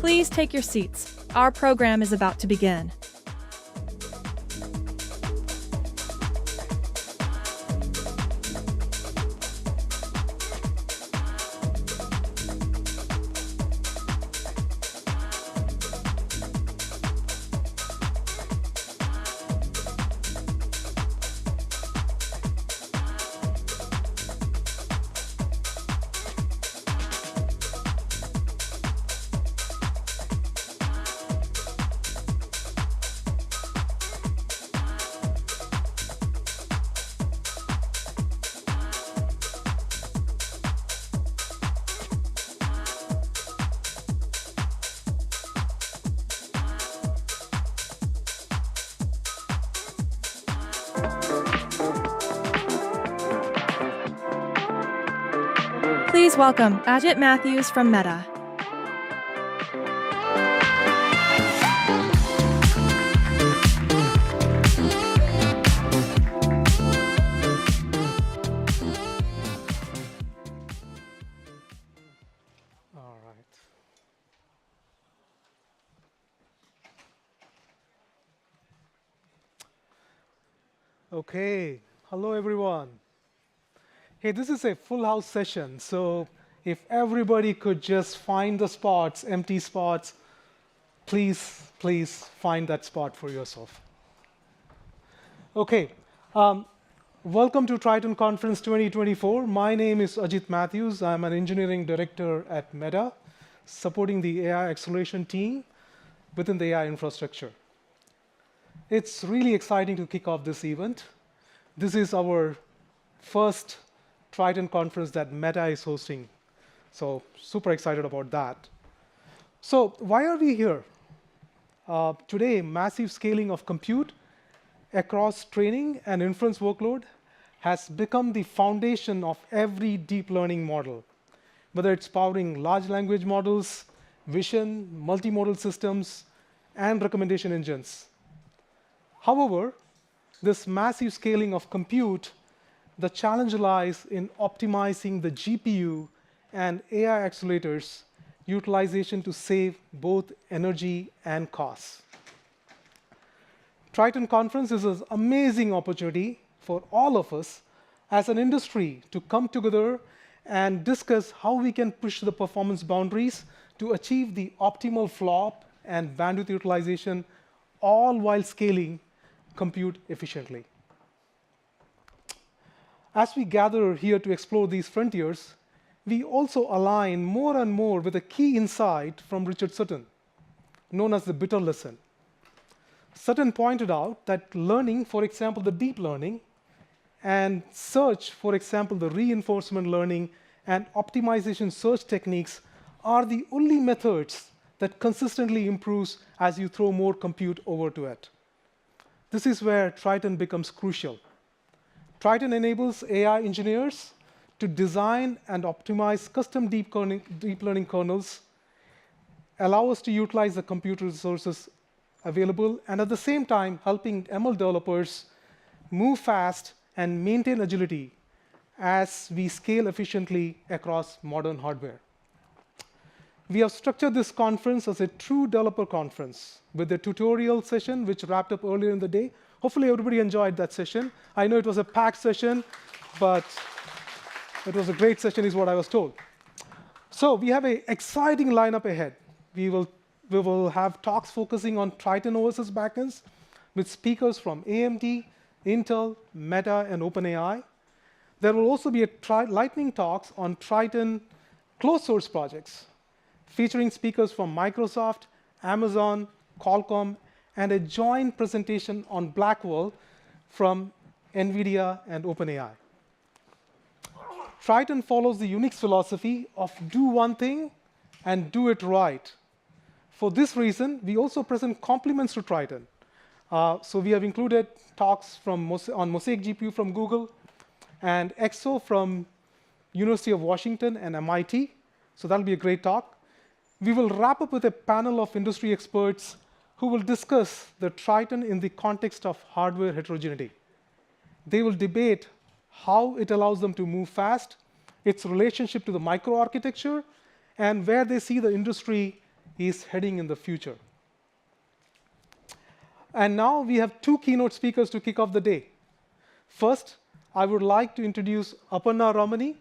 Please take your seats. Our program is about to begin. Please welcome Ajit Mathews from Meta. All right. Okay. Hello, everyone. Hey, this is a full house session, so if everybody could just find the spots, empty spots, please find that spot for yourself. Okay, welcome to Triton Conference 2024. My name is Ajit Mathews. I'm an engineering director at Meta, supporting the AI acceleration team within the AI infrastructure. It's really exciting to kick off this event. This is our first Triton conference that Meta is hosting. So super excited about that. So why are we here? Today, massive scaling of compute across training and inference workload has become the foundation of every deep learning model, whether it's powering large language models, vision, multimodal systems, and recommendation engines. However, this massive scaling of compute, the challenge lies in optimizing the GPU and AI accelerators utilization to save both energy and costs. Triton Conference is an amazing opportunity for all of us as an industry to come together and discuss how we can push the performance boundaries to achieve the optimal flop and bandwidth utilization, all while scaling compute efficiently. As we gather here to explore these frontiers, we also align more and more with a key insight from Richard Sutton, known as the bitter lesson. Sutton pointed out that learning, for example, the deep learning, and search, for example, the reinforcement learning and optimization search techniques are the only methods that consistently improves as you throw more compute over to it. This is where Triton becomes crucial. Triton enables AI engineers to design and optimize custom deep learning kernels, allow us to utilize the compute resources available, and at the same time, helping ML developers move fast and maintain agility as we scale efficiently across modern hardware. We have structured this conference as a true developer conference with a tutorial session, which wrapped up earlier in the day. Hopefully, everybody enjoyed that session. I know it was a packed session, but it was a great session, is what I was told. So we have an exciting lineup ahead. We will have talks focusing on Triton OSS backends with speakers from AMD, Intel, Meta, and OpenAI. There will also be lightning talks on Triton closed source projects, featuring speakers from Microsoft, Amazon, Qualcomm, and a joint presentation on Blackwell from NVIDIA and OpenAI. Triton follows the Unix philosophy of do one thing and do it right. For this reason, we also present complements to Triton. So we have included talks on Mosaic GPU from Google and EXO from University of Washington and MIT. So that'll be a great talk. We will wrap up with a panel of industry experts who will discuss the Triton in the context of hardware heterogeneity. They will debate how it allows them to move fast, its relationship to the microarchitecture, and where they see the industry is heading in the future. And now we have two keynote speakers to kick off the day. First, I would like to introduce Aparna Ramani.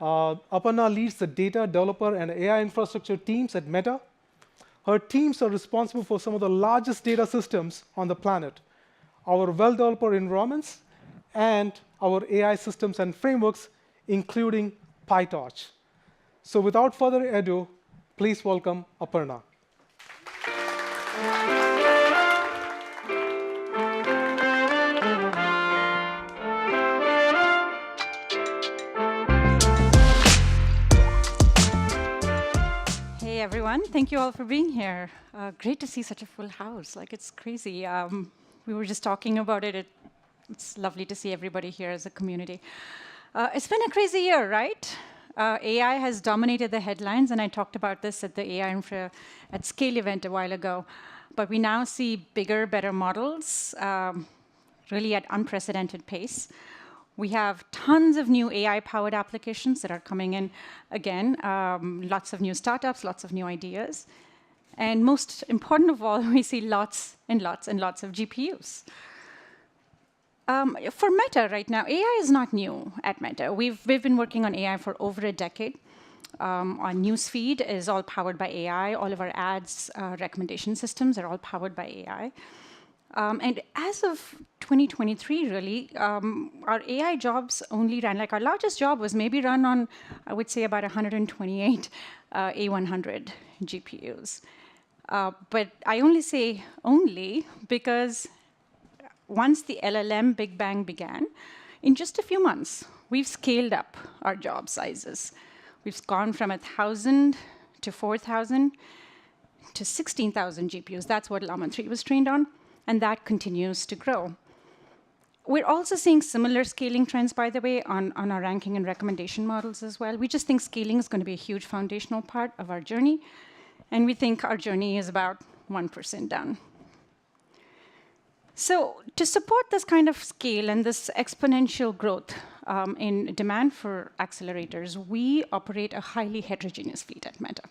Aparna leads the data, developer, and AI infrastructure teams at Meta. Her teams are responsible for some of the largest data systems on the planet, our well-developer environments, and our AI systems and frameworks, including PyTorch. So without further ado, please welcome Aparna. Hey everyone, thank you all for being here. Great to see such a full house. Like, it's crazy. We were just talking about it. It's lovely to see everybody here as a community. It's been a crazy year, right? AI has dominated the headlines, and I talked about this at the AI Infra at Scale event a while ago. But we now see bigger, better models, really at unprecedented pace. We have tons of new AI-powered applications that are coming in again, lots of new startups, lots of new ideas. And most important of all, we see lots and lots and lots of GPUs. For Meta right now, AI is not new at Meta. We've been working on AI for over a decade. Our newsfeed is all powered by AI. All of our ads recommendation systems are all powered by AI. And as of 2023, really, our AI jobs only ran, like our largest job was maybe run on, I would say, about 128 A100 GPUs. But I only say only because once the LLM Big Bang began, in just a few months, we've scaled up our job sizes. We've gone from 1,000 to 4,000 to 16,000 GPUs. That's what Llama 3 was trained on. And that continues to grow. We're also seeing similar scaling trends, by the way, on our ranking and recommendation models as well. We just think scaling is going to be a huge foundational part of our journey. And we think our journey is about 1% done. So to support this kind of scale and this exponential growth in demand for accelerators, we operate a highly heterogeneous fleet at Meta.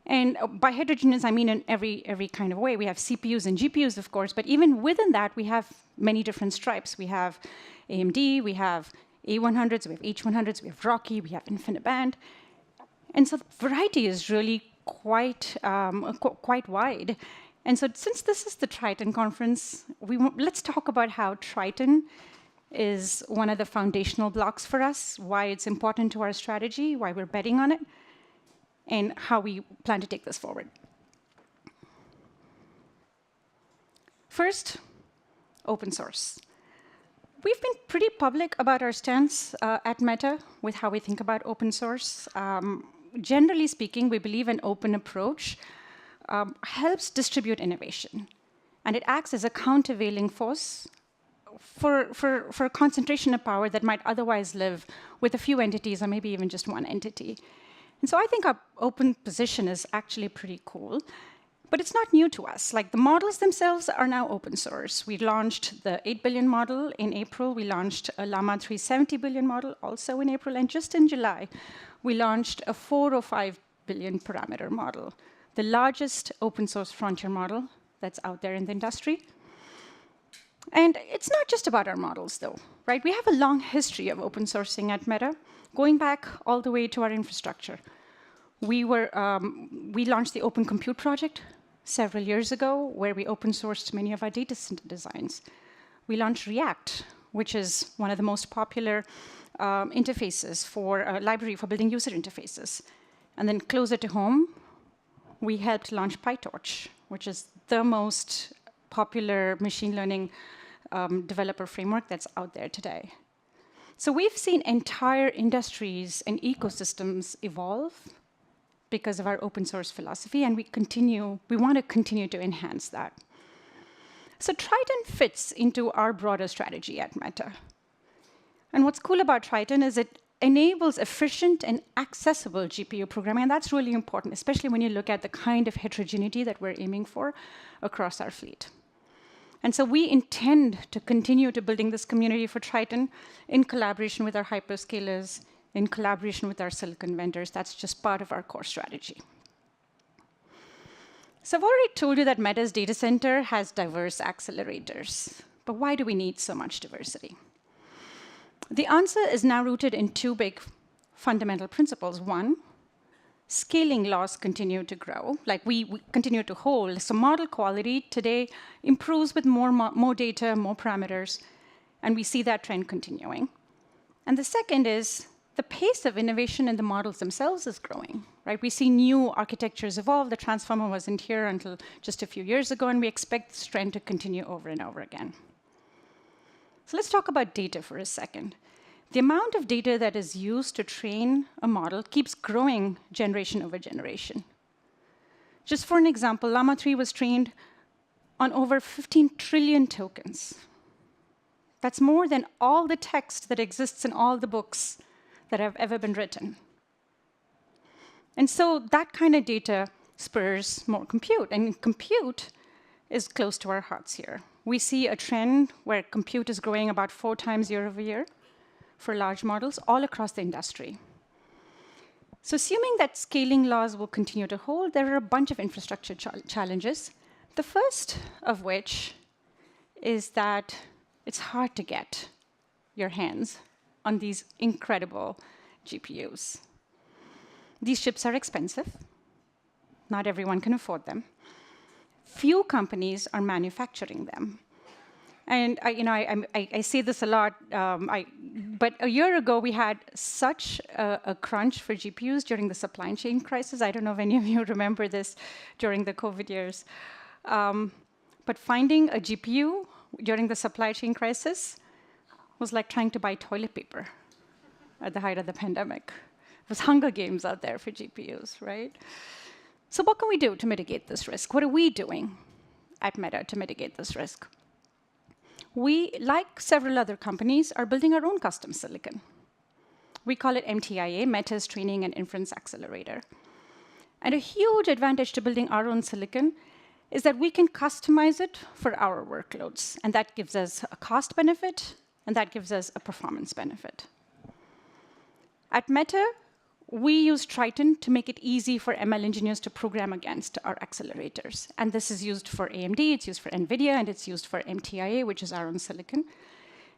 And by heterogeneous, I mean in every kind of way. We have CPUs and GPUs, of course, but even within that, we have many different stripes. We have AMD, we have A100s, we have H100s, we have Rocky, we have InfiniBand. And so the variety is really quite wide. And so since this is the Triton conference, let's talk about how Triton is one of the foundational blocks for us, why it's important to our strategy, why we're betting on it, and how we plan to take this forward. First, open source. We've been pretty public about our stance at Meta with how we think about open source. Generally speaking, we believe an open approach helps distribute innovation. And it acts as a countervailing force for a concentration of power that might otherwise live with a few entities or maybe even just one entity. And so I think our open position is actually pretty cool. But it's not new to us. Like, the models themselves are now open source. We launched the 8 billion model in April. We launched a Llama 3 70 billion model also in April. And just in July, we launched a 4 or 5 billion parameter model, the largest open source frontier model that's out there in the industry. And it's not just about our models, though, right? We have a long history of open sourcing at Meta, going back all the way to our infrastructure. We launched the Open Compute project several years ago, where we open sourced many of our data center designs. We launched React, which is one of the most popular interfaces for a library for building user interfaces. And then closer to home, we helped launch PyTorch, which is the most popular machine learning developer framework that's out there today. So we've seen entire industries and ecosystems evolve because of our open source philosophy, and we want to continue to enhance that. So Triton fits into our broader strategy at Meta. And what's cool about Triton is it enables efficient and accessible GPU programming, and that's really important, especially when you look at the kind of heterogeneity that we're aiming for across our fleet. And so we intend to continue to building this community for Triton in collaboration with our hyperscalers, in collaboration with our silicon vendors. That's just part of our core strategy. So I've already told you that Meta's data center has diverse accelerators. But why do we need so much diversity? The answer is now rooted in two big fundamental principles. One, scaling laws continue to grow, like we continue to hold. So model quality today improves with more data, more parameters, and we see that trend continuing. And the second is the pace of innovation in the models themselves is growing, right? We see new architectures evolve. The transformer wasn't here until just a few years ago, and we expect this trend to continue over and over again. So let's talk about data for a second. The amount of data that is used to train a model keeps growing generation over generation. Just for an example, Llama 3 was trained on over 15 trillion tokens. That's more than all the text that exists in all the books that have ever been written. And so that kind of data spurs more compute. And compute is close to our hearts here. We see a trend where compute is growing about 4 times year over year for large models all across the industry. So assuming that scaling laws will continue to hold, there are a bunch of infrastructure challenges. The first of which is that it's hard to get your hands on these incredible GPUs. These chips are expensive. Not everyone can afford them. Few companies are manufacturing them. And I say this a lot, but a year ago, we had such a crunch for GPUs during the supply chain crisis. I don't know if any of you remember this during the COVID years. But finding a GPU during the supply chain crisis was like trying to buy toilet paper at the height of the pandemic. It was Hunger Games out there for GPUs, right? So what can we do to mitigate this risk? What are we doing at Meta to mitigate this risk? We, like several other companies, are building our own custom silicon. We call it MTIA, Meta's Training and Inference Accelerator. And a huge advantage to building our own silicon is that we can customize it for our workloads. And that gives us a cost benefit, and that gives us a performance benefit. At Meta, we use Triton to make it easy for ML engineers to program against our accelerators. And this is used for AMD, it's used for NVIDIA, and it's used for MTIA, which is our own silicon.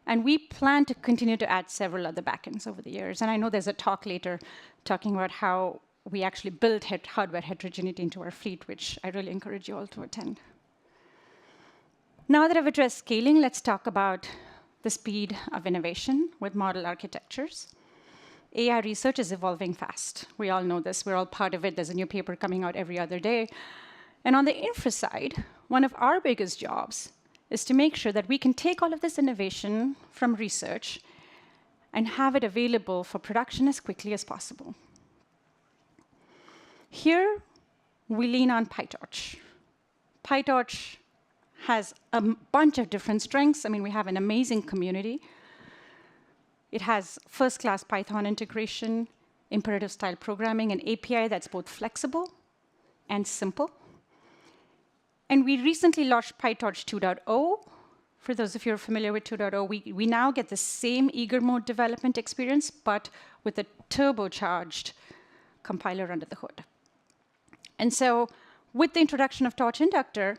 And we plan to continue to add several other backends over the years. And I know there's a talk later talking about how we actually build hardware heterogeneity into our fleet, which I really encourage you all to attend. Now that I've addressed scaling, let's talk about the speed of innovation with model architectures. AI research is evolving fast. We all know this. We're all part of it. There's a new paper coming out every other day. And on the infra side, one of our biggest jobs is to make sure that we can take all of this innovation from research and have it available for production as quickly as possible. Here, we lean on PyTorch. PyTorch has a bunch of different strengths. I mean, we have an amazing community. It has first-class Python integration, imperative-style programming, an API that's both flexible and simple. And we recently launched PyTorch 2.0. For those of you who are familiar with 2.0, we now get the same eager mode development experience, but with a turbocharged compiler under the hood. And so with the introduction of Torch Inductor,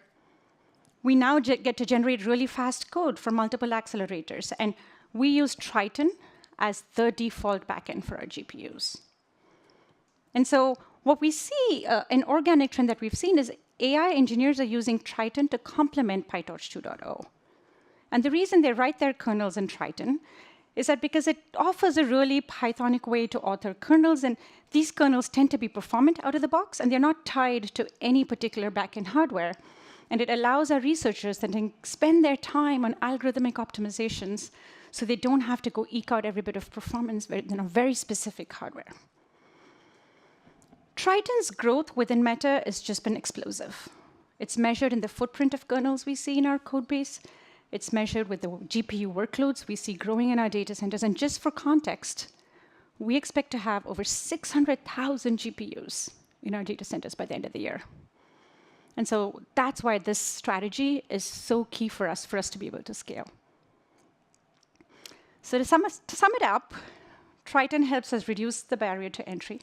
we now get to generate really fast code for multiple accelerators. And we use Triton as the default backend for our GPUs. And so what we see, an organic trend that we've seen is AI engineers are using Triton to complement PyTorch 2.0. And the reason they write their kernels in Triton is that because it offers a really Pythonic way to author kernels, and these kernels tend to be performant out of the box, and they're not tied to any particular backend hardware. And it allows our researchers then to spend their time on algorithmic optimizations so they don't have to go eke out every bit of performance with very specific hardware. Triton's growth within Meta has just been explosive. It's measured in the footprint of kernels we see in our code base. It's measured with the GPU workloads we see growing in our data centers. And just for context, we expect to have over 600,000 GPUs in our data centers by the end of the year. And so that's why this strategy is so key for us to be able to scale. So to sum it up, Triton helps us reduce the barrier to entry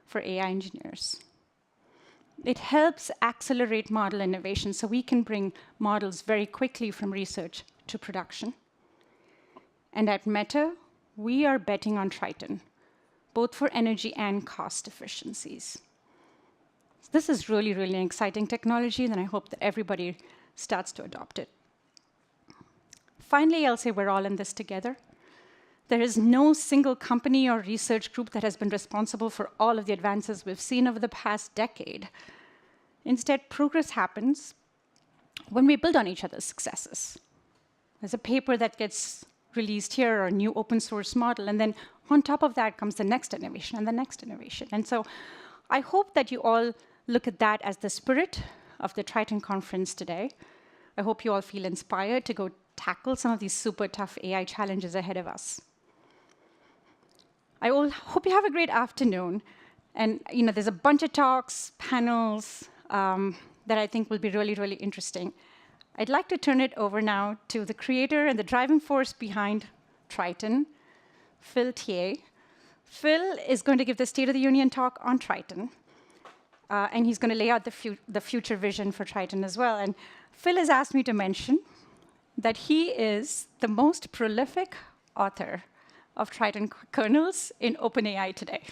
for AI engineers. It helps accelerate model innovation so we can bring models very quickly from research to production. And at Meta, we are betting on Triton, both for energy and cost efficiencies. This is really, really an exciting technology, and I hope that everybody starts to adopt it. Finally, I'll say we're all in this together. There is no single company or research group that has been responsible for all of the advances we've seen over the past decade. Instead, progress happens when we build on each other's successes. There's a paper that gets released here, or a new open source model, and then on top of that comes the next innovation and the next innovation. And so I hope that you all look at that as the spirit of the Triton conference today. I hope you all feel inspired to go tackle some of these super tough AI challenges ahead of us. I hope you have a great afternoon. And there's a bunch of talks, panels that I think will be really, really interesting. I'd like to turn it over now to the creator and the driving force behind Triton, Phil Thier. Phil is going to give the State of the Union talk on Triton. And he's going to lay out the future vision for Triton as well. And Phil has asked me to mention that he is the most prolific author of Triton kernels in OpenAI today.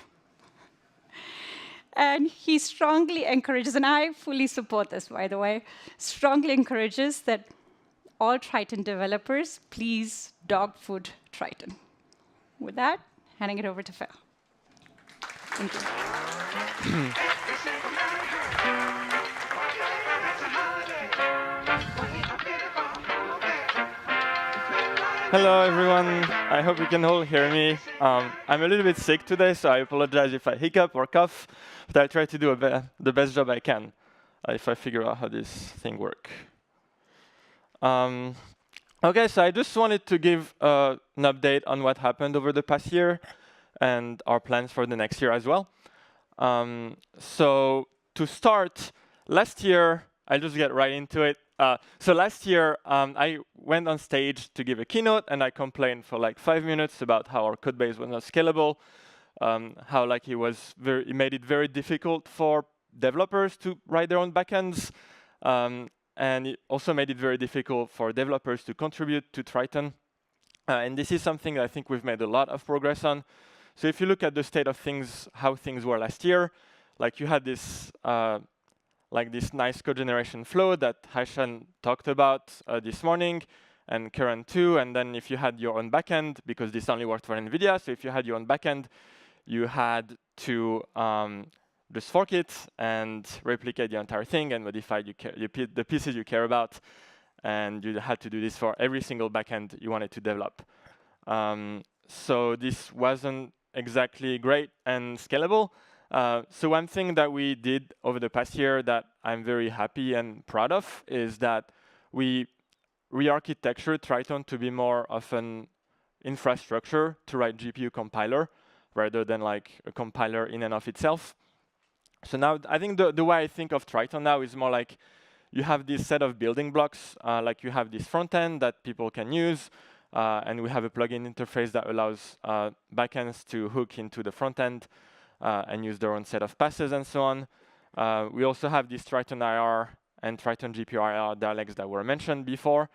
And he strongly encourages, and I fully support this, by the way, strongly encourages that all Triton developers please dog food Triton. With that, handing it over to Phil. Thank you. Hello, everyone. I hope you can all hear me. I'm a little bit sick today, so I apologize if I hiccup or cough, but I'll try to do the best job I can if I figure out how this thing works. OK, so I just wanted to give an update on what happened over the past year and our plans for the next year as well. So to start, last year, I'll just get right into it. So last year, I went on stage to give a keynote, and I complained for like 5 minutes about how our code base was not scalable, how like it made it very difficult for developers to write their own backends, and it also made it very difficult for developers to contribute to Triton. And this is something I think we've made a lot of progress on. So if you look at the state of things, how things were last year, like you had this this nice code generation flow that Haishan talked about this morning, and Karen too. And then if you had your own backend, because this only worked for NVIDIA, so if you had your own backend, you had to just fork it and replicate the entire thing and modify the pieces you care about. And you had to do this for every single backend you wanted to develop. So this wasn't exactly great and scalable. So one thing that we did over the past year that I'm very happy and proud of is that we re-architectured Triton to be more of an infrastructure to write GPU compiler rather than like a compiler in and of itself. So now I think the way I think of Triton now is more like you have this set of building blocks, like you have this front end that people can use, and we have a plugin interface that allows backends to hook into the front end and use their own set of passes and so on. We also have this Triton IR and Triton GPU IR dialects that were mentioned before,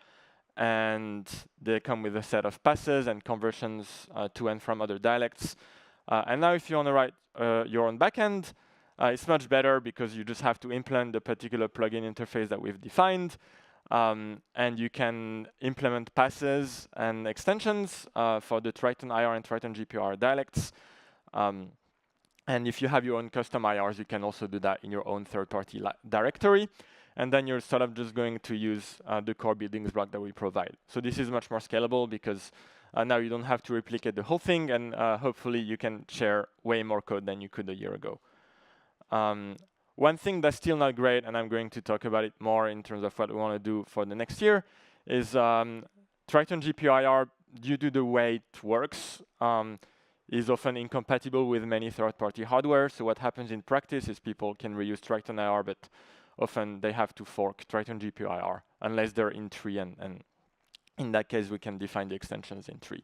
and they come with a set of passes and conversions to and from other dialects. And now if you want to write your own backend, it's much better because you just have to implement the particular plugin interface that we've defined. And you can implement passes and extensions for the Triton IR and Triton GPU IR dialects. And if you have your own custom IRs, you can also do that in your own third-party directory. And then you're sort of just going to use the core building block that we provide. So this is much more scalable because now you don't have to replicate the whole thing. And hopefully, you can share way more code than you could a year ago. One thing that's still not great, and I'm going to talk about it more in terms of what we want to do for the next year, is Triton GPU IR, due to the way it works, is often incompatible with many third-party hardware. So what happens in practice is people can reuse Triton IR, but often they have to fork Triton GPU IR unless they're in tree, and in that case, we can define the extensions in tree.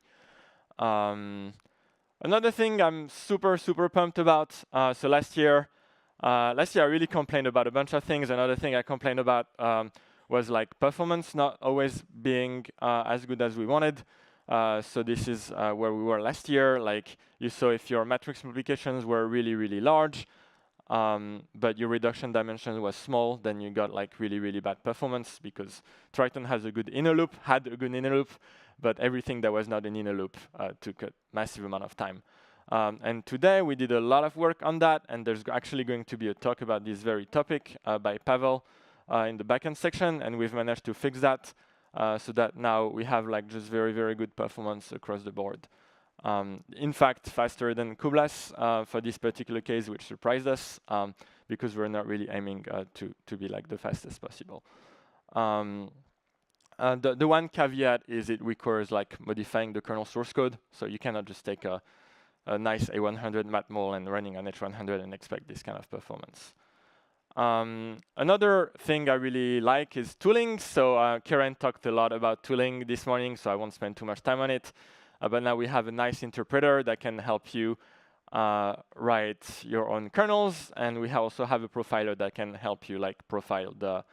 Another thing I'm super pumped about. So last year, Last year, I really complained about a bunch of things. Another thing I complained about was like performance not always being as good as we wanted. So this is where we were last year. Like you saw, if your matrix multiplications were really, really large, but your reduction dimension was small, then you got like really, really bad performance because Triton has a good inner loop, had a good inner loop, but everything that was not an inner loop took a massive amount of time. And today we did a lot of work on that, and there's actually going to be a talk about this very topic by Pawel in the backend section, and we've managed to fix that so that now we have like just very, very good performance across the board. In fact, faster than Kublas for this particular case, which surprised us because we're not really aiming to be like the fastest possible. The one caveat is it requires like modifying the kernel source code, so you cannot just take a nice A100 matmul and running on H100 and expect this kind of performance. Another thing I really like is tooling. So Karen talked a lot about tooling this morning, so I won't spend too much time on it. But now we have a nice interpreter that can help you write your own kernels, and we also have a profiler that can help you like profile the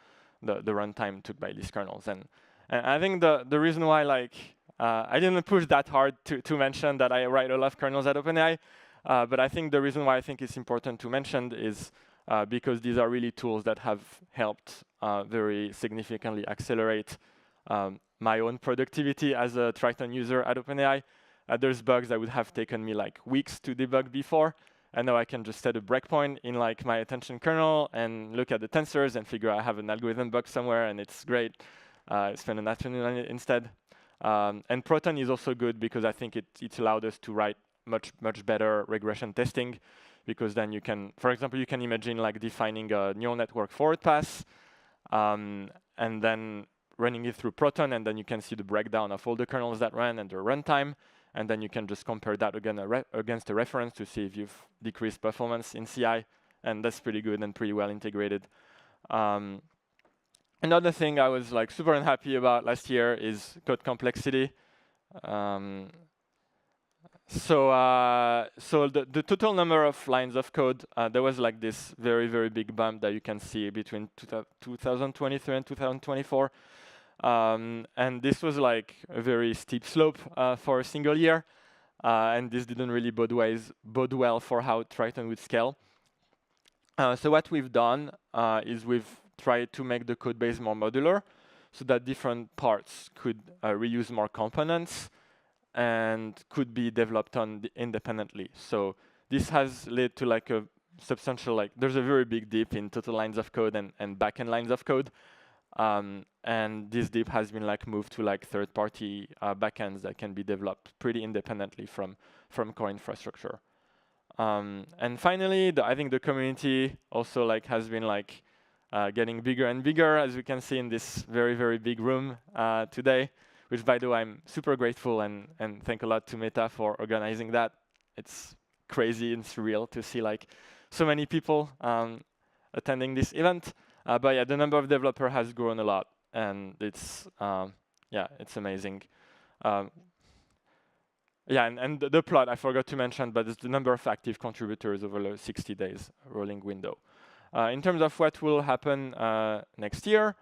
runtime took by these kernels. And I think the reason why like I didn't push that hard to mention that I write a lot of kernels at OpenAI, but I think the reason why I think it's important to mention is because these are really tools that have helped very significantly accelerate my own productivity as a Triton user at OpenAI. There's bugs that would have taken me like weeks to debug before, and now I can just set a breakpoint in like my attention kernel and look at the tensors and figure out I have an algorithm bug somewhere, and it's great. Spend an afternoon on it instead. And Proton is also good because I think it's allowed us to write much better regression testing, because then you can, for example, you can imagine like defining a neural network forward pass and then running it through Proton, and then you can see the breakdown of all the kernels that ran and their runtime, and then you can just compare that again against a reference to see if you've decreased performance in CI, and that's pretty good and pretty well integrated. Another thing I was like super unhappy about last year is code complexity. So the total number of lines of code, there was like this very, very big bump that you can see between 2023 and 2024. And this was like a very steep slope for a single year. And this didn't really bode well for how Triton would scale. So what we've done is we've tried to make the code base more modular so that different parts could reuse more components and could be developed on independently. So this has led to like a substantial, like there's a very big dip in total lines of code and backend lines of code. And this dip has been like moved to like third-party backends that can be developed pretty independently from core infrastructure. And finally, I think the community also like has been like getting bigger and bigger, as we can see in this very, very big room today, which by the way, I'm super grateful and thank a lot to Meta for organizing that. It's crazy and surreal to see like so many people attending this event. But yeah, the number of developers has grown a lot, and it's yeah, it's amazing. Yeah, and the plot I forgot to mention, but it's the number of active contributors over the 60 days rolling window. In terms of what will happen next year,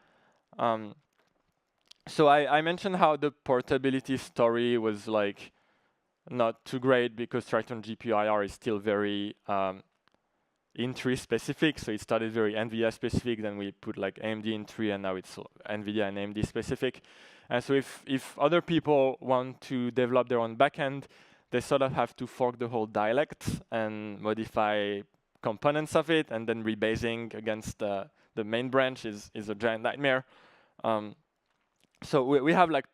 so I mentioned how the portability story was like not too great because Triton GPU-IR is still very in-tree specific. So it started very NVIDIA specific, then we put like AMD in-tree, and now it's NVIDIA and AMD specific. And so if other people want to develop their own backend, they sort of have to fork the whole dialect and modify components of it, and then rebasing against the main branch is a giant nightmare. So we have like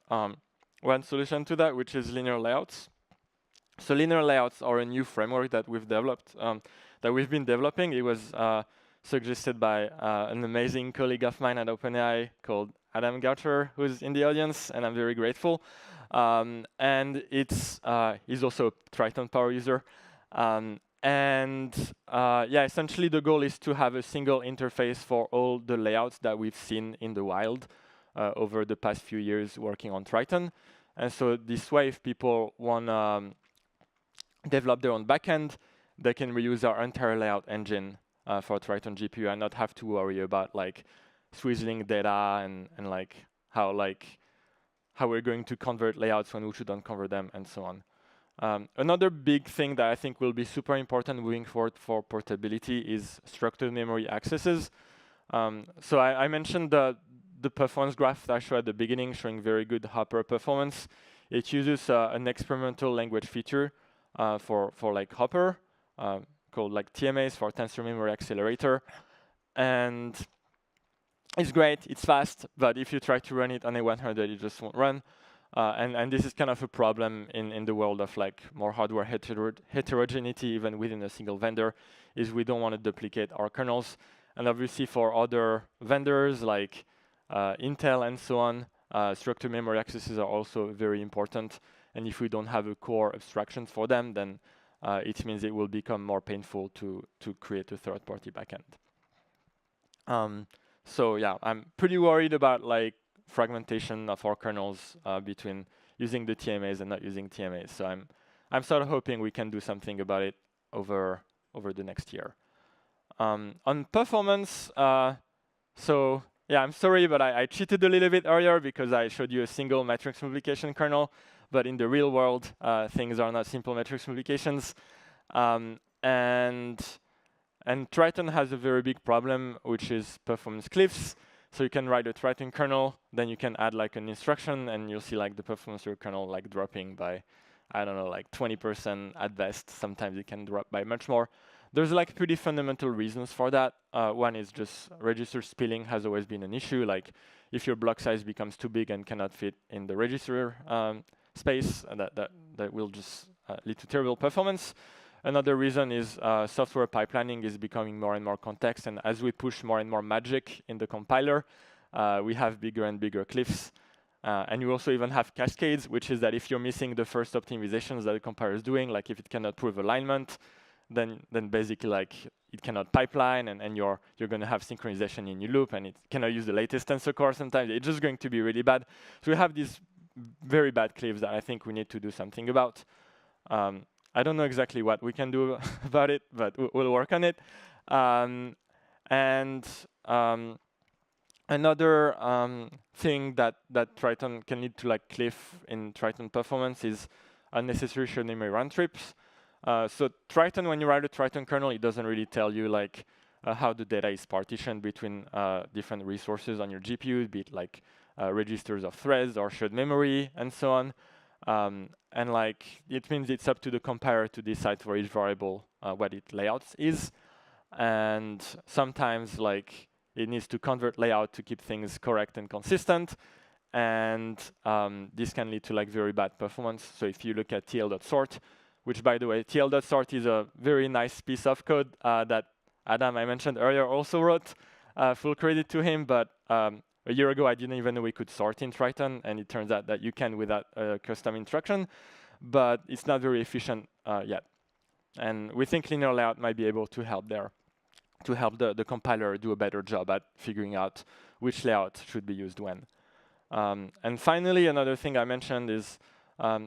one solution to that, which is linear layouts. So linear layouts are a new framework that we've developed, that we've been developing. It was suggested by an amazing colleague of mine at OpenAI called Adam Goucher, who's in the audience, and I'm very grateful. And he's also a Triton power user. Yeah, essentially the goal is to have a single interface for all the layouts that we've seen in the wild over the past few years working on Triton. And so this way, if people want to develop their own backend, they can reuse our entire layout engine for Triton GPU and not have to worry about like swizzling data and like how we're going to convert layouts when we shouldn't convert them and so on. Another big thing that I think will be super important moving forward for portability is structured memory accesses. So I mentioned the performance graph that I showed at the beginning, showing very good Hopper performance. It uses an experimental language feature for like Hopper, called like TMAs, for Tensor Memory Accelerator. And it's great, it's fast, but if you try to run it on A100, it just won't run. And this is kind of a problem in the world of like more hardware heterogeneity, even within a single vendor, is we don't want to duplicate our kernels. And obviously for other vendors like Intel and so on, structured memory accesses are also very important. And if we don't have a core abstraction for them, then it means it will become more painful to create a third-party backend. So yeah, I'm pretty worried about like fragmentation of our kernels between using the TMAs and not using TMAs. So I'm sort of hoping we can do something about it over the next year. On performance, so yeah, I'm sorry, but I cheated a little bit earlier because I showed you a single matrix multiplication kernel. But in the real world, things are not simple matrix multiplications. And Triton has a very big problem, which is performance cliffs. So you can write a Triton kernel, then you can add like an instruction, and you'll see like the performance of your kernel like dropping by, I don't know, like 20% at best. Sometimes it can drop by much more. There's like pretty fundamental reasons for that. One is just register spilling has always been an issue. Like if your block size becomes too big and cannot fit in the register space, that will just lead to terrible performance. Another reason is software pipelining is becoming more and more complex, and as we push more and more magic in the compiler, we have bigger and bigger cliffs. And you also even have cascades, which is that if you're missing the first optimizations that the compiler is doing, like if it cannot prove alignment, then basically like it cannot pipeline, and you're going to have synchronization in your loop, and it cannot use the latest tensor core sometimes. It's just going to be really bad. So we have these very bad cliffs that I think we need to do something about. I don't know exactly what we can do about it, but we'll work on it. Another thing that Triton can lead to like cliff in Triton performance is unnecessary shared memory round trips. So Triton, when you write a Triton kernel, it doesn't really tell you like how the data is partitioned between different resources on your GPU, be it like registers of threads or shared memory and so on. And like it means it's up to the compiler to decide for each variable what its layout is. And sometimes like it needs to convert layout to keep things correct and consistent. And this can lead to like very bad performance. So if you look at tl.sort, which by the way, tl.sort is a very nice piece of code that Adam, I mentioned earlier, also wrote. Full credit to him, but a year ago, I didn't even know we could sort in Triton, and it turns out that you can without a custom instruction, but it's not very efficient yet. And we think linear layout might be able to help there, to help the compiler do a better job at figuring out which layout should be used when. And finally, another thing I mentioned is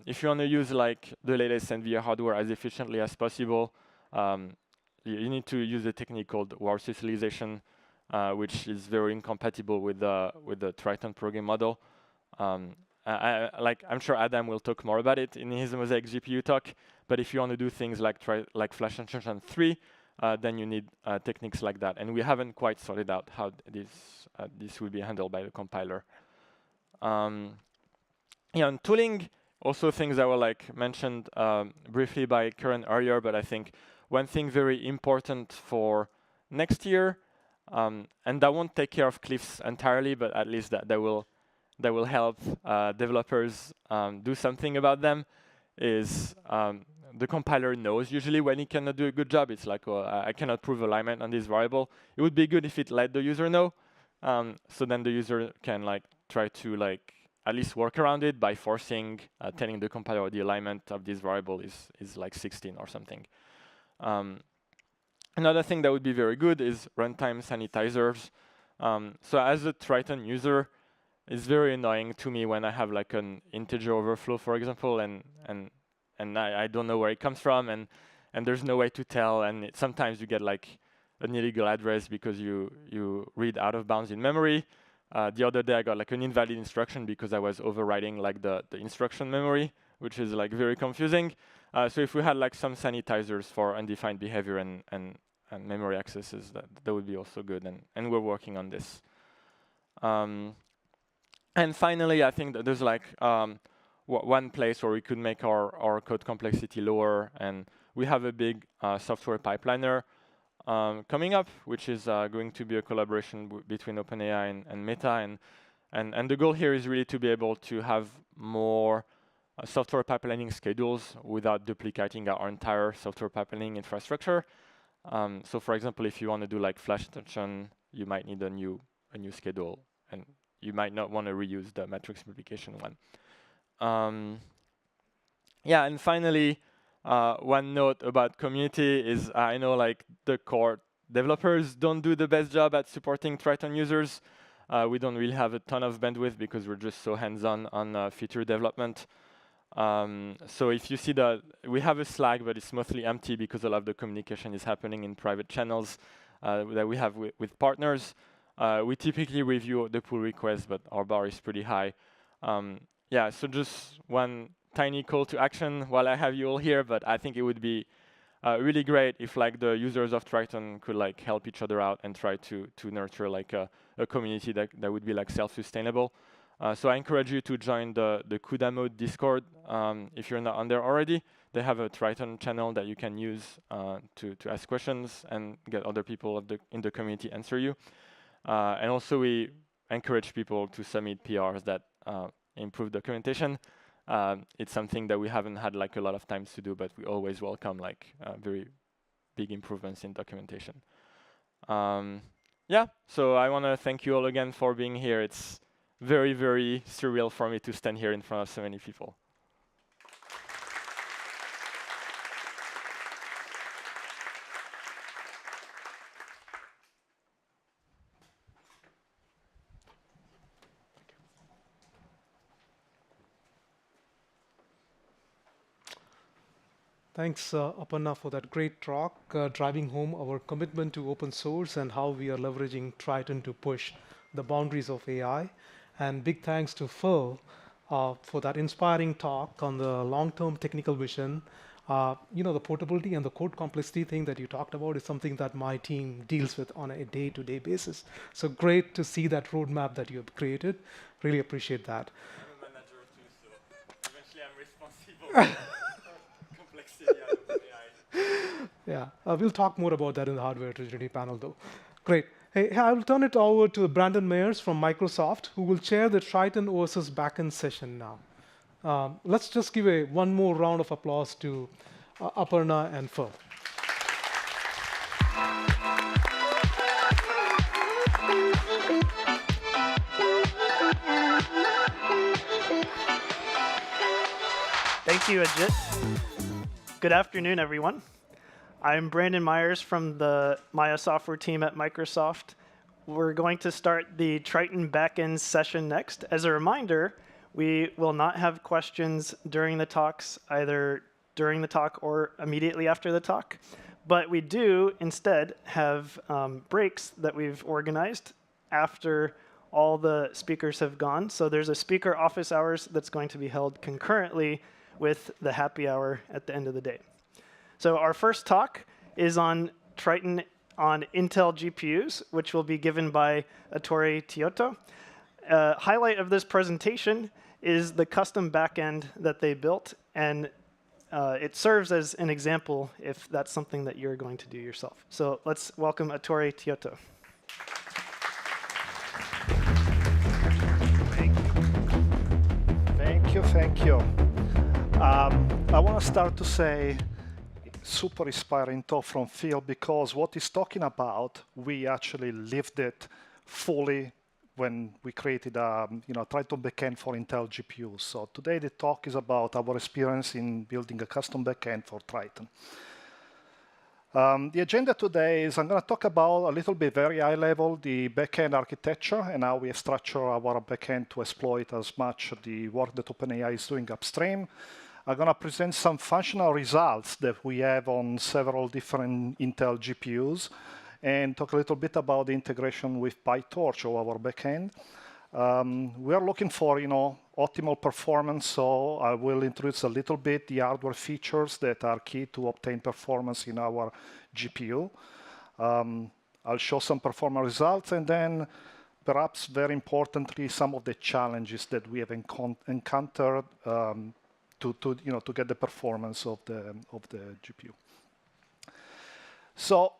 if you want to use like the latest NVIDIA hardware as efficiently as possible, you need to use a technique called warp utilization, which is very incompatible with the Triton programming model. I'm sure Adam will talk more about it in his Mosaic GPU talk. But if you want to do things like flash instruction 3, then you need techniques like that. And we haven't quite sorted out how this will be handled by the compiler. Yeah, and tooling, also things that were like mentioned briefly by Karen earlier. But I think one thing very important for next year, and that won't take care of cliffs entirely, but at least that will help developers do something about them, is the compiler knows usually when it cannot do a good job. It's like, oh, I cannot prove alignment on this variable. It would be good if it let the user know, so then the user can like try to like at least work around it by forcing telling the compiler the alignment of this variable is like 16 or something. Another thing that would be very good is runtime sanitizers. So as a Triton user, it's very annoying to me when I have like an integer overflow, for example, and I don't know where it comes from, and there's no way to tell, and sometimes you get like an illegal address because you read out of bounds in memory. The other day I got like an invalid instruction because I was overriding like the instruction memory, which is like very confusing. So if we had like some sanitizers for undefined behavior and memory accesses, that would be also good, and we're working on this. And finally, I think that there's like one place where we could make our code complexity lower, and we have a big software pipeliner coming up, which is going to be a collaboration between OpenAI and Meta, and the goal here is really to be able to have more software pipelining schedules without duplicating our entire software pipelining infrastructure. So for example, if you want to do like flash detection, you might need a new schedule, and you might not want to reuse the matrix multiplication one. Yeah, and finally, one note about community is I know like the core developers don't do the best job at supporting Triton users. We don't really have a ton of bandwidth because we're just so hands-on on feature development. So if you see that we have a Slack, but it's mostly empty because a lot of the communication is happening in private channels that we have with partners. We typically review the pull requests, but our bar is pretty high. Yeah, so just one tiny call to action while I have you all here, but I think it would be really great if like the users of Triton could like help each other out and try to nurture like a community that would be like self-sustainable. So I encourage you to join the CUDA mode Discord if you're not on there already. They have a Triton channel that you can use to ask questions and get other people in the community answer you. And also we encourage people to submit PRs that improve documentation. It's something that we haven't had like a lot of times to do, but we always welcome like very big improvements in documentation. Yeah, so I want to thank you all again for being here. It's very, very surreal for me to stand here in front of so many people. Thanks, Aparna, for that great talk, driving home our commitment to open source and how we are leveraging Triton to push the boundaries of AI. And big thanks to Phil for that inspiring talk on the long-term technical vision. The portability and the code complexity thing that you talked about is something that my team deals with on a day-to-day basis. So great to see that roadmap that you have created. Really appreciate that. I'm a manager too, so eventually I'm responsible. Yeah, we'll talk more about that in the hardware heterogeneity panel, though. Great. Hey, I will turn it over to Brandon Meyers from Microsoft, who will chair the Triton OSS backend session now. Let's just give one more round of applause to Aparna and Phil. Thank you, Ajit. Good afternoon, everyone. I'm Brandon Meyers from the MAIA software team at Microsoft. We're going to start the Triton Backends session next. As a reminder, we will not have questions during the talks, either during the talk or immediately after the talk. But we do instead have breaks that we've organized after all the speakers have gone. So there's a speaker office hours that's going to be held concurrently with the happy hour at the end of the day. So our first talk is on Triton on Intel GPUs, which will be given by Ettore Tiotto. Highlight of this presentation is the custom backend that they built, and it serves as an example if that's something that you're going to do yourself. So let's welcome Ettore Tiotto. Thank you. I want to start to say super inspiring talk from Phil, because what he's talking about, we actually lived it fully when we created a Triton backend for Intel GPUs. So today the talk is about our experience in building a custom backend for Triton. The agenda today is I'm going to talk about a little bit very high level the backend architecture and how we structure our backend to exploit as much of the work that OpenAI is doing upstream. I'm going to present some functional results that we have on several different Intel GPUs. and talk a little bit about the integration with PyTorch or our backend. We are looking for, optimal performance, so I will introduce a little bit the hardware features that are key to obtain performance in our GPU. I'll show some performance results, and then perhaps very importantly, some of the challenges that we have encountered to get the performance of the GPU. So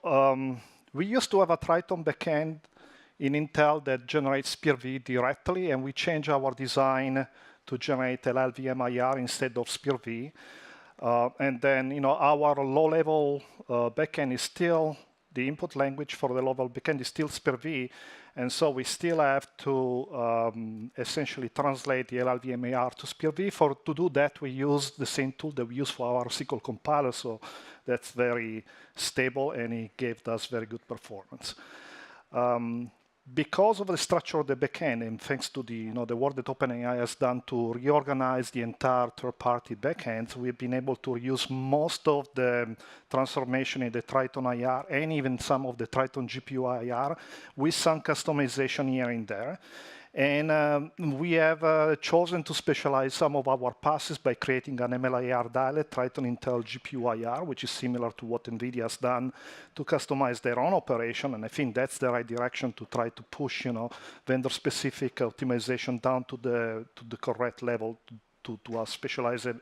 we used to have a Triton backend in Intel that generates SPIR-V directly, and we changed our design to generate LLVM-IR instead of SPIR-V. And then, our low-level backend is still, the input language for the low-level backend is still SPIR-V, and so we still have to essentially translate the LLVM-IR to SPIR-V. To do that, we use the same tool that we use for our SQL compiler, so that's very stable, and it gave us very good performance. Because of the structure of the backend, and thanks to the work that OpenAI has done to reorganize the entire third-party backends, we've been able to use most of the transformation in the Triton IR and even some of the Triton GPU IR with some customization here and there. And we have chosen to specialize some of our passes by creating an MLIR dialect, Triton Intel GPU IR, which is similar to what NVIDIA has done to customize their own operation. And I think that's the right direction to try to push, vendor-specific optimization down to the correct level to a specialized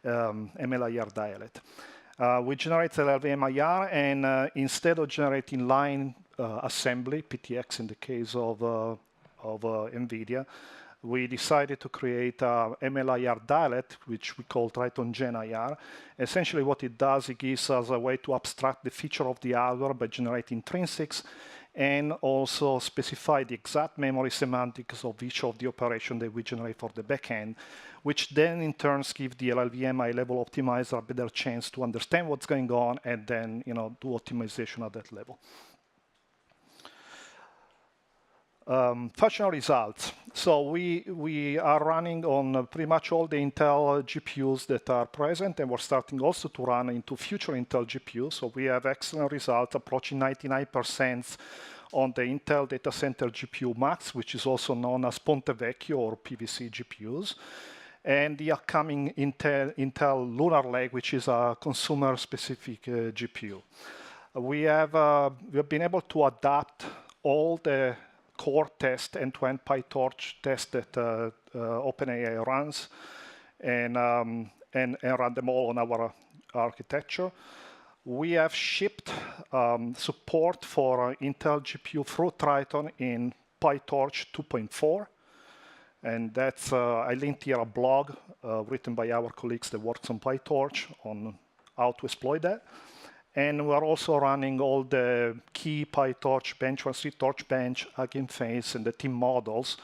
MLIR dialect. We generate LLVM-IR, and instead of generating line assembly, PTX in the case of NVIDIA, we decided to create a MLIR dialect, which we call Triton Gen IR. Essentially what it does, it gives us a way to abstract the feature of the hardware by generating intrinsics and also specify the exact memory semantics of each of the operations that we generate for the backend, which then in turn give the LLVM high-level optimizer a better chance to understand what's going on and then do optimization at that level. Functional results. So we are running on pretty much all the Intel GPUs that are present, and we're starting also to run into future Intel GPUs. So we have excellent results, approaching 99% on the Intel Data Center GPU Max, which is also known as Ponte Vecchio or PVC GPUs, and the upcoming Intel Lunar Lake, which is a consumer-specific GPU. We have been able to adapt all the core test, end-to-end PyTorch test that OpenAI runs and run them all on our architecture. We have shipped support for Intel GPU through Triton in PyTorch 2.4. And that's, I linked here a blog written by our colleagues that works on PyTorch on how to exploit that. And we're also running all the key PyTorch bench, Torch bench, Hugging Face, and the team models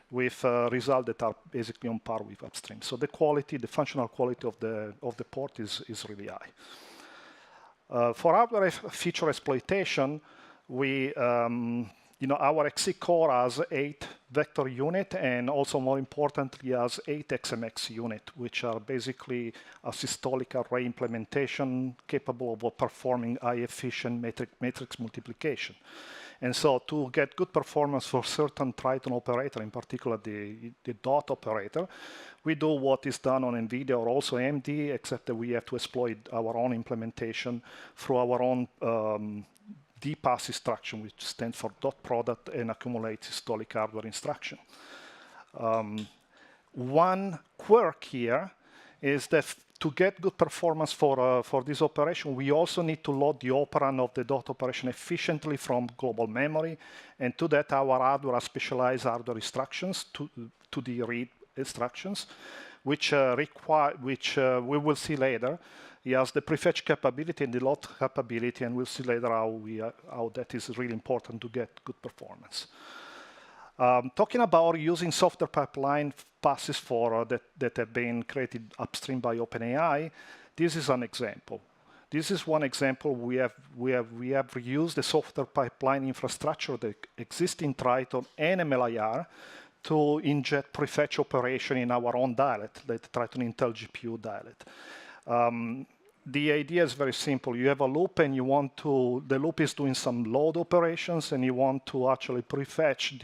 with results that are basically on par with upstream. So the quality, the functional quality of the port is really high. For hardware feature exploitation, we our XC core has 8 vector unit and also more importantly has 8 XMX unit, which are basically a systolic array implementation capable of performing high efficient matrix multiplication. And so to get good performance for certain Triton operator, in particular the dot operator, we do what is done on NVIDIA or also AMD, except that we have to exploit our own implementation through our own DPass instruction, which stands for dot product and accumulates systolic hardware instruction. One quirk here is that to get good performance for this operation, we also need to load the operand of the dot operation efficiently from global memory. And to that, our hardware has specialized hardware instructions to the read instructions, which we will see later. He has the prefetch capability and the load capability, and we'll see later how that is really important to get good performance. Talking about using software pipeline passes for that have been created upstream by OpenAI, this is an example. This is one example. We have reused the software pipeline infrastructure that exists in Triton and MLIR to inject prefetch operation in our own dialect, the Triton Intel GPU dialect. the idea is very simple. You have a loop and you want to, the loop is doing some load operations and you want to actually prefetch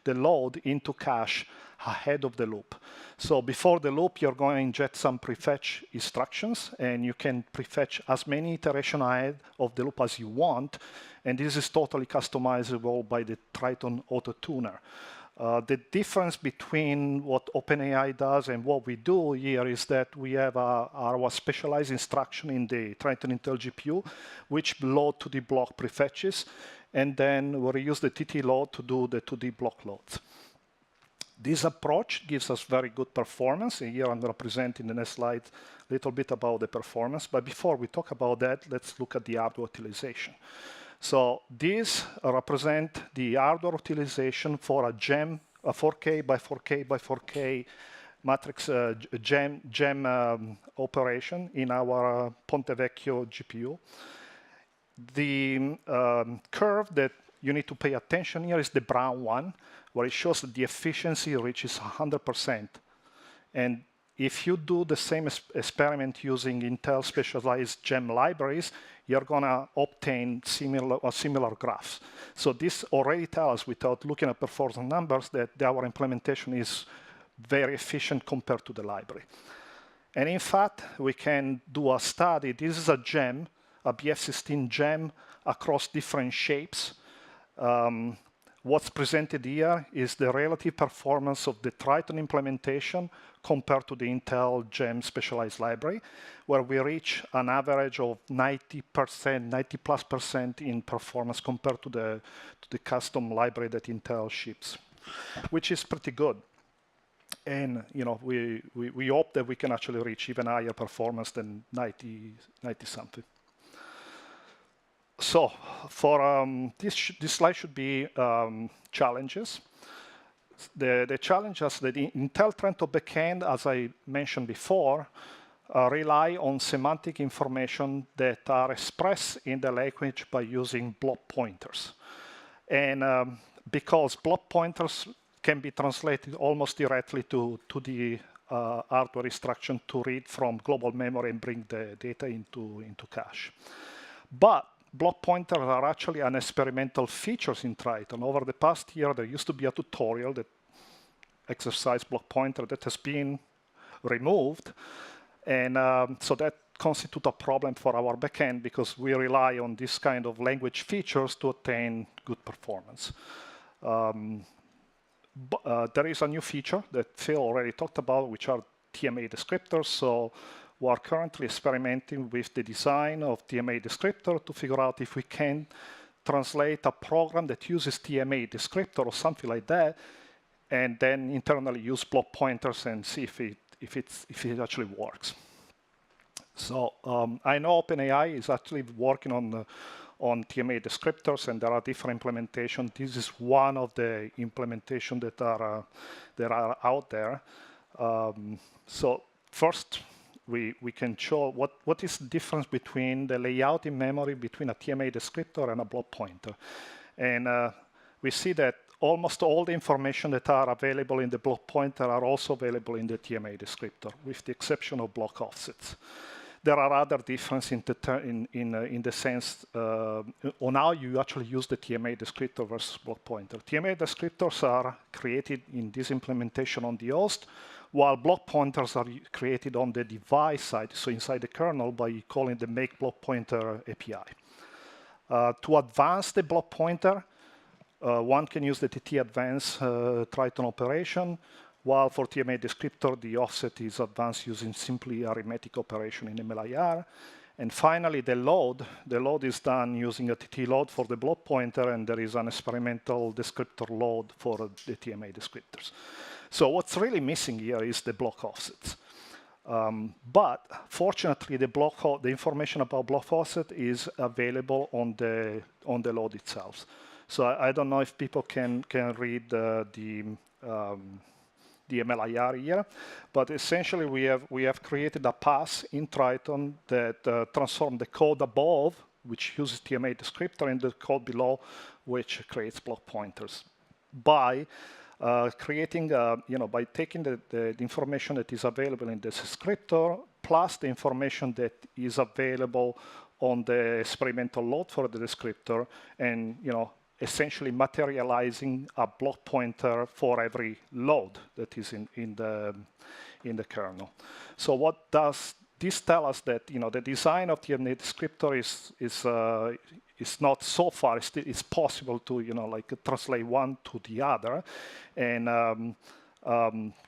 the load into cache ahead of the loop. So before the loop, you're going to inject some prefetch instructions and you can prefetch as many iterations ahead of the loop as you want. And this is totally customizable by the Triton Auto Tuner. The difference between what OpenAI does and what we do here is that we have our specialized instruction in the Triton Intel GPU, which load 2D block prefetches, and then we use the TT load to do the 2D block loads. This approach gives us very good performance. And here I'm going to present in the next slide a little bit about the performance. But before we talk about that, let's look at the hardware utilization. So these represent the hardware utilization for a GEM, a 4K by 4K by 4K matrix GEM operation in our Ponte Vecchio GPU. The curve that you need to pay attention here is the brown one, where it shows that the efficiency reaches 100%. And if you do the same experiment using Intel specialized GEM libraries, you're going to obtain similar graphs. So this already tells, without looking at performance numbers, that our implementation is very efficient compared to the library. And in fact, we can do a study. This is a GEM, a BF16 GEM across different shapes. What's presented here is the relative performance of the Triton implementation compared to the Intel GEM specialized library, where we reach an average of 90%, 90+% in performance compared to the custom library that Intel ships, which is pretty good. And we hope that we can actually reach even higher performance than 90 something. So for this slide should be challenges. The challenges that Intel Triton Backend, as I mentioned before, rely on semantic information that are expressed in the language by using block pointers. And because block pointers can be translated almost directly to the hardware instruction to read from global memory and bring the data into cache. But block pointers are actually an experimental features in Triton. Over the past year, there used to be a tutorial that exercised block pointer that has been removed. And so that constitutes a problem for our backend because we rely on this kind of language features to attain good performance. There is a new feature that Phil already talked about, which are TMA descriptors. So we are currently experimenting with the design of TMA descriptor to figure out if we can translate a program that uses TMA descriptor or something like that, and then internally use block pointers and see if it actually works. So I know OpenAI is actually working on TMA descriptors, and there are different implementations. This is one of the implementations that are out there. So first, we can show what is the difference between the layout in memory between a TMA descriptor and a block pointer. And we see that almost all the information that are available in the block pointer are also available in the TMA descriptor, with the exception of block offsets. There are other differences in the sense on how you actually use the TMA descriptor versus block pointer. TMA descriptors are created in this implementation on the host, while block pointers are created on the device side, so inside the kernel, by calling the make block pointer API. To advance the block pointer, one can use the TT advanced Triton operation, while for TMA descriptor, the offset is advanced using simply arithmetic operation in MLIR. And finally, the load is done using a TT load for the block pointer, and there is an experimental descriptor load for the TMA descriptors. So what's really missing here is the block offsets. But fortunately, the information about block offset is available on the load itself. So I don't know if people can read the MLIR here, but essentially we have created a pass in Triton that transforms the code above, which uses TMA descriptor, and the code below, which creates block pointers, by creating, by taking the information that is available in the descriptor, plus the information that is available on the experimental load for the descriptor, and essentially materializing a block pointer for every load that is in the kernel. So what does this tell us? That the design of the descriptor is not so far. It's possible to translate one to the other, and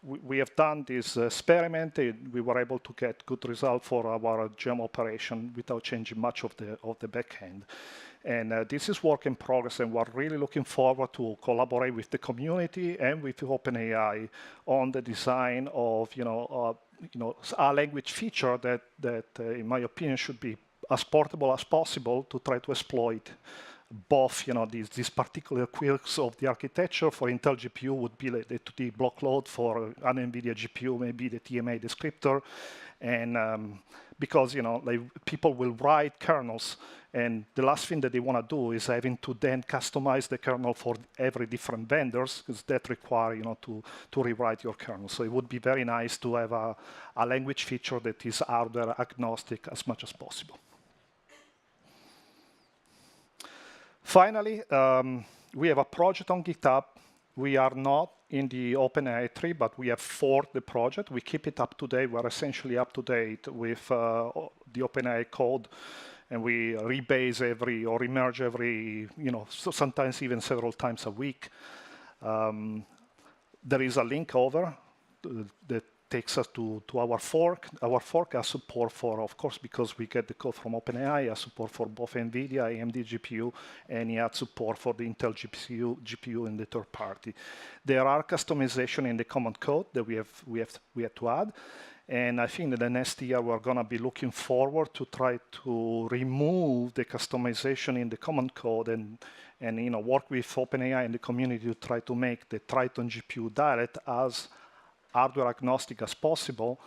we have done this experiment. We were able to get good result for our gem operation without changing much of the backend. And this is work in progress, and we're really looking forward to collaborate with the community and with OpenAI on the design of a language feature that in my opinion should be as portable as possible to try to exploit both these particular quirks of the architecture. For Intel GPU would be the 2D block load, for an NVIDIA GPU maybe the TMA descriptor, and because people will write kernels, and the last thing that they want to do is having to then customize the kernel for every different vendors, because that require to rewrite your kernel. So it would be very nice to have a language feature that is hardware agnostic as much as possible. Finally, we have a project on GitHub. We are not in the OpenAI tree, but we have forked the project. We keep it up to date. We're essentially up to date with the OpenAI code, and we rebase or remerge every, sometimes even several times a week. There is a link over that takes us to our fork. Our fork has support for, of course, because we get the code from OpenAI, has support for both NVIDIA, AMD GPU, and it has support for the Intel GPU and the third party. There are customization in the common code that we have to add. And I think that the next year we're going to be looking forward to try to remove the customization in the common code and work with OpenAI and the community to try to make the Triton GPU direct as hardware agnostic as possible,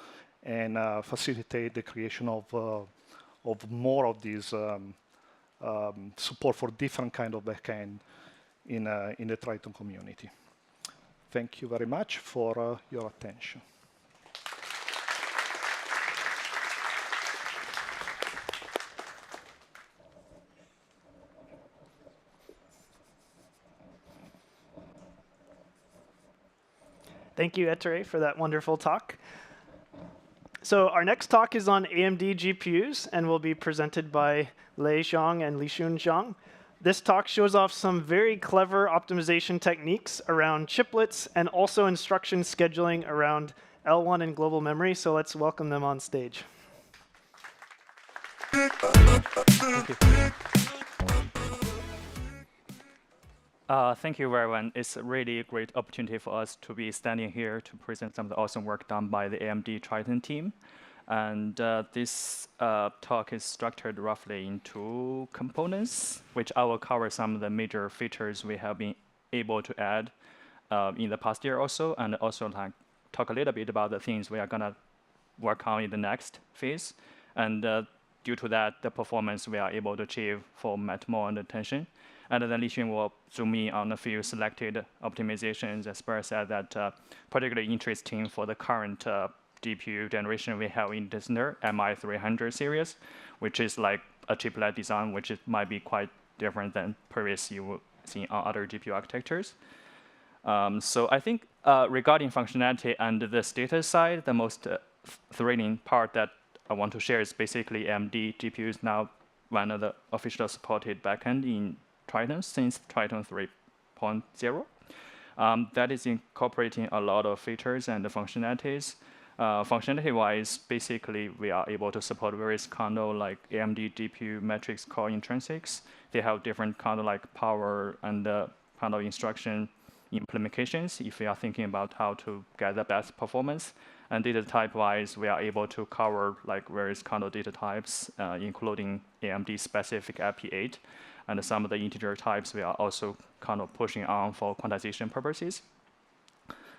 and facilitate the creation of more of these support for different kind of backend in the Triton community. Thank you very much for your attention. Thank you, Ettore, for that wonderful talk. So our next talk is on AMD GPUs and will be presented by Zhang and Lixun Zhang. This talk shows off some very clever optimization techniques around chiplets and also instruction scheduling around L1 and global memory. So let's welcome them on stage. Thank you. Thank you, everyone. It's a really great opportunity for us to be standing here to present some of the awesome work done by the AMD Triton team. And this talk is structured roughly in 2 components, which I will cover some of the major features we have been able to add in the past year or so, and also talk a little bit about the things we are going to work on in the next phase. And due to that, the performance we are able to achieve for Mathews and attention. And then Lixun will zoom in on a few selected optimizations, as Barry said, that particularly interesting for the current GPU generation we have in this MAIA 300 series, which is like a chiplet design, which might be quite different than previous you would see on other GPU architectures. So I think regarding functionality and the status side, the most thrilling part that I want to share is basically AMD GPUs now one of the official supported backend in Triton since Triton 3.0. That is incorporating a lot of features and functionalities. Functionality-wise, basically, we are able to support various kind of like AMD GPU matrix core intrinsics. They have different kind of like power and kind of instruction implementations if we are thinking about how to get the best performance. And data type-wise, we are able to cover like various kind of data types, including AMD-specific IP8. And some of the integer types we are also kind of pushing on for quantization purposes.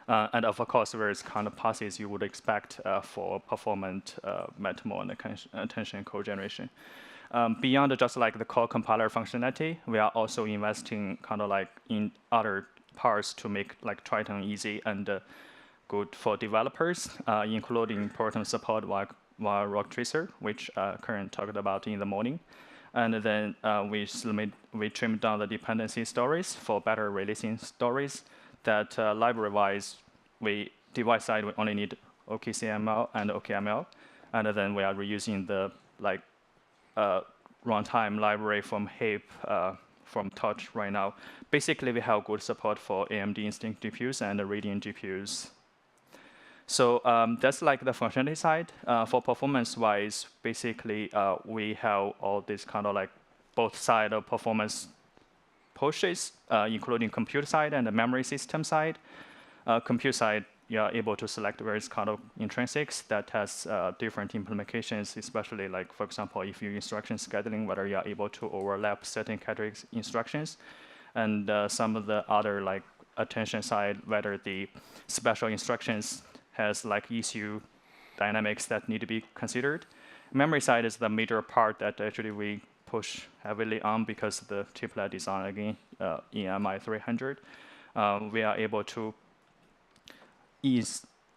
And of course, various kind of passes you would expect for performant Mathews and attention code generation. Beyond just like the core compiler functionality, we are also investing kind of like in other parts to make like Triton easy and good for developers, including important support via rock tracer, which Kern talked about in the morning. And then we trimmed down the dependency stories for better releasing stories that library-wise, device-side, we only need OKCML and OKML. And then we are reusing the runtime library from Heap, from Touch right now. Basically, we have good support for AMD Instinct GPUs and the Radeon GPUs. So that's like the functionality side. For performance-wise, basically, we have all this kind of like both side of performance pushes, including compute side and the memory system side. Compute side, you are able to select various kind of intrinsics that has different implementations, especially like, for example, if you instruction scheduling, whether you are able to overlap certain category instructions, and some of the other like attention side, whether the special instructions has like issue dynamics that need to be considered. Memory side is the major part that actually we push heavily on because of the chiplet design again in MI300. We are able to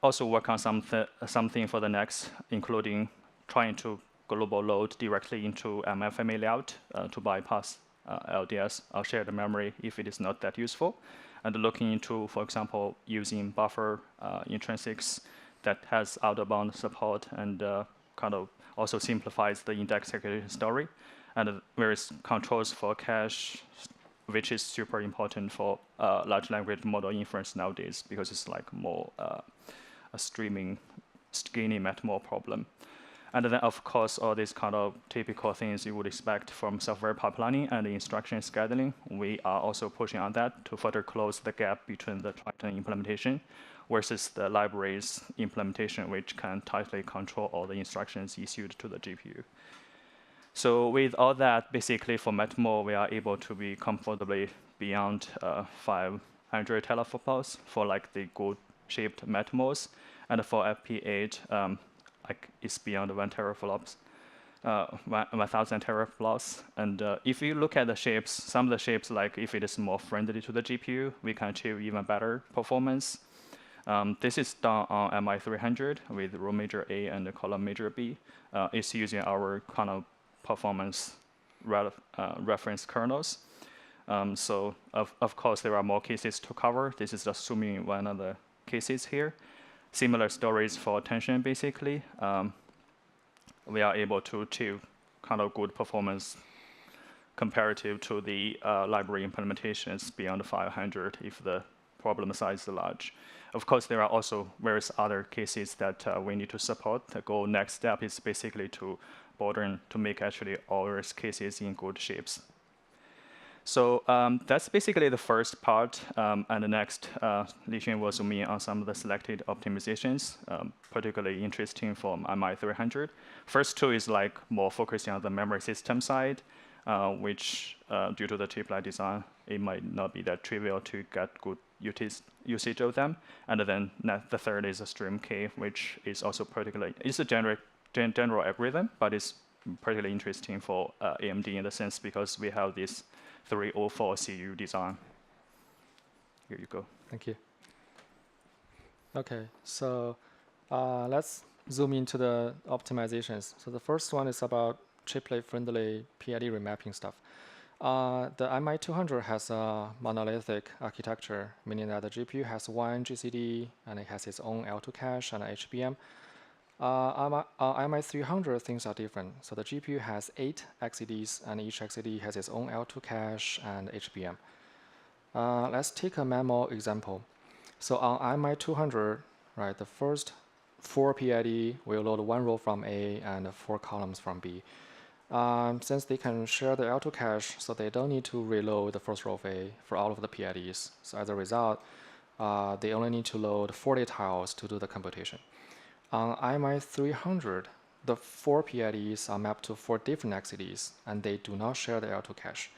also work on something for the next, including trying to global load directly into MFMA layout to bypass LDS or shared memory if it is not that useful. And looking into, for example, using buffer intrinsics that has out-of-bound support and kind of also simplifies the index segregation story. And various controls for cache, which is super important for large language model inference nowadays because it's like more a streaming skinny MATMO problem. And then, of course, all these kind of typical things you would expect from software pipelining and instruction scheduling. We are also pushing on that to further close the gap between the Triton implementation versus the library's implementation, which can tightly control all the instructions issued to the GPU. So with all that, basically for MATMO, we are able to be comfortably beyond 500 teraflops for like the good shaped MATMOs. And for FP8, like it's beyond 1 teraflops, 1,000 teraflops. And if you look at the shapes, some of the shapes, like if it is more friendly to the GPU, we can achieve even better performance. This is done on MI300 with row major A and the column major B. It's using our kind of performance reference kernels. So of course, there are more cases to cover. This is assuming one of the cases here. Similar stories for attention, basically. We are able to achieve kind of good performance comparative to the library implementations beyond 500 if the problem size is large. Of course, there are also various other cases that we need to support. The goal next step is basically to broaden to make actually all these cases in good shapes. So that's basically the first part. And the next, Lixun will zoom in on some of the selected optimizations, particularly interesting for MI300. First two is like more focusing on the memory system side, which due to the chiplet design, it might not be that trivial to get good usage of them. And then the third is a stream K, which is also particularly, it's a general algorithm, but it's particularly interesting for AMD in the sense because we have this 304 CU design. Here you go. Thank you. OK, so let's zoom into the optimizations. So the first one is about chiplet-friendly PID remapping stuff. The MI200 has a monolithic architecture, meaning that the GPU has one GCD, and it has its own L2 cache and HBM. MI300, things are different. So the GPU has 8 XCDs, and each XCD has its own L2 cache and HBM. Let's take a MAMO example. So on MI200, right, the first 4 PID will load 1 row from A and 4 columns from B. Since they can share the L2 cache, so they don't need to reload the first row of A for all of the PIDs. So as a result, they only need to load 40 tiles to do the computation. On MI300, the 4 PIDs are mapped to 4 different XCDs, and they do not share the L2 cache.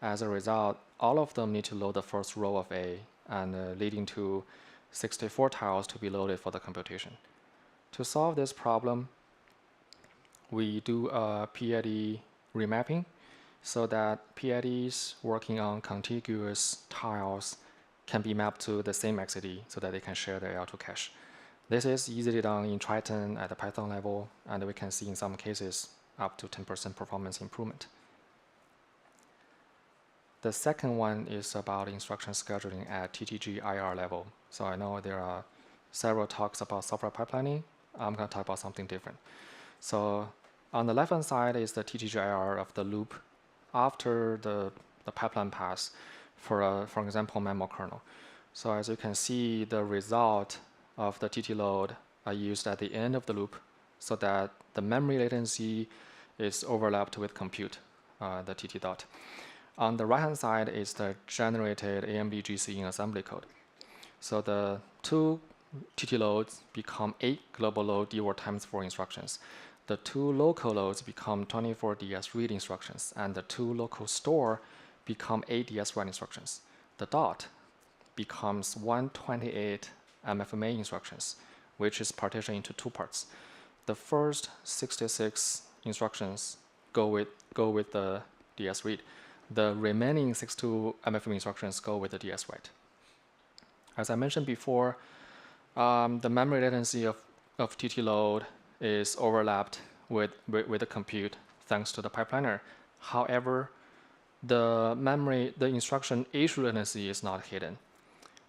As a result, all of them need to load the first row of A, and leading to 64 tiles to be loaded for the computation. To solve this problem, we do a PID remapping so that PIDs working on contiguous tiles can be mapped to the same XCD so that they can share their L2 cache. This is easily done in Triton at the Python level, and we can see in some cases up to 10% performance improvement. The second one is about instruction scheduling at TTG-IR level. So I know there are several talks about software pipelining. I'm going to talk about something different. So on the left-hand side is the TTG-IR of the loop after the pipeline pass for example, memo kernel. So as you can see, the result of the TT load are used at the end of the loop so that the memory latency is overlapped with compute, the TT dot. On the right-hand side is the generated AMD GC in assembly code. So the two TT loads become 8 global load D-word times 4 instructions. The two local loads become 24 DS read instructions, and the two local store become 8 DS write instructions. The dot becomes 128 MFMA instructions, which is partitioned into two parts. The first 66 instructions go with the DS read. The remaining 62 MFM instructions go with the DS write. As I mentioned before, the memory latency of TT load is overlapped with the compute thanks to the pipeliner. However, the instruction issue latency is not hidden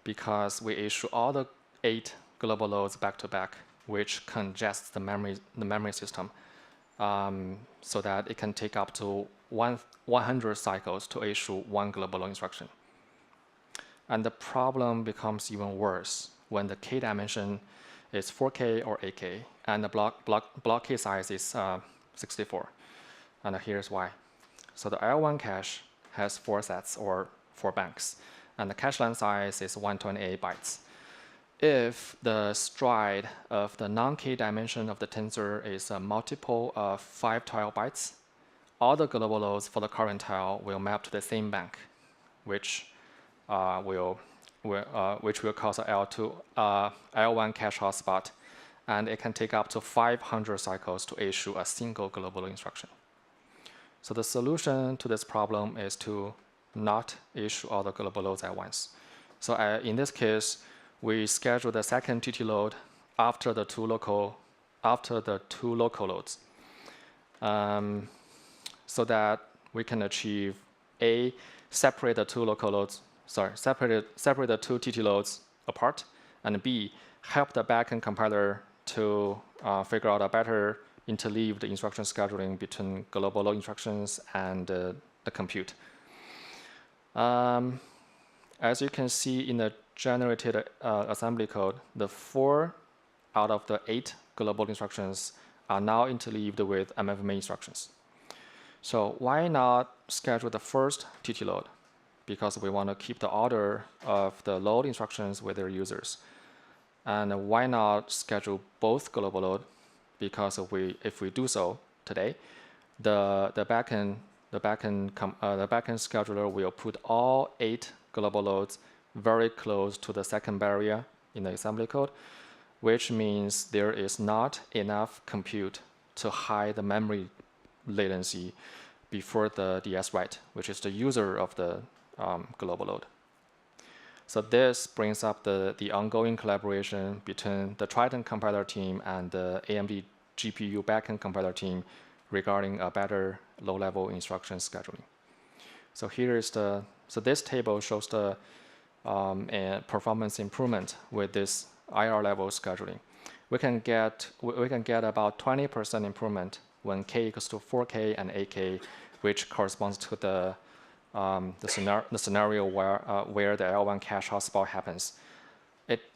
because we issue all the 8 global loads back to back, which congests the memory system so that it can take up to 100 cycles to issue one global load instruction. And the problem becomes even worse when the K dimension is 4K or 8K, and the block K size is 64. And here's why. So the L1 cache has 4 sets or 4 banks, and the cache line size is 128 bytes. If the stride of the non-K dimension of the tensor is a multiple of 512 bytes, all the global loads for the current tile will map to the same bank, which will cause a L1 cache hotspot, and it can take up to 500 cycles to issue a single global load instruction. So the solution to this problem is to not issue all the global loads at once. So in this case, we schedule the second TT load after the two local loads, so that we can achieve A, separate the two TT loads apart, and B, help the backend compiler to figure out a better interleaved instruction scheduling between global load instructions and the compute. As you can see in the generated assembly code, the 4 out of the 8 global instructions are now interleaved with MFMA instructions. So why not schedule the first TT load? Because we want to keep the order of the load instructions with their users. And why not schedule both global load? Because if we do so today, the backend scheduler will put all 8 global loads very close to the second barrier in the assembly code, which means there is not enough compute to hide the memory latency before the DS write, which is the user of the global load. So this brings up the ongoing collaboration between the Triton compiler team and the AMD GPU backend compiler team regarding a better low-level instruction scheduling. So this table shows the performance improvement with this IR level scheduling. We can get about 20% improvement when K equals to 4K and 8K, which corresponds to the scenario where the L1 cache hotspot happens.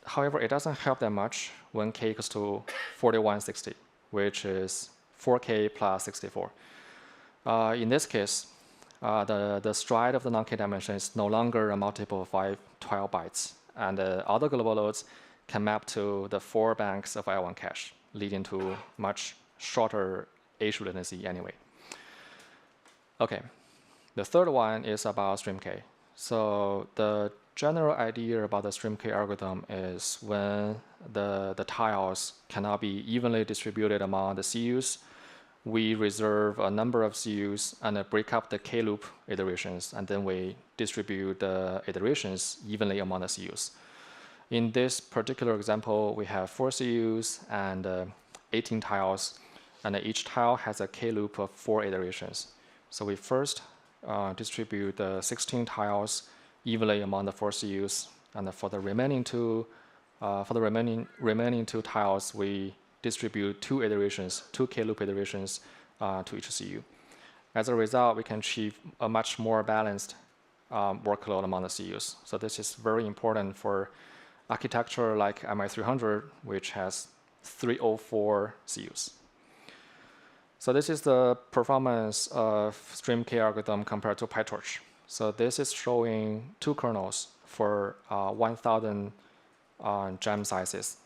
However, it doesn't help that much when K equals to 4160, which is 4K plus 64. In this case, the stride of the non-K dimension is no longer a multiple of 512 bytes, and the other global loads can map to the 4 banks of L1 cache, leading to much shorter issue latency anyway. Okay, the third one is about StreamK. So the general idea about the StreamK algorithm is when the tiles cannot be evenly distributed among the CUs, we reserve a number of CUs and break up the K-loop iterations, and then we distribute the iterations evenly among the CUs. In this particular example, we have 4 CUs and 18 tiles, and each tile has a K loop of 4 iterations. So we first distribute the 16 tiles evenly among the 4 CUs, and for the remaining 2 tiles, we distribute 2 iterations, 2 K loop iterations to each CU. As a result, we can achieve a much more balanced workload among the CUs. So this is very important for architecture like MI300, which has 304 CUs. So this is the performance of StreamK algorithm compared to PyTorch. So this is showing 2 kernels for 1,000 gem sizes,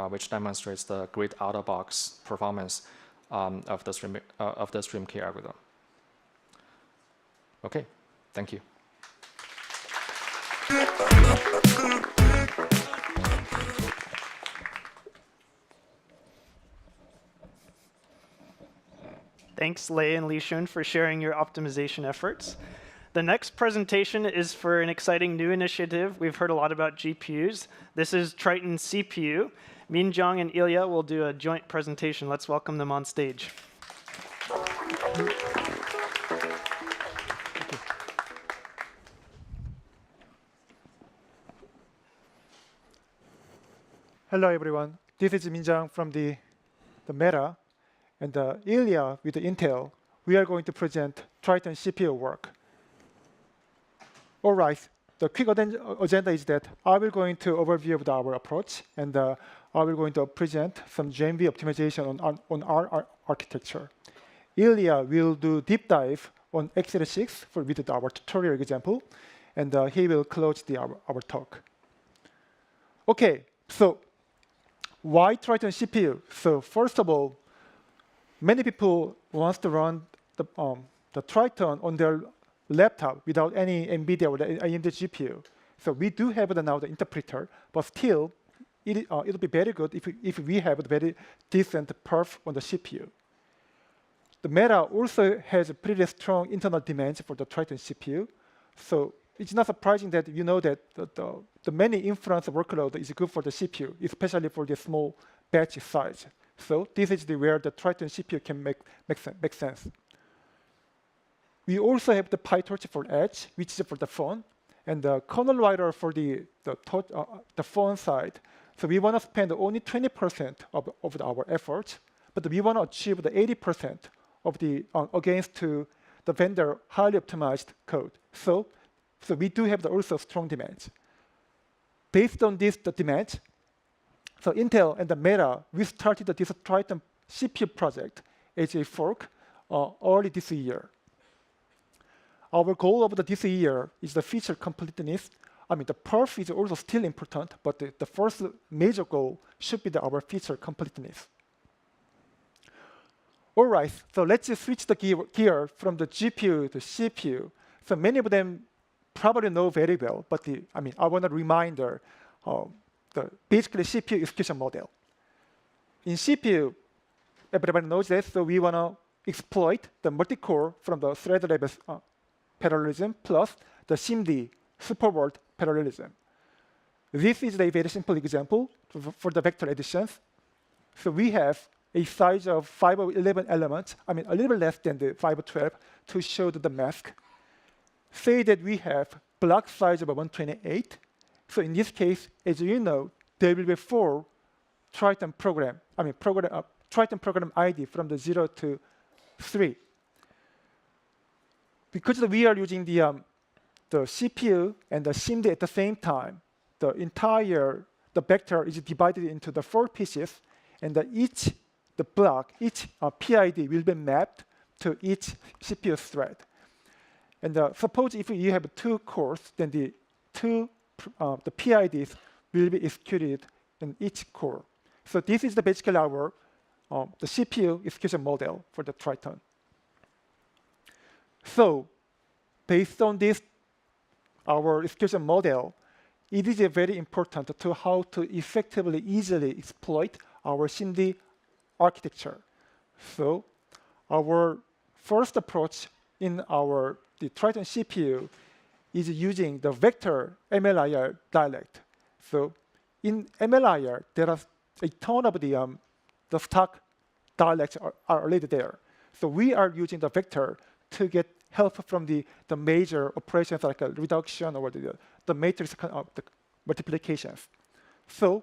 which demonstrates the great out-of-box performance of the StreamK algorithm. OK, thank you. Thanks, Lei and Lixun, for sharing your optimization efforts. The next presentation is for an exciting new initiative. We've heard a lot about GPUs. This is Triton CPU. Minjang and Ilya will do a joint presentation. Let's welcome them on stage. Hello, everyone. This is Minjang from the MAIA. And Ilya with the Intel, we are going to present Triton CPU work. All right, the quick agenda is that I will go into overview of our approach, and I will going to present some JMV optimization on our architecture. Ilya will do deep dive on x86 with our tutorial example, and he will close our talk. OK, so why Triton CPU? So first of all, many people want to run the Triton on their laptop without any NVIDIA or AMD GPU. So we do have now the interpreter, but still, it'll be very good if we have a very decent perf on the CPU. The MAIA also has a pretty strong internal demands for the Triton CPU. So it's not surprising that you know that the many inference workload is good for the CPU, especially for the small batch size. So this is where the Triton CPU can make sense. We also have the PyTorch for Edge, which is for the phone, and the kernel writer for the phone side. So we want to spend only 20% of our efforts, but we want to achieve the 80% of the against to the vendor highly optimized code. So we do have also strong demands. Based on the demands, so Intel and the MAIA, we started this Triton CPU project as a fork early this year. Our goal of this year is the feature completeness. I mean, the perf is also still important, but the first major goal should be our feature completeness. All right, so let's just switch the gear from the GPU to CPU. So many of them probably know very well, but I want to remind basically CPU execution model. In CPU, everybody knows that, so we want to exploit the multi-core from the thread level parallelism plus the SIMD superworld parallelism. This is a very simple example for the vector additions. So we have a size of 511 elements, a little less than the 512 to show the mask. Say that we have block size of 128. So in this case, as you know, there will be 4 Triton program, Triton program ID from the 0 to 3. Because we are using the CPU and the SIMD at the same time, the vector is divided into the 4 pieces, and each PID will be mapped to each CPU thread. And suppose if you have 2 cores, then the PIDs will be executed in each core. So this is basically our the CPU execution model for the Triton. So based on this, our execution model, it is very important to how to effectively, easily exploit our SIMD architecture. So our first approach in the Triton CPU is using the vector MLIR dialect. So in MLIR, there are a ton of the stock dialects are already there. So we are using the vector to get help from the major operations like a reduction or the matrix the multiplications. So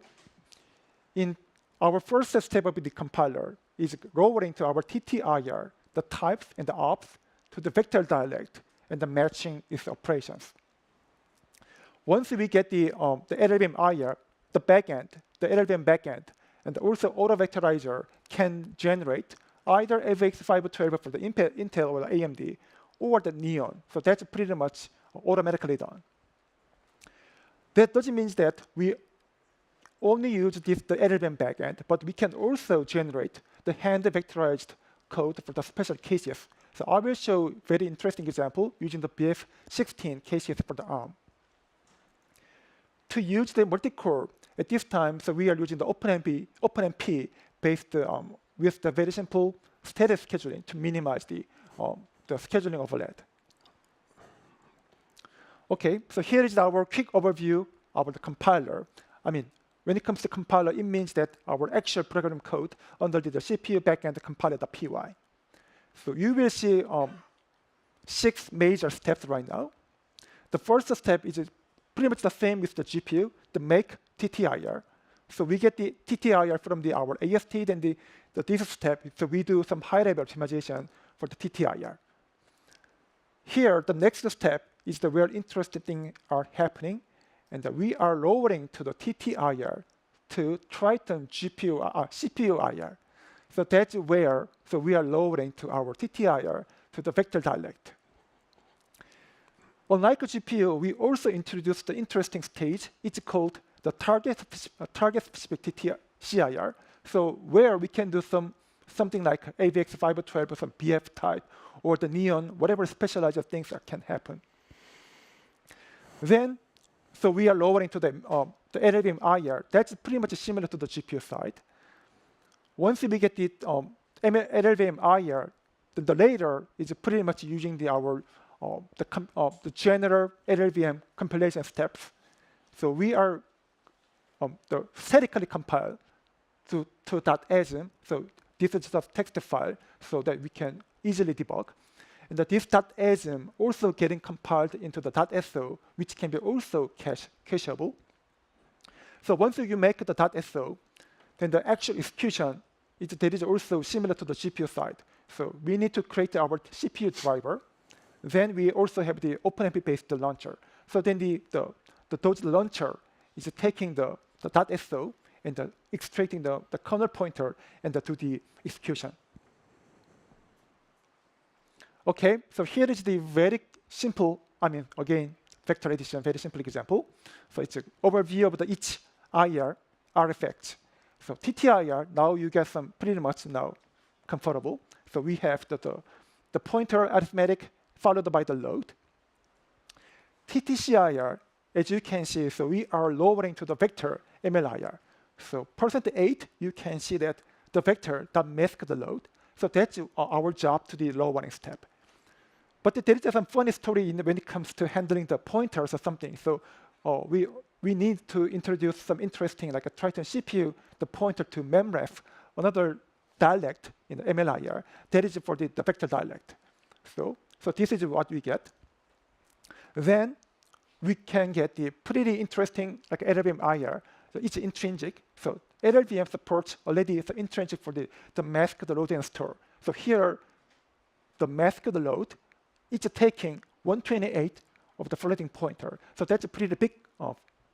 in our first step of the compiler is lowering to our TTIR the types and the ops to the vector dialect and the matching its operations. Once we get the LLVM IR, the backend, the LLVM backend, and also auto vectorizer can generate either AVX512 for the Intel or the AMD, or the Neon. So that's pretty much automatically done. That doesn't mean that we only use the LLVM backend, but we can also generate the hand-vectorized code for the special cases. So I will show very interesting example using the BF16 cases for the ARM. To use the multi-core, at this time, so we are using the OpenMP based with the very simple status scheduling to minimize the scheduling overhead. Okay, so here is our quick overview of the compiler. I mean, when it comes to compiler, it means that our actual program code under the CPU backend compiler.py. So you will see 6 major steps right now. The first step is pretty much the same with the GPU, the make TTIR. So we get the TTIR from our AST, then this step, so we do some high-level optimization for the TTIR. Here, the next step is the where interesting things are happening, and we are lowering to the TTIR to Triton CPU IR. So that's where we are lowering to our TTIR to the vector dialect. Unlike a GPU, we also introduced the interesting stage. It's called the target-specific TTCIR. So where we can do something like AVX512 or some BF type or the Neon, whatever specialized things that can happen. Then, so we are lowering to the LLVM IR. That's pretty much similar to the GPU side. Once we get the LLVM IR, then the later is pretty much using the general LLVM compilation steps. So we are statically compiled to .asm. So this is just a text file so that we can easily debug. And this .asm also getting compiled into the .so, which can be also cacheable. So once you make the .so, then the actual execution is also similar to the GPU side. So we need to create our CPU driver. Then we also have the OpenMP-based launcher. So then the Doge launcher is taking the .so and extracting the kernel pointer and do the execution. Okay, so here is the very simple, again, vector addition, very simple example. So it's an overview of each IR artifact. So TTIR, now you get some pretty much now comfortable. So we have the pointer arithmetic followed by the load. TTCIR, as you can see, so we are lowering to the vector MLIR. So %8, you can see that the vector that masks the load. So that's our job to the lowering step. But there is some funny story when it comes to handling the pointers or something. So we need to introduce some interesting, like a Triton CPU, the pointer to memref, another dialect in the MLIR. That is for the vector dialect. So this is what we get. Then we can get the pretty interesting like LLVM IR. So it's intrinsic. So LLVM supports already the intrinsic for the mask, the load, and store. So here, the mask, the load, it's taking 128 of the floating pointer. So that's a pretty big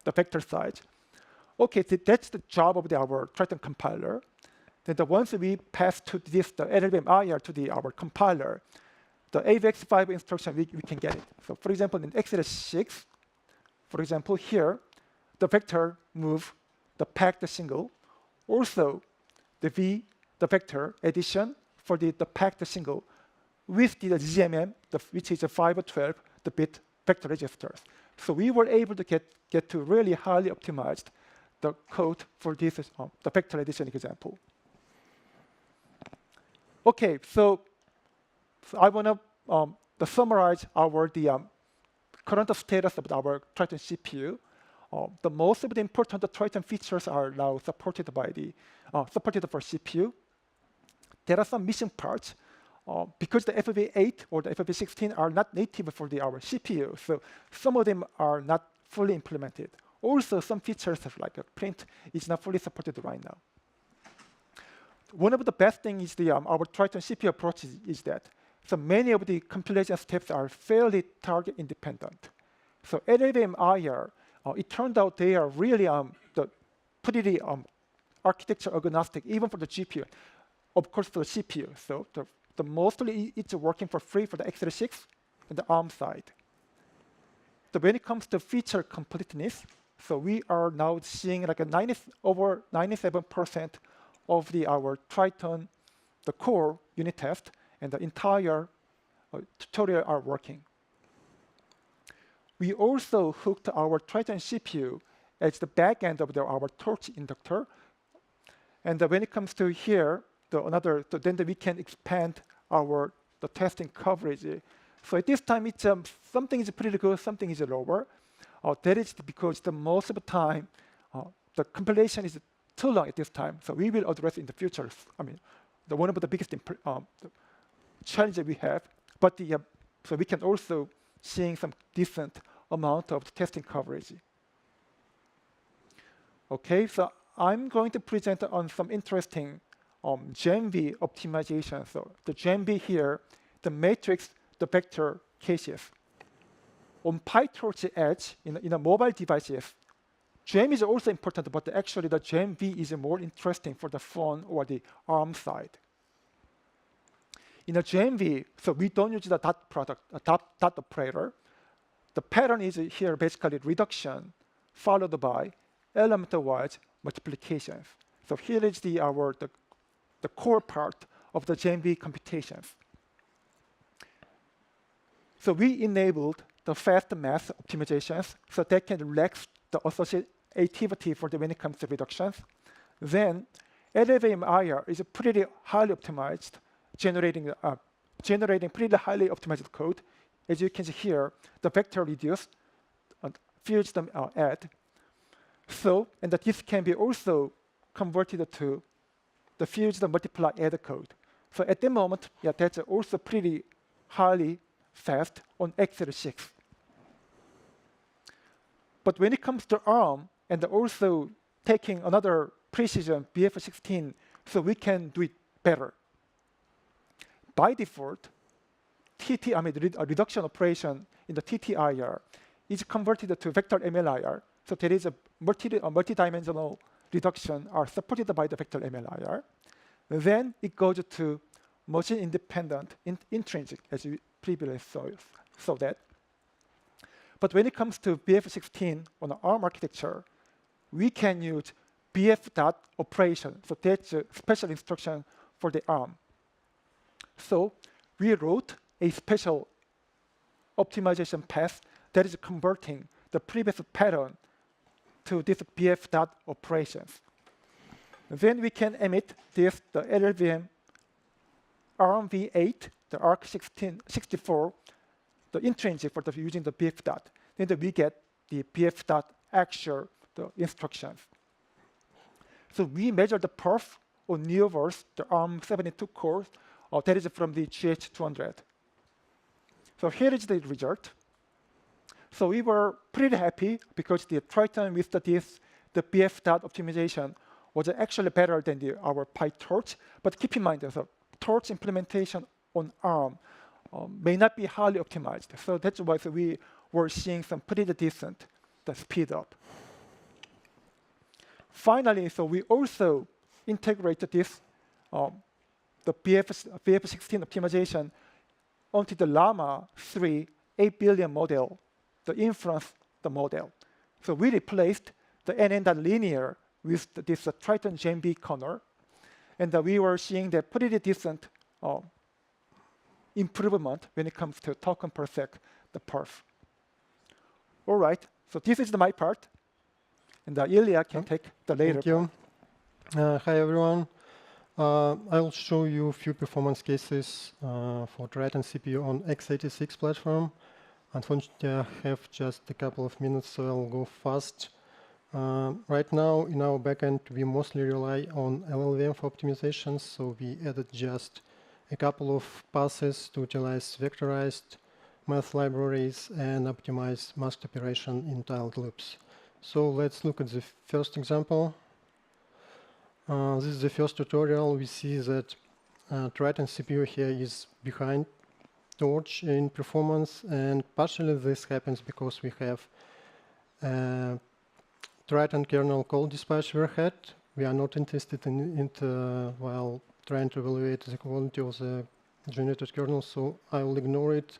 the vector size. Okay, that's the job of our Triton compiler. Then once we pass to the LLVM IR to our compiler, the AVX5 instruction, we can get it. So for example, in x86, for example, here, the vector move the packed single. Also, the vector addition for the packed single with the ZMM, which is a 512, the bit vector registers. So we were able to get to really highly optimized the code for this the vector addition example. Okay, so I want to summarize the current status of our Triton CPU. the most of the important Triton features are now supported by the supported for CPU. There are some missing parts because the FFA8 or the FFA16 are not native for our CPU. So some of them are not fully implemented. Also, some features like a print is not fully supported right now. One of the best things is our Triton CPU approach is that so many of the compilation steps are fairly target independent. So LLVM IR, it turned out they are really pretty architecture agnostic, even for the GPU. Of course, for the CPU. So the mostly it's working for free for the x86 and the ARM side. So when it comes to feature completeness, so we are now seeing like over 97% of our Triton, the core unit test, and the entire tutorial are working. We also hooked our Triton CPU as the back end of our torch inductor. And when it comes to here, then we can expand the testing coverage. So at this time, it's something is pretty good, something is lower. That is because most of the time, the compilation is too long at this time. So we will address in the future. I mean, one of the biggest challenges we have. But so we can also seeing some decent amount of testing coverage. Okay, so I'm going to present on some interesting GenV optimization. So the GenV here, the matrix, the vector cases. On PyTorch Edge, in a mobile devices, GenV is also important, but actually the GenV is more interesting for the phone or the ARM side. In a GenV, so we don't use the dot operator. The pattern is here basically reduction followed by element-wise multiplications. So here is the core part of the GenV computations. So we enabled the fast math optimizations so they can relax the associativity for when it comes to reductions. Then LLVM IR is pretty highly optimized, generating pretty highly optimized code. As you can see here, the vector reduce and fuse them add. So, and that this can be also converted to the fuse the multiply add code. So at the moment, yeah, that's also pretty highly fast on x86. But when it comes to ARM and also taking another precision BF16, so we can do it better. By default, a reduction operation in the TTIR is converted to vector MLIR. So there is a multi-dimensional reduction are supported by the vector MLIR. Then it goes to machine-independent intrinsic, as we previously saw that. But when it comes to BF16 on the ARM architecture, we can use BF dot operation. So that's a special instruction for the ARM. So we wrote a special optimization path that is converting the previous pattern to this BF dot operations. Then we can emit the LLVM RMV8, the ARC64, the intrinsic for using the BF dot. Then we get the BF dot actual instructions. So we measure the perf on Neoverse, the ARM72 core, that is from the GH200. So here is the result. So we were pretty happy because the Triton with the BF dot optimization was actually better than our PyTorch. But keep in mind, the Torch implementation on ARM may not be highly optimized. So that's why we were seeing some pretty decent speed up. Finally, so we also integrated this, the BF16 optimization onto the Llama 3 8 billion model, the inference the model. So we replaced the NN.linear with this Triton GenV kernel, and we were seeing the pretty decent improvement when it comes to token per sec, the perf. All right, so this is my part, and Ilya can take the later. Thank you. Hi, everyone. I'll show you a few performance cases for Triton CPU on x86 platform. Unfortunately, I have just a couple of minutes, so I'll go fast. Right now, in our backend, we mostly rely on LLVM for optimizations, so we added just a couple of passes to utilize vectorized math libraries and optimize masked operation in tiled loops. So let's look at the first example. This is the first tutorial. We see that Triton CPU here is behind Torch in performance, and partially this happens because we have Triton kernel call dispatch overhead. We are not interested in it while trying to evaluate the quality of the generated kernel, so I will ignore it.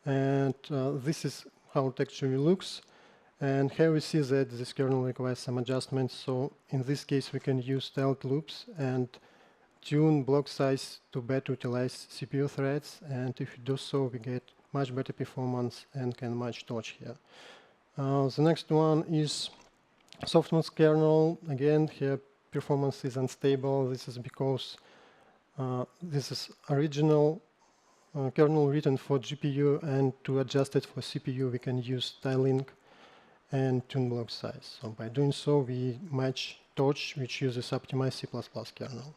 And this is how it actually looks. And here we see that this kernel requires some adjustments. So in this case, we can use tiled loops and tune block size to better utilize CPU threads. And if we do so, we get much better performance and can match Torch here. The next one is softmax kernel. Again, here performance is unstable. This is because this is original kernel written for GPU, and to adjust it for CPU, we can use tiling and tune block size. So by doing so, we match Torch, which uses optimized C++ kernel.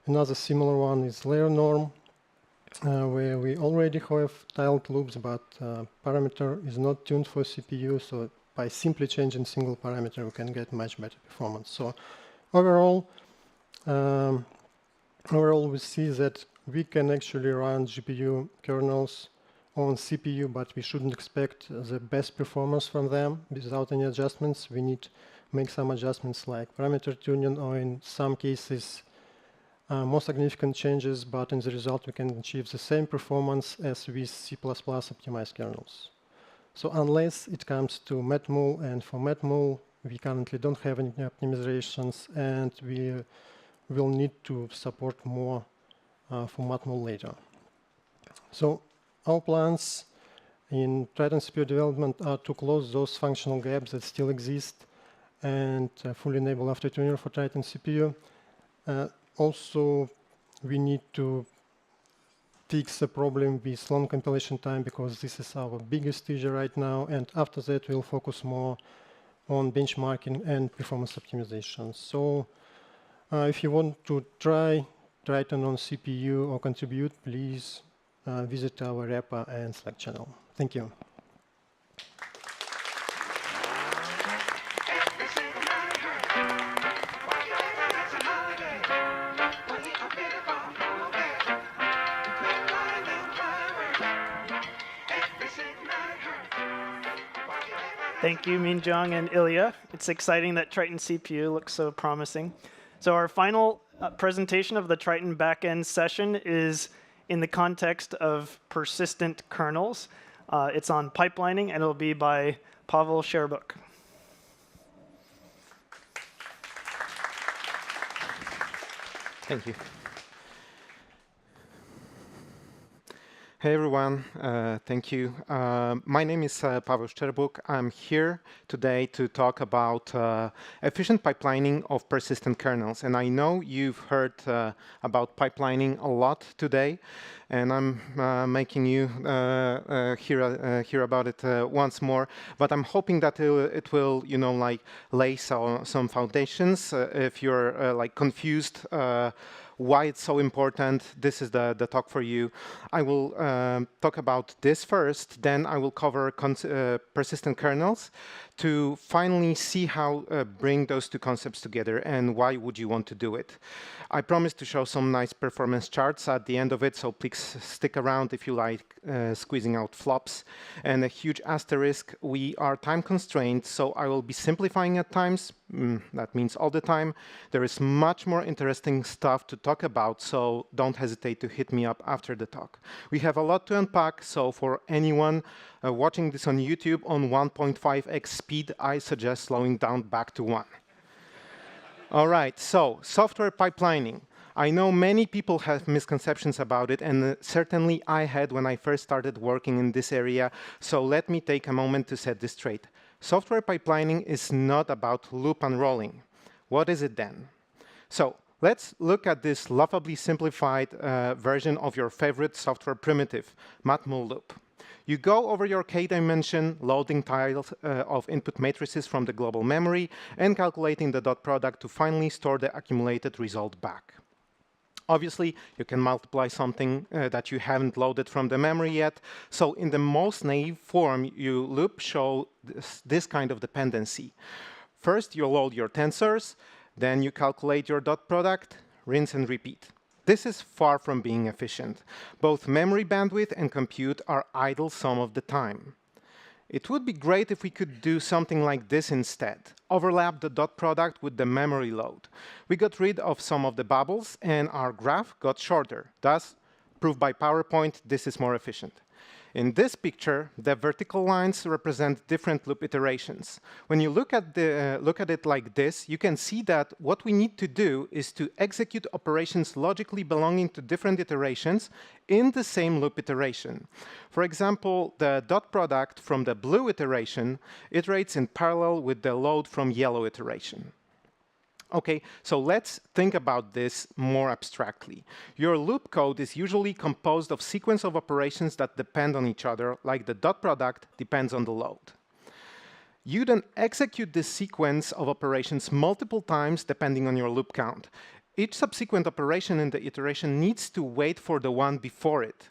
Another similar one is layer norm, where we already have tiled loops, but parameter is not tuned for CPU. So by simply changing single parameter, we can get much better performance. So overall, we see that we can actually run GPU kernels on CPU, but we shouldn't expect the best performance from them without any adjustments. We need to make some adjustments like parameter tuning, or in some cases, more significant changes, but in the result, we can achieve the same performance as with C++ optimized kernels. So unless it comes to matmul, and for matmul, we currently don't have any optimizations, and we will need to support more for matmul later. So our plans in Triton CPU development are to close those functional gaps that still exist and fully enable aftertuner for Triton CPU. Also, we need to fix the problem with long compilation time, because this is our biggest issue right now. And after that, we'll focus more on benchmarking and performance optimization. So if you want to try Triton on CPU or contribute, please visit our repo and Slack channel. Thank you. Thank you, Minjang and Ilya. It's exciting that Triton CPU looks so promising. So our final presentation of the Triton Backend session is in the context of persistent kernels. It's on pipelining, and it'll be by Pawel Szczerbuk. Thank you. Hey everyone, thank you. My name is Pawel Szczerbuk. I'm here today to talk about efficient pipelining of persistent kernels. And I know you've heard about pipelining a lot today, and I'm making you hear about it once more. But I'm hoping that it will, lay some foundations. If you're confused why it's so important, this is the talk for you. I will talk about this first, then I will cover persistent kernels to finally see how bring those two concepts together and why would you want to do it. I promise to show some nice performance charts at the end of it, so please stick around if you like squeezing out flops. And a huge asterisk, we are time constrained, so I will be simplifying at times. That means all the time. There is much more interesting stuff to talk about, so don't hesitate to hit me up after the talk. We have a lot to unpack, so for anyone watching this on YouTube on 1.5x speed, I suggest slowing down back to 1. All right, so software pipelining. I know many people have misconceptions about it, and certainly I had when I first started working in this area, so let me take a moment to set this straight. Software pipelining is not about loop unrolling. What is it then? So let's look at this laughably simplified version of your favorite software primitive, matmul loop. You go over your k-dimension loading tiles of input matrices from the global memory and calculating the dot product to finally store the accumulated result back. Obviously, you can multiply something that you haven't loaded from the memory yet. So in the most naive form, you loop show this kind of dependency. First, you load your tensors, then you calculate your dot product, rinse and repeat. This is far from being efficient. Both memory bandwidth and compute are idle some of the time. It would be great if we could do something like this instead. Overlap the dot product with the memory load. We got rid of some of the bubbles, and our graph got shorter. Thus, proof by PowerPoint, this is more efficient. In this picture, the vertical lines represent different loop iterations. When you look at it like this, you can see that what we need to do is to execute operations logically belonging to different iterations in the same loop iteration. For example, the dot product from the blue iteration iterates in parallel with the load from yellow iteration. Okay, so let's think about this more abstractly. Your loop code is usually composed of sequence of operations that depend on each other, like the dot product depends on the load. You then execute this sequence of operations multiple times depending on your loop count. Each subsequent operation in the iteration needs to wait for the one before it.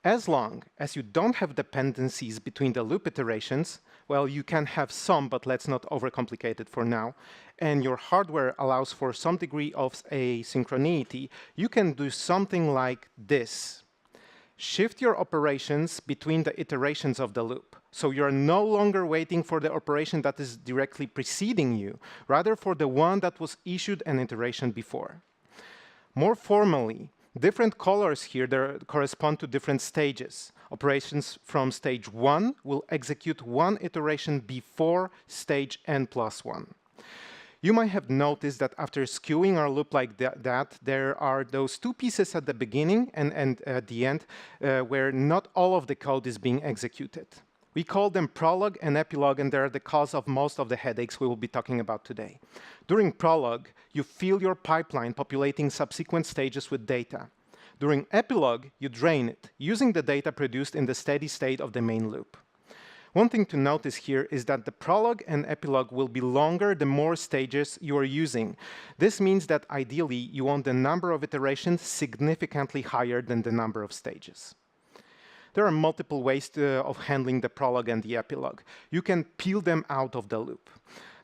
As long as you don't have dependencies between the loop iterations, well, you can have some, but let's not overcomplicate it for now, and your hardware allows for some degree of asynchronicity, you can do something like this. Shift your operations between the iterations of the loop. So you're no longer waiting for the operation that is directly preceding you, rather for the one that was issued an iteration before. More formally, different colors here correspond to different stages. Operations from stage 1 will execute one iteration before stage n+1. You might have noticed that after skewing our loop like that, there are those two pieces at the beginning and at the end where not all of the code is being executed. We call them prologue and epilogue, and they're the cause of most of the headaches we will be talking about today. During prologue, you fill your pipeline populating subsequent stages with data. During epilogue, you drain it, using the data produced in the steady state of the main loop. One thing to notice here is that the prologue and epilogue will be longer the more stages you are using. This means that ideally, you want the number of iterations significantly higher than the number of stages. There are multiple ways of handling the prologue and the epilogue. You can peel them out of the loop.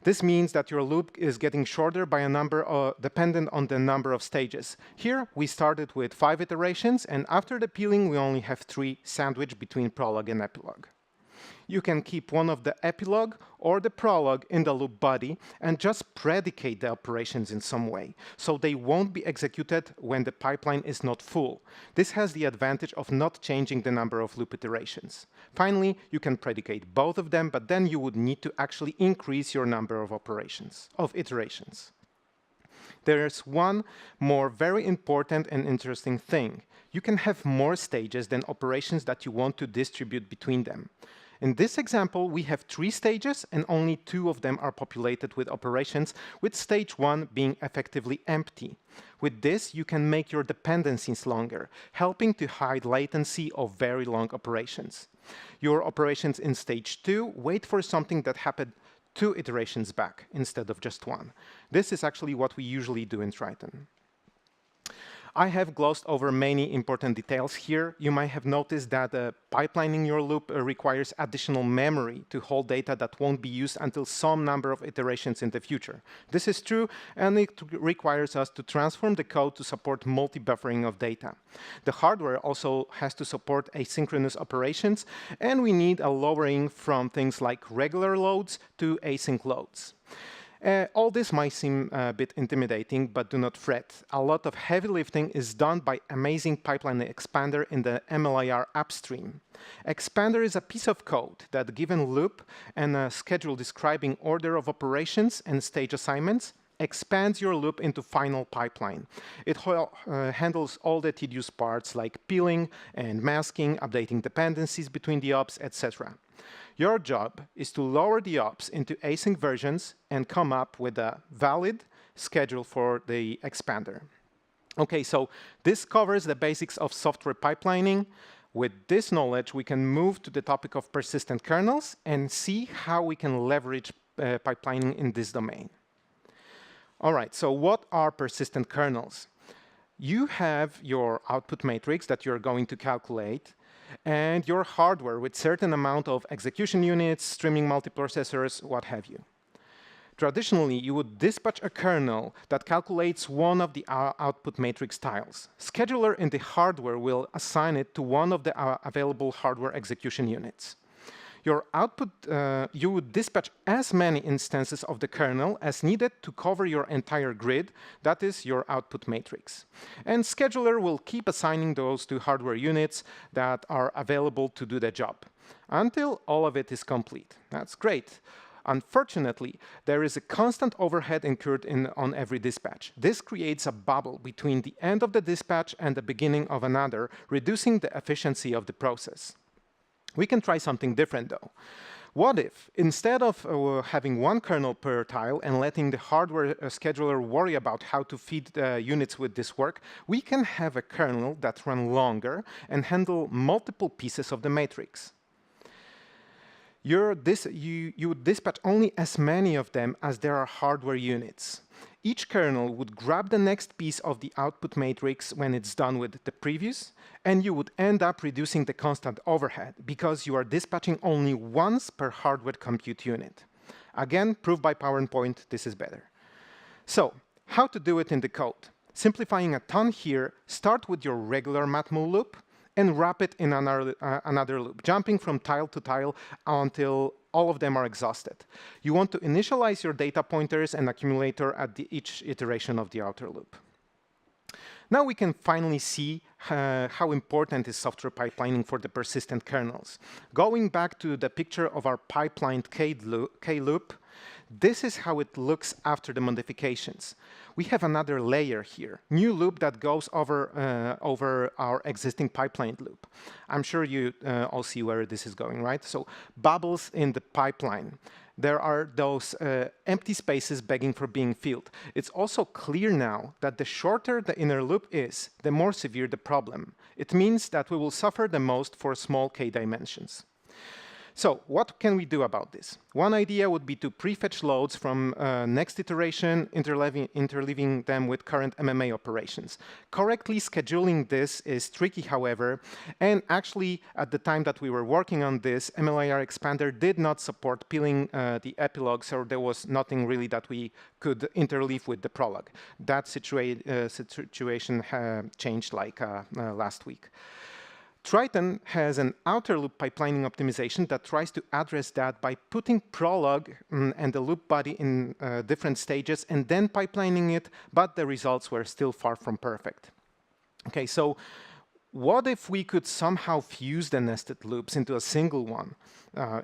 This means that your loop is getting shorter by a number dependent on the number of stages. Here, we started with 5 iterations, and after the peeling, we only have 3 sandwiched between prologue and epilogue. You can keep one of the epilogue or the prologue in the loop body and just predicate the operations in some way, so they won't be executed when the pipeline is not full. This has the advantage of not changing the number of loop iterations. Finally, you can predicate both of them, but then you would need to actually increase your number of iterations. There's one more very important and interesting thing. You can have more stages than operations that you want to distribute between them. In this example, we have 3 stages, and only 2 of them are populated with operations, with stage 1 being effectively empty. With this, you can make your dependencies longer, helping to hide latency of very long operations. Your operations in stage 2 wait for something that happened 2 iterations back instead of just 1. This is actually what we usually do in Triton. I have glossed over many important details here. You might have noticed that pipelining your loop requires additional memory to hold data that won't be used until some number of iterations in the future. This is true, and it requires us to transform the code to support multi-buffering of data. The hardware also has to support asynchronous operations, and we need a lowering from things like regular loads to async loads. All this might seem a bit intimidating, but do not fret. A lot of heavy lifting is done by amazing pipeline expander in the MLIR upstream. Expander is a piece of code that, given loop and a schedule describing order of operations and stage assignments, expands your loop into final pipeline. It handles all the tedious parts like peeling and masking, updating dependencies between the ops, etc. Your job is to lower the ops into async versions and come up with a valid schedule for the expander. Okay, so this covers the basics of software pipelining. With this knowledge, we can move to the topic of persistent kernels and see how we can leverage pipelining in this domain. All right, so what are persistent kernels? You have your output matrix that you're going to calculate, and your hardware with certain amount of execution units, streaming multiprocessors, what have you. Traditionally, you would dispatch a kernel that calculates one of the output matrix tiles. Scheduler in the hardware will assign it to one of the available hardware execution units. Your output, you would dispatch as many instances of the kernel as needed to cover your entire grid, that is your output matrix. And scheduler will keep assigning those to hardware units that are available to do the job until all of it is complete. That's great. Unfortunately, there is a constant overhead incurred on every dispatch. This creates a bubble between the end of the dispatch and the beginning of another, reducing the efficiency of the process. We can try something different, though. What if, instead of having one kernel per tile and letting the hardware scheduler worry about how to feed the units with this work, we can have a kernel that runs longer and handle multiple pieces of the matrix? You would dispatch only as many of them as there are hardware units. Each kernel would grab the next piece of the output matrix when it's done with the previous, and you would end up reducing the constant overhead because you are dispatching only once per hardware compute unit. Again, proof by PowerPoint, this is better. So, how to do it in the code? Simplifying a ton here, start with your regular matmul loop, and wrap it in another loop, jumping from tile to tile until all of them are exhausted. You want to initialize your data pointers and accumulator at each iteration of the outer loop. Now we can finally see how important is software pipelining for the persistent kernels. Going back to the picture of our pipelined K loop, this is how it looks after the modifications. We have another layer here, new loop that goes over our existing pipeline loop. I'm sure you all see where this is going, right? So bubbles in the pipeline. There are those empty spaces begging for being filled. It's also clear now that the shorter the inner loop is, the more severe the problem. It means that we will suffer the most for small k dimensions. So what can we do about this? One idea would be to prefetch loads from next iteration, interleaving them with current MMA operations. Correctly scheduling this is tricky, however, and actually at the time that we were working on this, MLIR expander did not support peeling the epilogue, so there was nothing really that we could interleave with the prologue. That situation changed like last week. Triton has an outer loop pipelining optimization that tries to address that by putting prologue and the loop body in different stages and then pipelining it, but the results were still far from perfect. Okay, so what if we could somehow fuse the nested loops into a single one?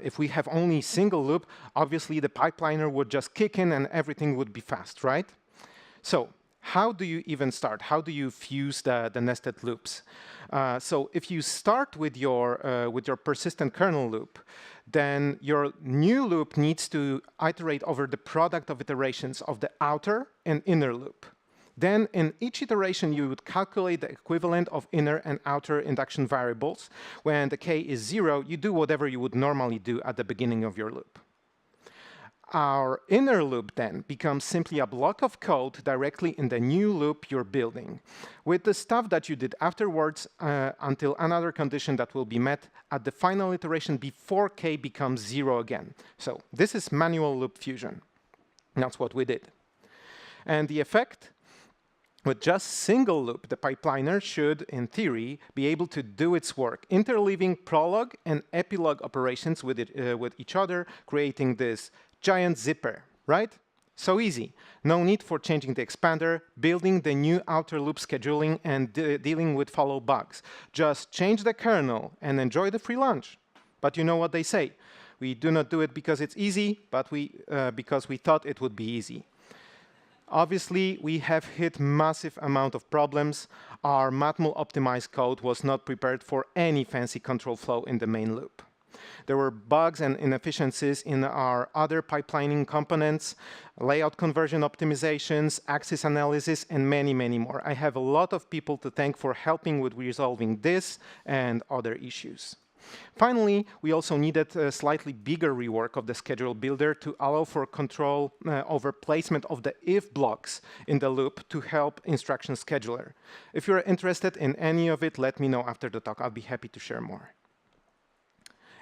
If we have only single loop, obviously the pipeliner would just kick in and everything would be fast, right? So how do you even start? How do you fuse the nested loops? So if you start with your persistent kernel loop, then your new loop needs to iterate over the product of iterations of the outer and inner loop. Then in each iteration, you would calculate the equivalent of inner and outer induction variables. When the k is 0, you do whatever you would normally do at the beginning of your loop. Our inner loop then becomes simply a block of code directly in the new loop you're building, with the stuff that you did afterwards until another condition that will be met at the final iteration before k becomes 0 again. So this is manual loop fusion. That's what we did. And the effect? With just single loop, the pipeliner should, in theory, be able to do its work, interleaving prologue and epilogue operations with each other, creating this giant zipper, right? So easy. No need for changing the expander, building the new outer loop scheduling, and dealing with follow bugs. Just change the kernel and enjoy the free lunch. But you know what they say. We do not do it because it's easy, but because we thought it would be easy. Obviously, we have hit massive amount of problems. Our matmul optimized code was not prepared for any fancy control flow in the main loop. There were bugs and inefficiencies in our other pipelining components, layout conversion optimizations, axis analysis, and many, many more. I have a lot of people to thank for helping with resolving this and other issues. Finally, we also needed a slightly bigger rework of the schedule builder to allow for control over placement of the if blocks in the loop to help instruction scheduler. If you're interested in any of it, let me know after the talk. I'll be happy to share more.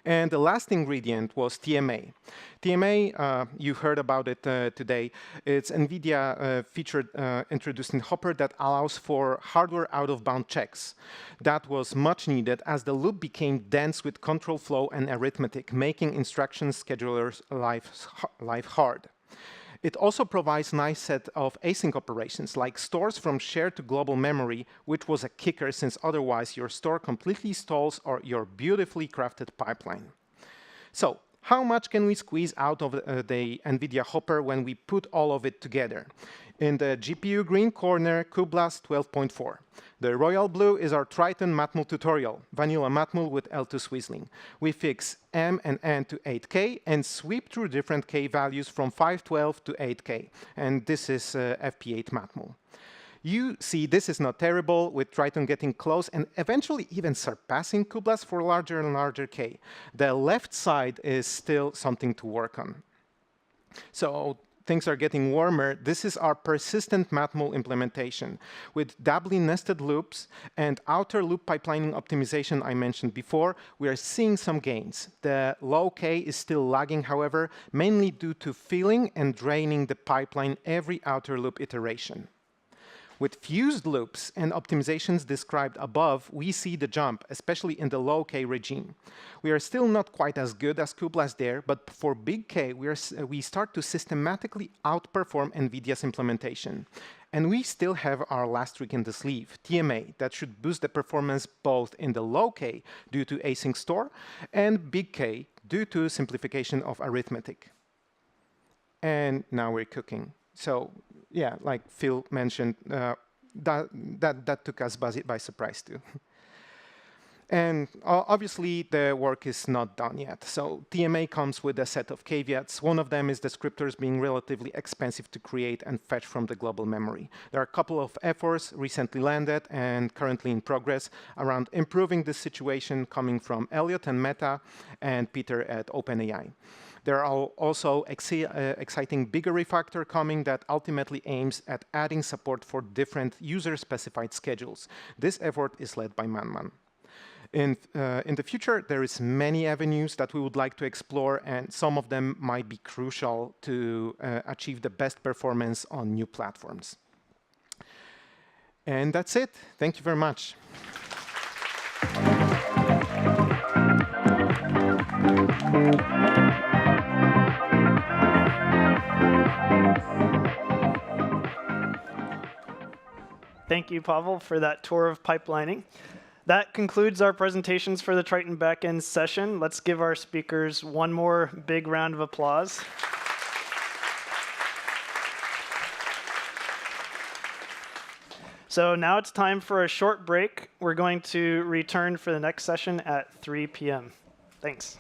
And the last ingredient was TMA. TMA, you heard about it today. It's NVIDIA feature introduced in Hopper that allows for hardware out-of-bound checks. That was much needed as the loop became dense with control flow and arithmetic, making instruction schedulers' life hard. It also provides a nice set of async operations, like stores from shared to global memory, which was a kicker since otherwise your store completely stalls or your beautifully crafted pipeline. So, how much can we squeeze out of the NVIDIA Hopper when we put all of it together? In the GPU green corner, cuBLAS 12.4. The royal blue is our Triton matmul tutorial, vanilla matmul with L2 swizzling. We fix M and N to 8K and sweep through different K values from 512 to 8K. And this is FP8 matmul. You see, this is not terrible, with Triton getting close and eventually even surpassing cuBLAS for larger and larger K. The left side is still something to work on. So things are getting warmer. This is our persistent matmul implementation. With doubly nested loops and outer loop pipelining optimization I mentioned before, we are seeing some gains. The low K is still lagging, however, mainly due to filling and draining the pipeline every outer loop iteration. With fused loops and optimizations described above, we see the jump, especially in the low K regime. We are still not quite as good as cuBLAS there, but for big K, we start to systematically outperform NVIDIA's implementation. And we still have our last trick in the sleeve, TMA, that should boost the performance both in the low K due to async store and big K due to simplification of arithmetic. And now we're cooking. So yeah, like Phil mentioned, that took us by surprise too. And obviously, the work is not done yet. So TMA comes with a set of caveats. One of them is descriptors being relatively expensive to create and fetch from the global memory. There are a couple of efforts recently landed and currently in progress around improving this situation coming from Elliot and Meta and Peter at OpenAI. There are also exciting bigger refactor coming that ultimately aims at adding support for different user-specified schedules. This effort is led by Manman. In the future, there is many avenues that we would like to explore, and some of them might be crucial to achieve the best performance on new platforms. And that's it. Thank you very much. Thank you, Pawel, for that tour of pipelining. That concludes our presentations for the Triton Backends session. Let's give our speakers one more big round of applause. So now it's time for a short break. We're going to return for the next session at 3 p.m. Thanks.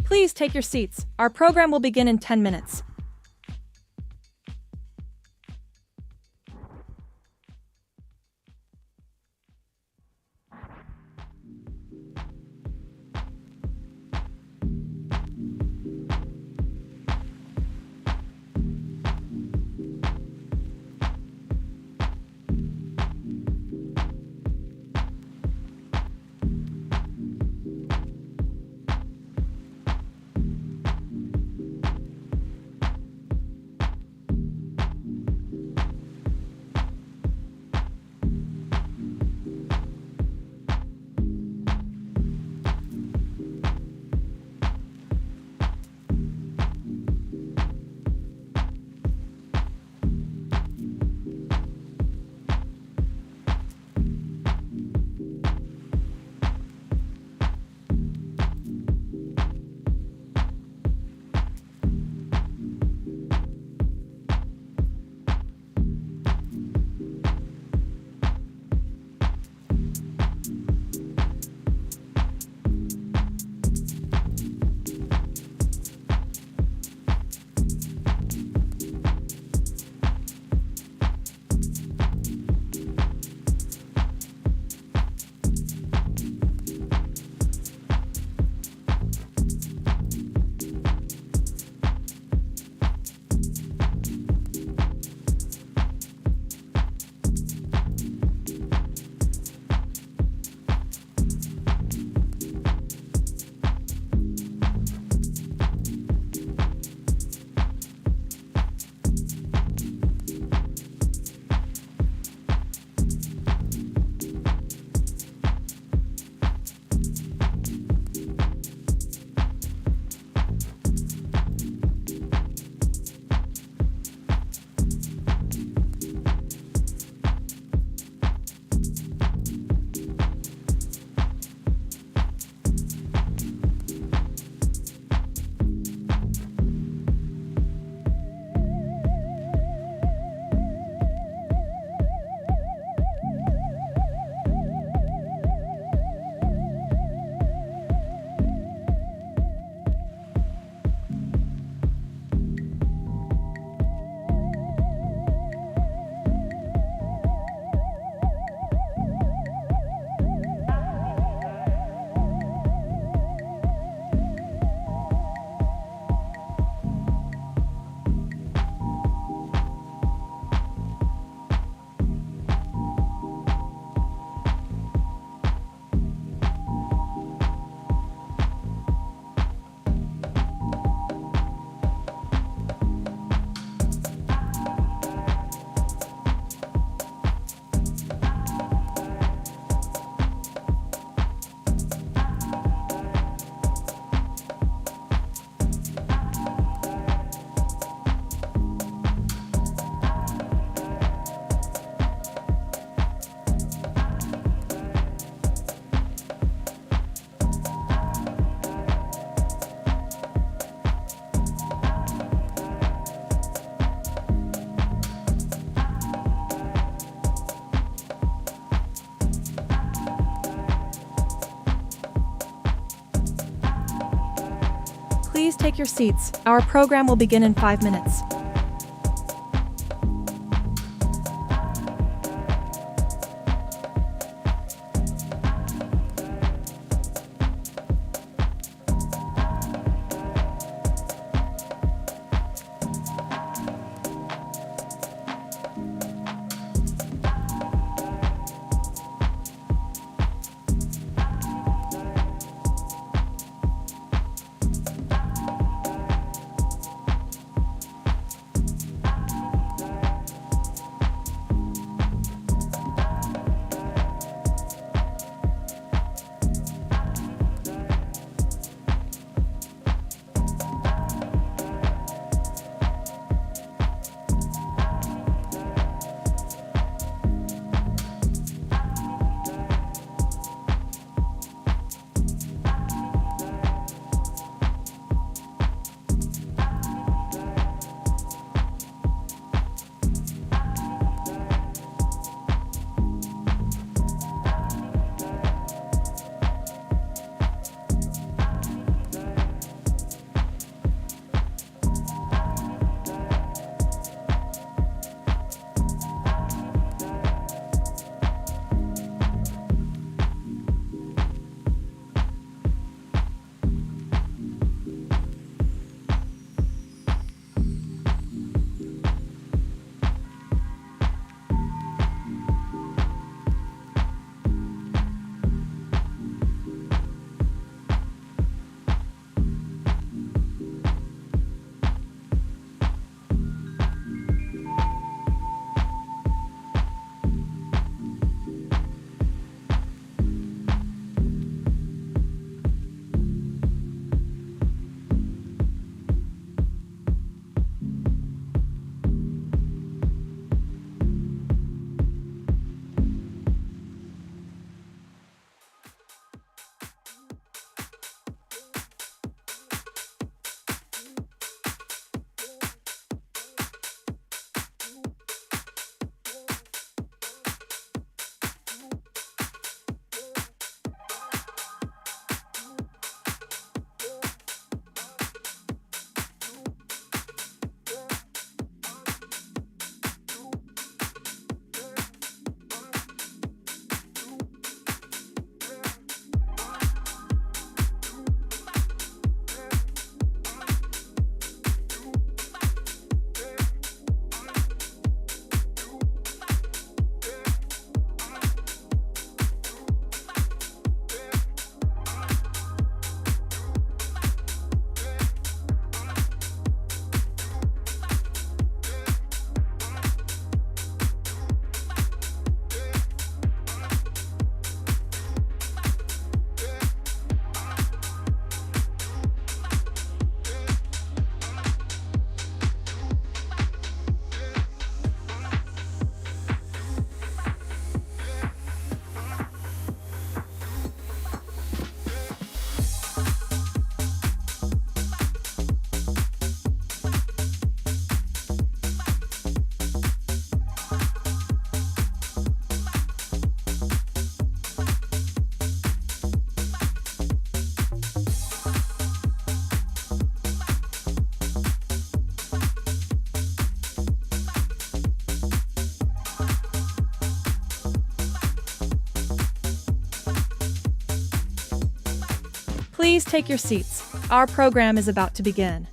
Please take your seats. Our program will begin in 10 minutes. Please take your seats. Our program will begin in 5 minutes. Please take your seats. Our program is about to begin.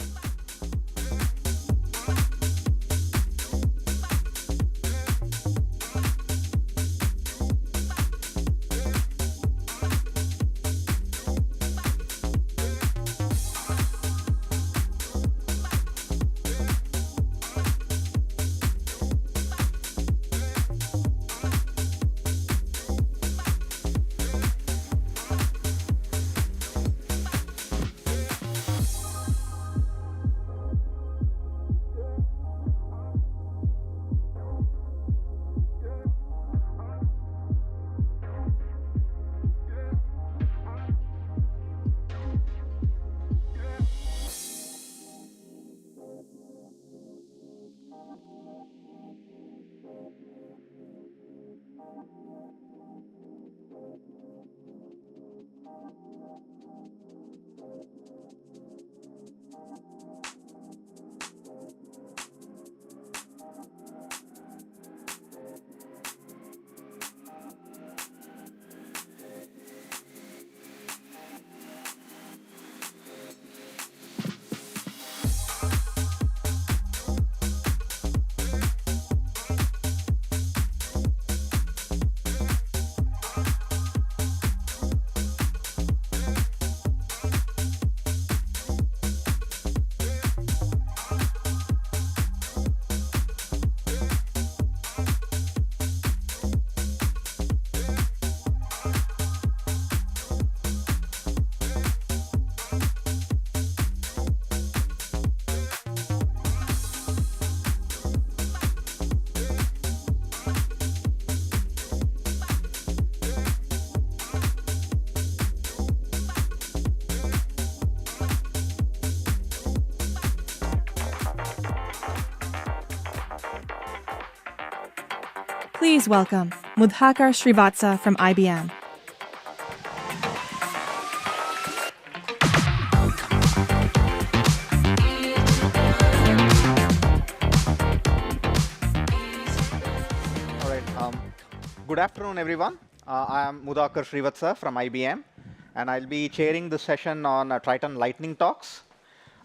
Please welcome Mudhakar Srivatsa from IBM. All right. Good afternoon, everyone. I am Mudhakar Srivatsa from IBM, and I'll be chairing the session on Triton Lightning Talks.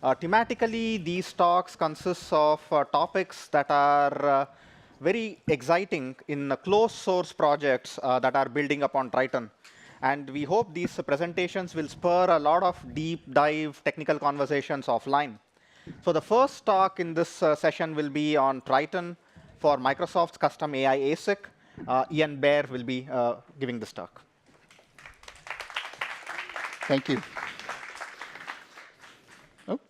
Thematically, these talks consist of topics that are very exciting in closed source projects that are building upon Triton. And we hope these presentations will spur a lot of deep dive technical conversations offline. So the first talk in this session will be on Triton for Microsoft's custom AI ASIC. Ian Baer will be giving this talk. Thank you. Oh.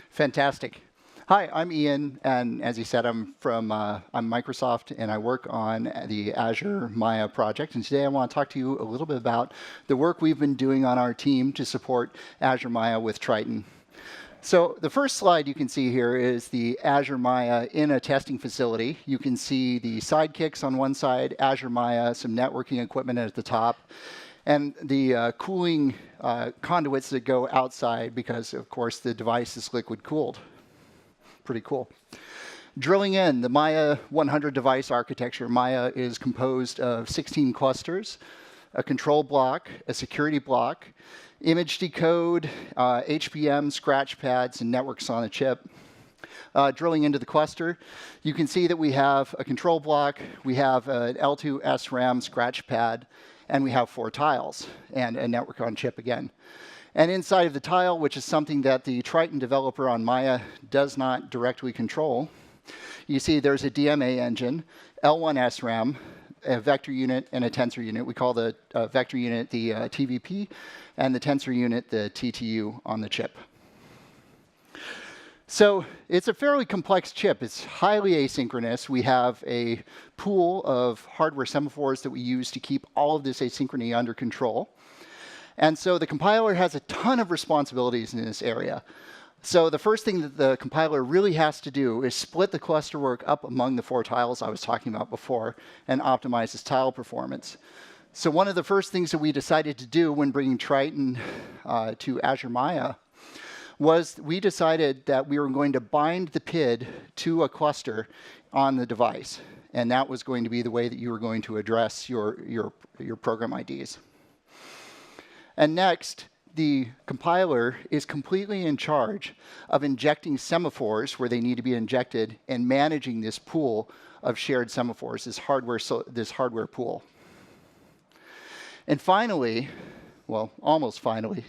Fantastic. Hi, I'm Ian, and as he said, I'm Microsoft, and I work on the Azure MAIA project. And today I want to talk to you a little bit about the work we've been doing on our team to support Azure MAIA with Triton. So the first slide you can see here is the Azure MAIA in a testing facility. You can see the sidekicks on one side, Azure MAIA, some networking equipment at the top, and the cooling conduits that go outside because, of course, the device is liquid cooled. Pretty cool. Drilling in, the MAIA 100 device architecture. MAIA is composed of 16 clusters, a control block, a security block, image decode, HBM, scratch pads, and networks on a chip. Drilling into the cluster, you can see that we have a control block, we have an L2 SRAM scratch pad, and we have 4 tiles, and a network on chip again. And inside of the tile, which is something that the Triton developer on MAIA does not directly control, you see there's a DMA engine, L1 SRAM, a vector unit, and a tensor unit. We call the vector unit the TVP, and the tensor unit the TTU on the chip. So it's a fairly complex chip. It's highly asynchronous. We have a pool of hardware semaphores that we use to keep all of this asynchrony under control. And so the compiler has a ton of responsibilities in this area. So the first thing that the compiler really has to do is split the cluster work up among the 4 tiles I was talking about before and optimize its tile performance. So one of the first things that we decided to do when bringing Triton to Azure MAIA was we decided that we were going to bind the PID to a cluster on the device. And that was going to be the way that you were going to address your program IDs. And next, the compiler is completely in charge of injecting semaphores where they need to be injected and managing this pool of shared semaphores, this hardware pool. And finally, well, almost finally,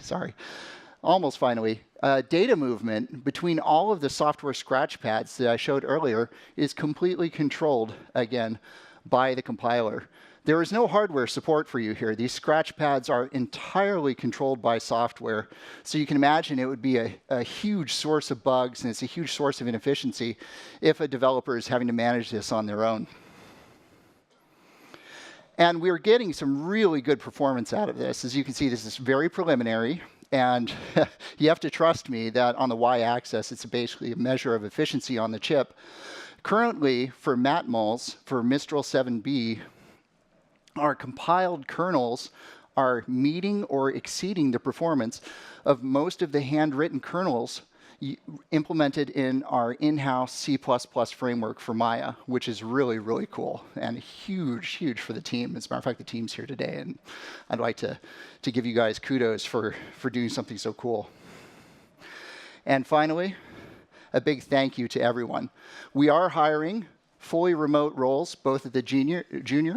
data movement between all of the software scratch pads that I showed earlier is completely controlled, again, by the compiler. There is no hardware support for you here. These scratch pads are entirely controlled by software. So you can imagine it would be a huge source of bugs, and it's a huge source of inefficiency if a developer is having to manage this on their own. And we're getting some really good performance out of this. As you can see, this is very preliminary. And you have to trust me that on the y-axis, it's basically a measure of efficiency on the chip. Currently, for matmols, for Mistral 7B, our compiled kernels are meeting or exceeding the performance of most of the handwritten kernels implemented in our in-house C++ framework for MAIA, which is really, really cool and huge for the team. As a matter of fact, the team's here today, and I'd like to give you guys kudos for doing something so cool. And finally, a big thank you to everyone. We are hiring fully remote roles, both at the junior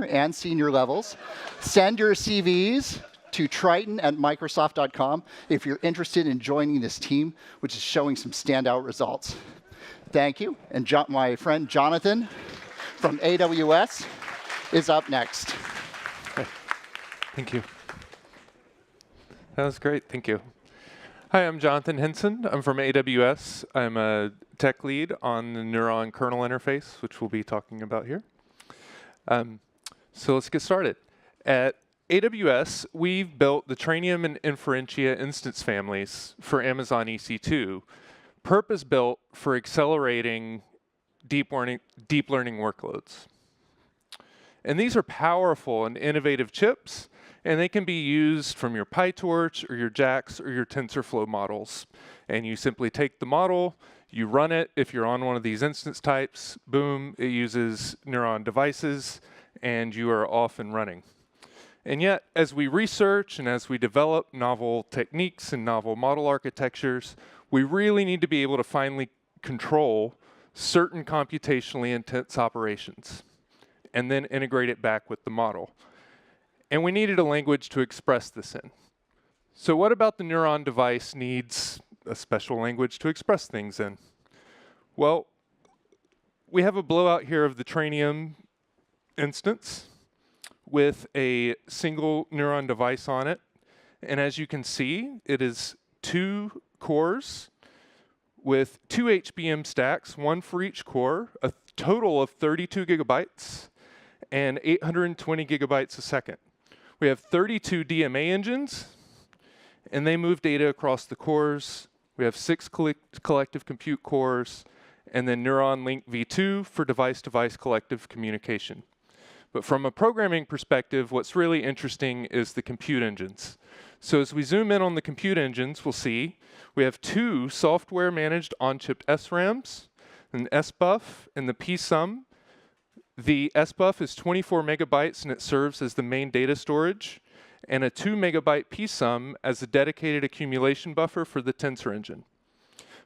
and senior levels. Send your CVs to triton@microsoft.com if you're interested in joining this team, which is showing some standout results. Thank you. And my friend Jonathan from AWS is up next. Thank you. That was great. Thank you. Hi, I'm Jonathan Henson. I'm from AWS. I'm a tech lead on the Neuron kernel interface, which we'll be talking about here. So let's get started. At AWS, we've built the Trainium and Inferentia instance families for Amazon EC2, purpose-built for accelerating deep learning workloads. And these are powerful and innovative chips, and they can be used from your PyTorch or your JAX or your TensorFlow models. And you simply take the model, you run it. If you're on one of these instance types, boom, it uses Neuron devices, and you are off and running. And yet, as we research and as we develop novel techniques and novel model architectures, we really need to be able to finally control certain computationally intense operations and then integrate it back with the model. And we needed a language to express this in. So what about the Neuron device needs a special language to express things in? Well, we have a blowout here of the Trainium instance with a single Neuron device on it. And as you can see, it is 2 cores with 2 HBM stacks, 1 for each core, a total of 32 gigabytes and 820 gigabytes a second. We have 32 DMA engines, and they move data across the cores. We have 6 collective compute cores, and then Neuron Link v2 for device-to-device collective communication. But from a programming perspective, what's really interesting is the compute engines. So as we zoom in on the compute engines, we'll see we have 2 software-managed on-chip SRAMs, an SBUF and the psum. The SBUF is 24 megabytes, and it serves as the main data storage, and a 2 megabyte psum as a dedicated accumulation buffer for the tensor engine.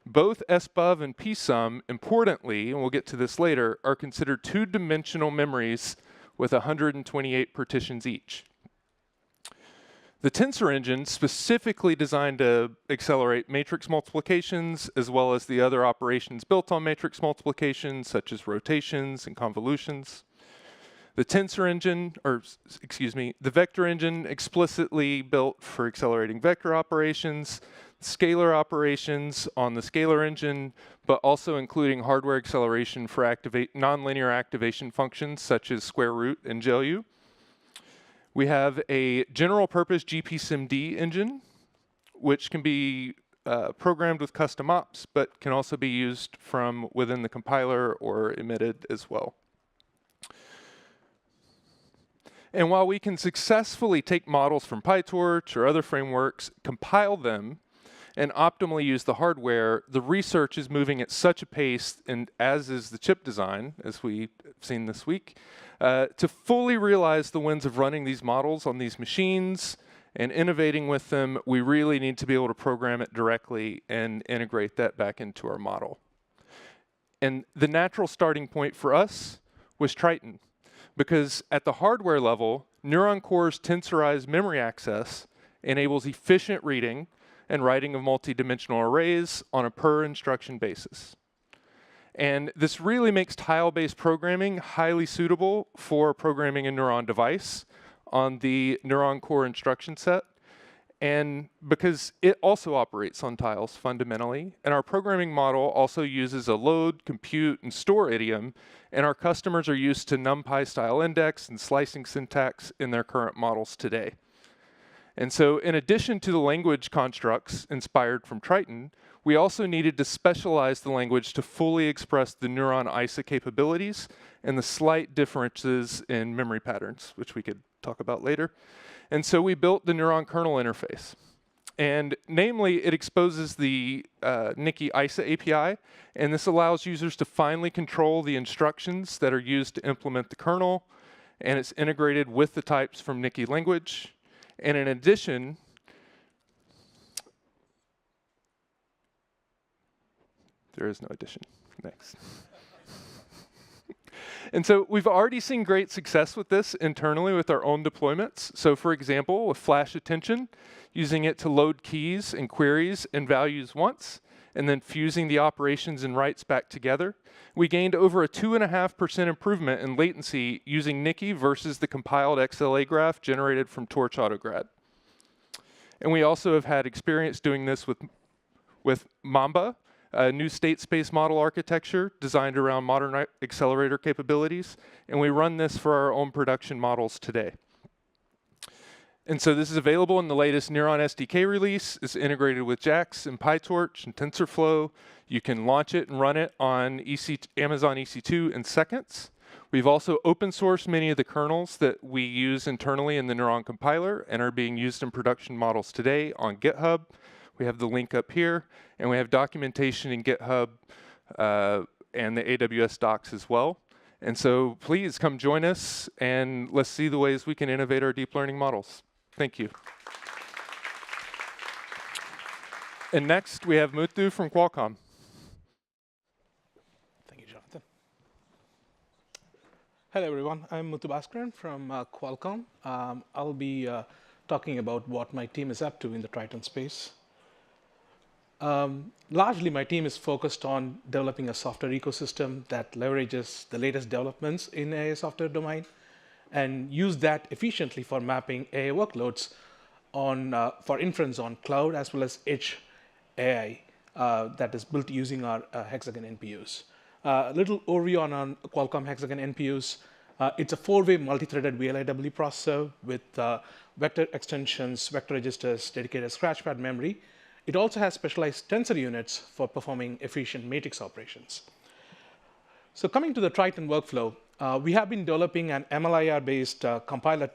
Both SBUF and psum, importantly, and we'll get to this later, are considered 2-dimensional memories with 128 partitions each. The tensor engine, specifically designed to accelerate matrix multiplications, as well as the other operations built on matrix multiplications, such as rotations and convolutions. The tensor engine, the vector engine, explicitly built for accelerating vector operations, scalar operations on the scalar engine, but also including hardware acceleration for nonlinear activation functions, such as square root and GLU. We have a general purpose GPSIMD engine, which can be programmed with custom ops, but can also be used from within the compiler or emitted as well. And while we can successfully take models from PyTorch or other frameworks, compile them, and optimally use the hardware, the research is moving at such a pace, and as is the chip design, as we've seen this week, to fully realize the wins of running these models on these machines and innovating with them, we really need to be able to program it directly and integrate that back into our model. And the natural starting point for us was Triton, because at the hardware level, Neuron Core's tensorized memory access enables efficient reading and writing of multidimensional arrays on a per instruction basis. And this really makes tile-based programming highly suitable for programming a neuron device on the Neuron Core instruction set, and because it also operates on tiles fundamentally, and our programming model also uses a load, compute, and store idiom, and our customers are used to NumPy style index and slicing syntax in their current models today. And so in addition to the language constructs inspired from Triton, we also needed to specialize the language to fully express the neuron ISA capabilities and the slight differences in memory patterns, which we could talk about later. And so we built the neuron kernel interface. And namely, it exposes the NICI ISA API, and this allows users to finally control the instructions that are used to implement the kernel, and it's integrated with the types from NICI language. And in addition, there is no addition. Next. And so we've already seen great success with this internally with our own deployments. So for example, with flash attention, using it to load keys and queries and values once, and then fusing the operations and writes back together, we gained over a 2.5% improvement in latency using NICI versus the compiled XLA graph generated from Torch Autograd. And we also have had experience doing this with Mamba, a new state space model architecture designed around modern accelerator capabilities, and we run this for our own production models today. And so this is available in the latest Neuron SDK release. It's integrated with JAX and PyTorch and TensorFlow. You can launch it and run it on Amazon EC2 in seconds. We've also open sourced many of the kernels that we use internally in the Neuron compiler and are being used in production models today on GitHub. We have the link up here, and we have documentation in GitHub and the AWS docs as well. And so please come join us, and let's see the ways we can innovate our deep learning models. Thank you. And next, we have Muthu from Qualcomm. Thank you, Jonathan. Hello, everyone. I'm Muthu Bhaskaran from Qualcomm. I'll be talking about what my team is up to in the Triton space. Largely, my team is focused on developing a software ecosystem that leverages the latest developments in AI software domain and use that efficiently for mapping AI workloads on, for inference on cloud as well as edge AI that is built using our Hexagon NPUs. A little overview on Qualcomm Hexagon NPUs. It's a 4-way multi-threaded VLIW processor with vector extensions, vector registers, dedicated scratchpad memory. It also has specialized tensor units for performing efficient matrix operations. So coming to the Triton workflow, we have been developing an MLIR-based compiler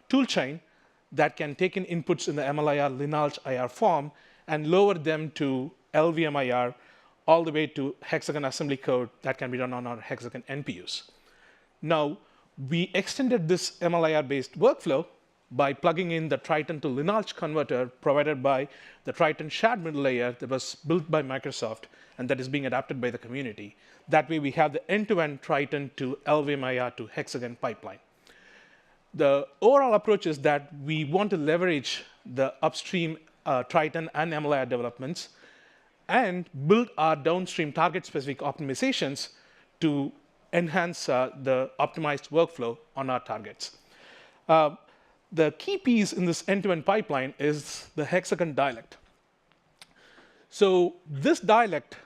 toolchain that can take in inputs in the MLIR lineage IR form and lower them to LVMIR all the way to Hexagon assembly code that can be run on our Hexagon NPUs. Now, we extended this MLIR-based workflow by plugging in the Triton to lineage converter provided by the Triton shared middle layer that was built by Microsoft and that is being adapted by the community. That way, we have the end-to-end Triton to LVMIR to Hexagon pipeline. The overall approach is that we want to leverage the upstream Triton and MLIR developments and build our downstream target-specific optimizations to enhance the optimized workflow on our targets. The key piece in this end-to-end pipeline is the Hexagon dialect. So this dialect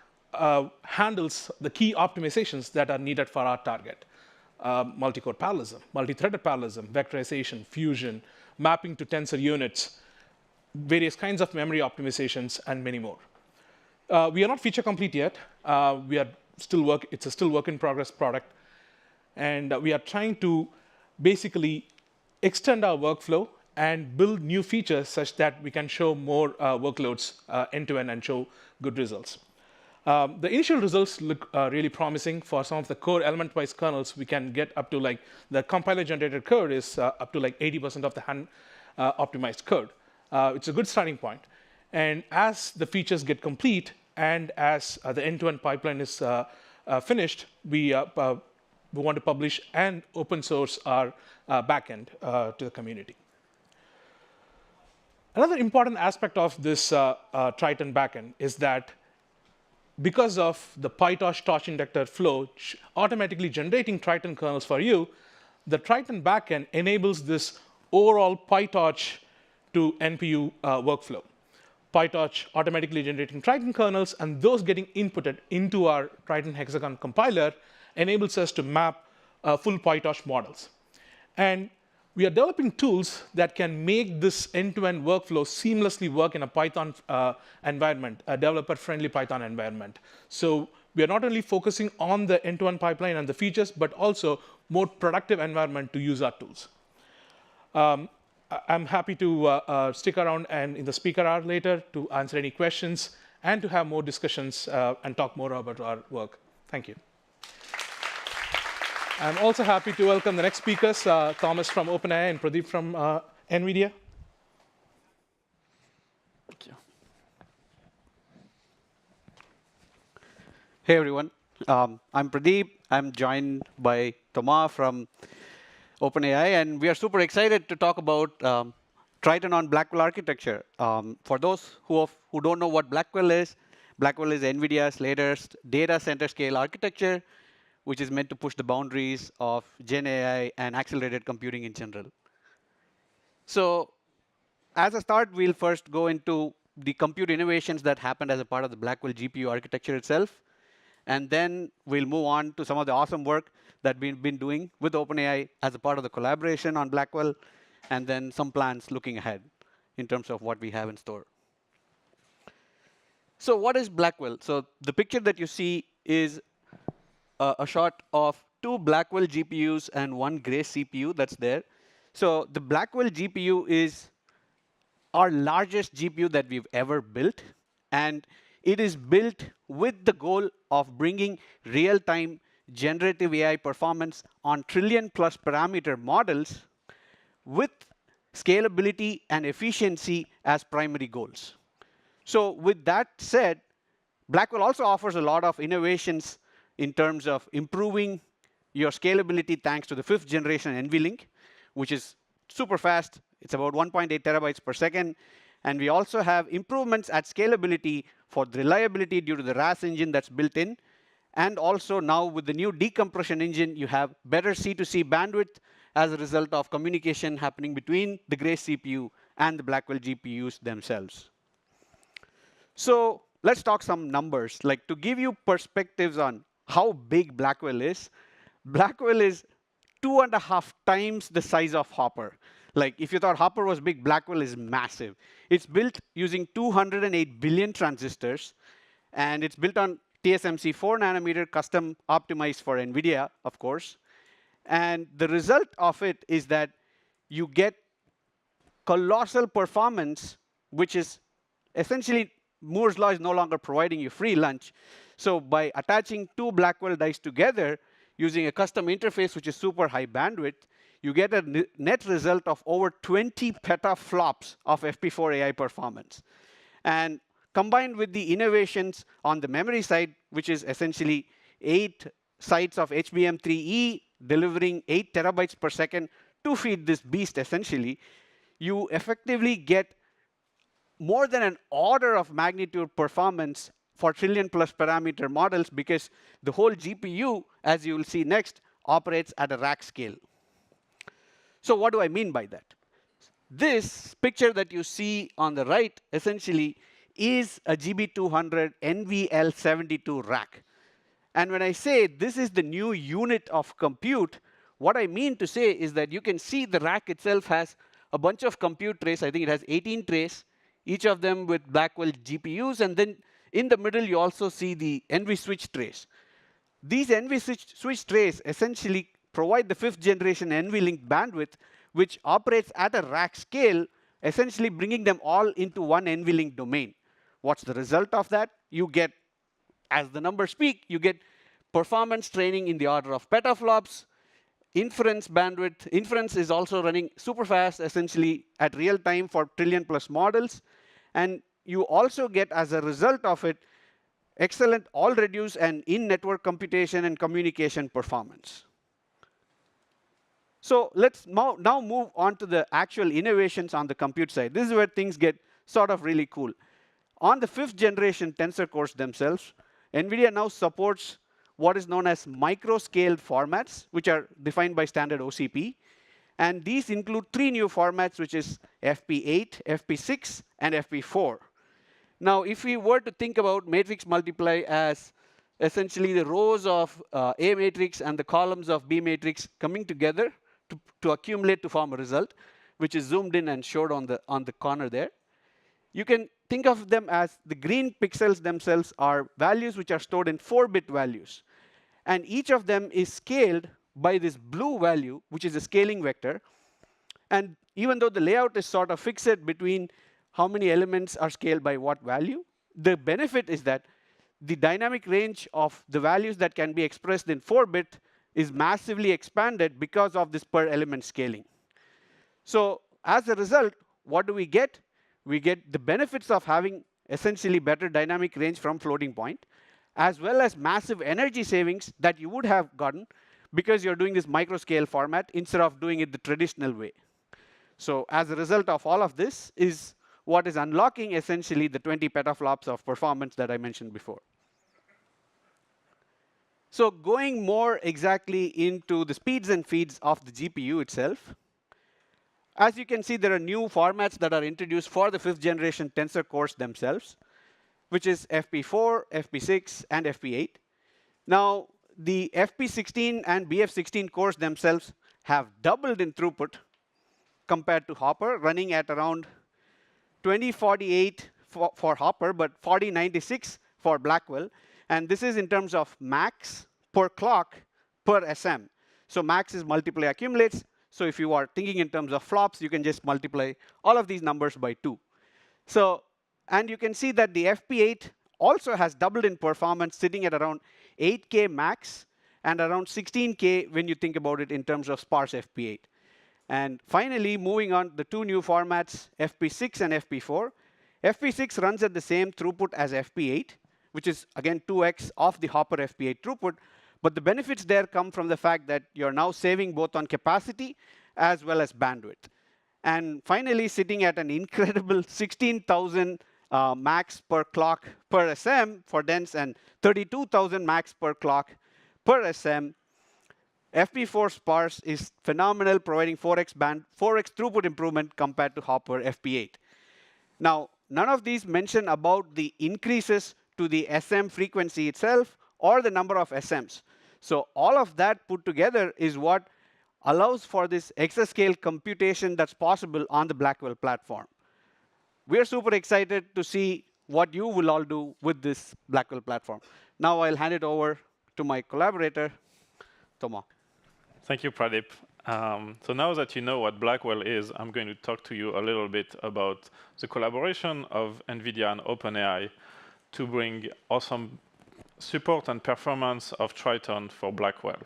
handles the key optimizations that are needed for our target. Multi-core parallelism, multi-threaded parallelism, vectorization, fusion, mapping to tensor units, various kinds of memory optimizations, and many more. We are not feature complete yet. It's a still work in progress product. And we are trying to basically extend our workflow and build new features such that we can show more workloads end-to-end and show good results. The initial results look really promising. For some of the core element-wise kernels, we can get up to like the compiler-generated code is up to like 80% of the hand-optimized code. It's a good starting point. And as the features get complete and as the end-to-end pipeline is finished, we want to publish and open source our backend to the community. Another important aspect of this Triton backend is that because of the PyTorch torch injector flow automatically generating Triton kernels for you, the Triton backend enables this overall PyTorch to NPU workflow. PyTorch automatically generating Triton kernels, and those getting inputted into our Triton hexagon compiler enables us to map full PyTorch models. And we are developing tools that can make this end-to-end workflow seamlessly work in a Python environment, a developer-friendly Python environment. So we are not only focusing on the end-to-end pipeline and the features, but also more productive environment to use our tools. I'm happy to stick around and in the speaker hour later to answer any questions and to have more discussions and talk more about our work. Thank you. I'm also happy to welcome the next speakers, Thomas from OpenAI and Pradeep from NVIDIA. Thank you. Hey, everyone. I'm Pradeep. I'm joined by Thomas from OpenAI, and we are super excited to talk about Triton on Blackwell architecture. For those who don't know what Blackwell is NVIDIA's latest data center scale architecture, which is meant to push the boundaries of Gen AI and accelerated computing in general. So as a start, we'll first go into the compute innovations that happened as a part of the Blackwell GPU architecture itself. And then we'll move on to some of the awesome work that we've been doing with OpenAI as a part of the collaboration on Blackwell, and then some plans looking ahead in terms of what we have in store. So what is Blackwell? So the picture that you see is a shot of 2 Blackwell GPUs and 1 Grace CPU that's there. So the Blackwell GPU is our largest GPU that we've ever built. And it is built with the goal of bringing real-time generative AI performance on trillion-plus parameter models with scalability and efficiency as primary goals. So with that said, Blackwell also offers a lot of innovations in terms of improving your scalability thanks to the 5th generation NVLink, which is super fast. It's about 1.8 terabytes per second. And we also have improvements at scalability for the reliability due to the RAS engine that's built in. And also now with the new decompression engine, you have better C2C bandwidth as a result of communication happening between the Grace CPU and the Blackwell GPUs themselves. So let's talk some numbers. Like to give you perspectives on how big Blackwell is 2.5 times the size of Hopper. Like if you thought Hopper was big, Blackwell is massive. It's built using 208 billion transistors, and it's built on TSMC 4 nanometer custom optimized for NVIDIA, of course. And the result of it is that you get colossal performance, which is essentially Moore's law is no longer providing you free lunch. So by attaching 2 Blackwell dice together using a custom interface, which is super high bandwidth, you get a net result of over 20 petaflops of FP4 AI performance. And combined with the innovations on the memory side, which is essentially 8 sites of HBM3E delivering 8 terabytes per second to feed this beast, essentially, you effectively get more than an order of magnitude performance for trillion-plus parameter models because the whole GPU, as you will see next, operates at a rack scale. So what do I mean by that? This picture that you see on the right essentially is a GB200 NVL72 rack. And when I say this is the new unit of compute, what I mean to say is that you can see the rack itself has a bunch of compute trays. I think it has 18 trays, each of them with Blackwell GPUs. And then in the middle, you also see the NVSwitch trays. These NVSwitch trays essentially provide the 5th generation NVLink bandwidth, which operates at a rack scale, essentially bringing them all into one NVLink domain. What's the result of that? You get, as the numbers speak, you get performance training in the order of petaflops, inference bandwidth. Inference is also running super fast, essentially at real time for trillion-plus models. And you also get, as a result of it, excellent all-reduce and in-network computation and communication performance. So let's now move on to the actual innovations on the compute side. This is where things get sort of really cool. On the 5th generation tensor cores themselves, NVIDIA now supports what is known as micro-scaled formats, which are defined by standard OCP. And these include 3 new formats, which is FP8, FP6, and FP4. Now, if we were to think about matrix multiply as essentially the rows of A matrix and the columns of B matrix coming together to accumulate to form a result, which is zoomed in and showed on the corner there, you can think of them as the green pixels themselves are values which are stored in 4-bit values. And each of them is scaled by this blue value, which is a scaling vector. And even though the layout is sort of fixed between how many elements are scaled by what value, the benefit is that the dynamic range of the values that can be expressed in 4-bit is massively expanded because of this per element scaling. So as a result, what do we get? We get the benefits of having essentially better dynamic range from floating point, as well as massive energy savings that you would have gotten because you're doing this micro-scale format instead of doing it the traditional way. So as a result of all of this is what is unlocking essentially the 20 petaflops of performance that I mentioned before. So going more exactly into the speeds and feeds of the GPU itself, as you can see, there are new formats that are introduced for the 5th generation tensor cores themselves, which is FP4, FP6, and FP8. Now, the FP16 and BF16 cores themselves have doubled in throughput compared to Hopper, running at around 2048 for Hopper, but 4096 for Blackwell. And this is in terms of max per clock per SM. So max is multiply accumulates. So if you are thinking in terms of flops, you can just multiply all of these numbers by 2. So, and you can see that the FP8 also has doubled in performance, sitting at around 8K max and around 16K when you think about it in terms of sparse FP8. And finally, moving on, the 2 new formats, FP6 and FP4. FP6 runs at the same throughput as FP8, which is, again, 2x of the Hopper FP8 throughput. But the benefits there come from the fact that you're now saving both on capacity as well as bandwidth. And finally, sitting at an incredible 16,000 max per clock per SM for dense and 32,000 max per clock per SM, FP4 sparse is phenomenal, providing 4x throughput improvement compared to Hopper FP8. Now, none of these mention about the increases to the SM frequency itself or the number of SMs. So all of that put together is what allows for this exascale computation that's possible on the Blackwell platform. We're super excited to see what you will all do with this Blackwell platform. Now I'll hand it over to my collaborator, Thomas. Thank you, Pradeep. So now that you know what Blackwell is, I'm going to talk to you a little bit about the collaboration of NVIDIA and OpenAI to bring awesome support and performance of Triton for Blackwell.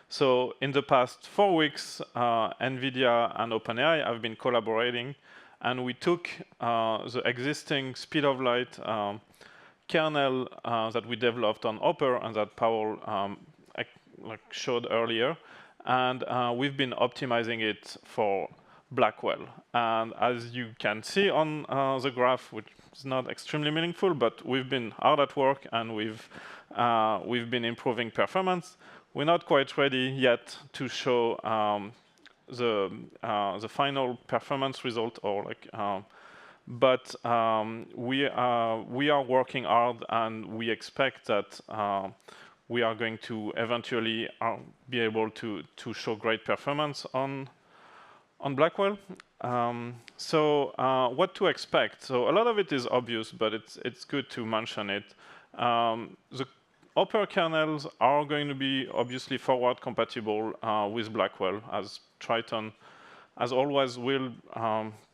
So in the past 4 weeks, NVIDIA and OpenAI have been collaborating, and we took the existing speed of light kernel that we developed on Hopper and that Pawel showed earlier, and we've been optimizing it for Blackwell. And as you can see on the graph, which is not extremely meaningful, but we've been hard at work and we've been improving performance. We're not quite ready yet to show the final performance result, or but we are working hard, and we expect that we are going to eventually be able to show great performance on Blackwell. So what to expect? So a lot of it is obvious, but it's good to mention it. The Hopper kernels are going to be obviously forward compatible with Blackwell, as Triton as always, will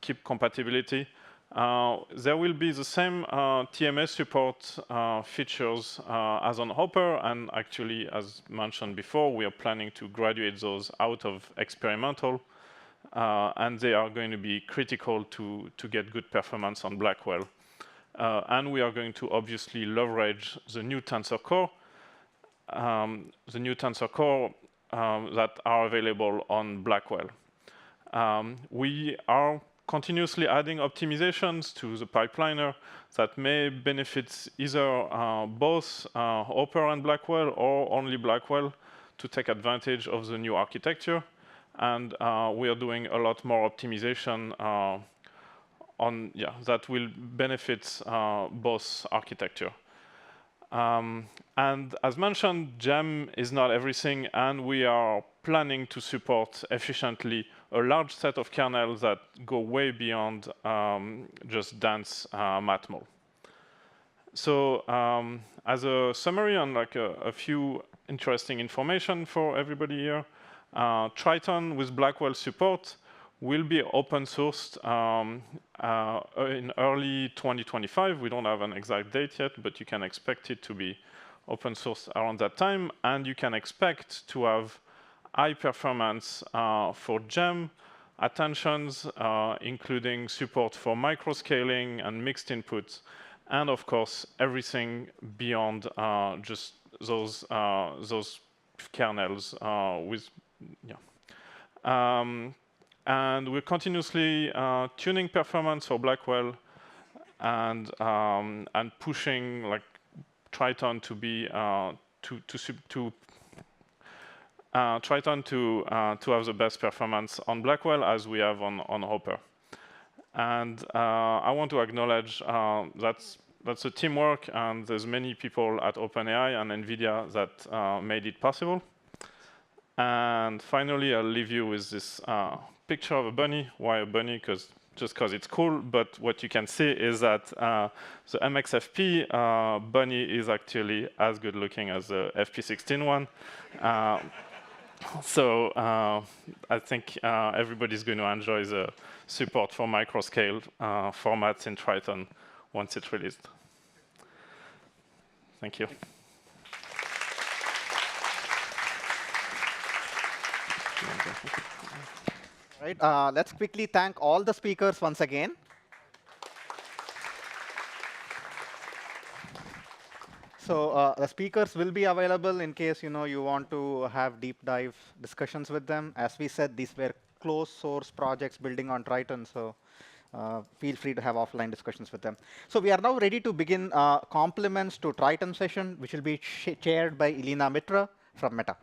keep compatibility. There will be the same TMS support features as on Hopper, and actually, as mentioned before, we are planning to graduate those out of experimental, and they are going to be critical to get good performance on Blackwell. And we are going to obviously leverage the new Tensor Core, that are available on Blackwell. We are continuously adding optimizations to the pipeliner that may benefit either both Hopper and Blackwell or only Blackwell to take advantage of the new architecture. And we are doing a lot more optimization that will benefit both architecture. And as mentioned, GEM is not everything, and we are planning to support efficiently a large set of kernels that go way beyond just dense matmul. So as a summary on like a few interesting information for everybody here, Triton with Blackwell support will be open sourced in early 2025. We don't have an exact date yet, but you can expect it to be open sourced around that time. And you can expect to have high performance for GEM, attentions, including support for microscaling and mixed inputs, and of course, everything beyond just those kernels and we're continuously tuning performance for Blackwell and pushing like Triton to be Triton to have the best performance on Blackwell as we have on Hopper. And I want to acknowledge that's a teamwork, and there's many people at OpenAI and NVIDIA that made it possible. And finally, I'll leave you with this picture of a bunny. Why a bunny? Just because it's cool. But what you can see is that the MXFP bunny is actually as good looking as the FP16 one. So I think everybody's going to enjoy the support for microscale formats in Triton once it's released. Thank you. Right, let's quickly thank all the speakers once again. So the speakers will be available in case you want to have deep dive discussions with them. As we said, these were closed source projects building on Triton, so feel free to have offline discussions with them. So we are now ready to begin compliments to Triton session, which will be chaired by Elena Mitra from Meta.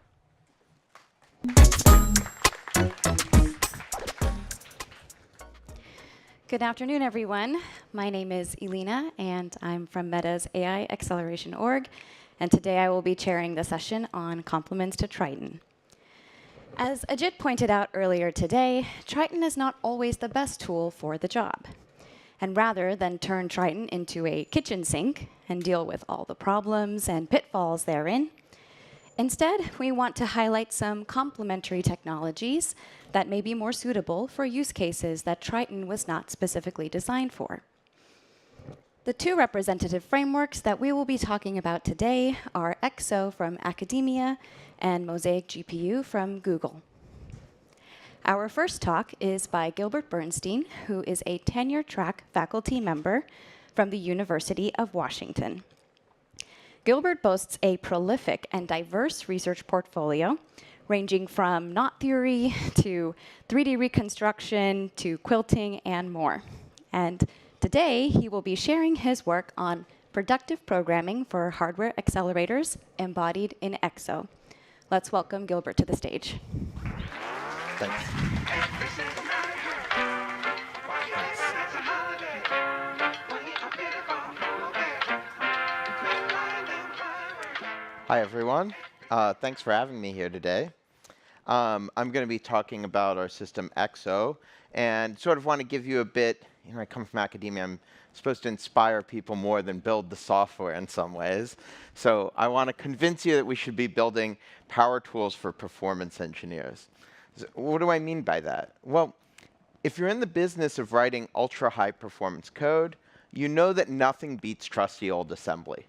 Good afternoon, everyone. My name is Elena, and I'm from Meta's AI Acceleration Org. And today I will be chairing the session on compliments to Triton. As Ajit pointed out earlier today, Triton is not always the best tool for the job. And rather than turn Triton into a kitchen sink and deal with all the problems and pitfalls therein, instead, we want to highlight some complementary technologies that may be more suitable for use cases that Triton was not specifically designed for. The two representative frameworks that we will be talking about today are XO from academia and Mosaic GPU from Google. Our first talk is by Gilbert Bernstein, who is a tenure-track faculty member from the University of Washington. Gilbert boasts a prolific and diverse research portfolio, ranging from knot theory to 3D reconstruction to quilting and more. And today, he will be sharing his work on productive programming for hardware accelerators embodied in XO. Let's welcome Gilbert to the stage. Thanks. Hi, everyone. Thanks for having me here today. I'm going to be talking about our system XO, and sort of want to give you a bit, I come from academia, I'm supposed to inspire people more than build the software in some ways. So I want to convince you that we should be building power tools for performance engineers. So what do I mean by that? Well, If you're in the business of writing ultra-high performance code, you know that nothing beats trusty old assembly.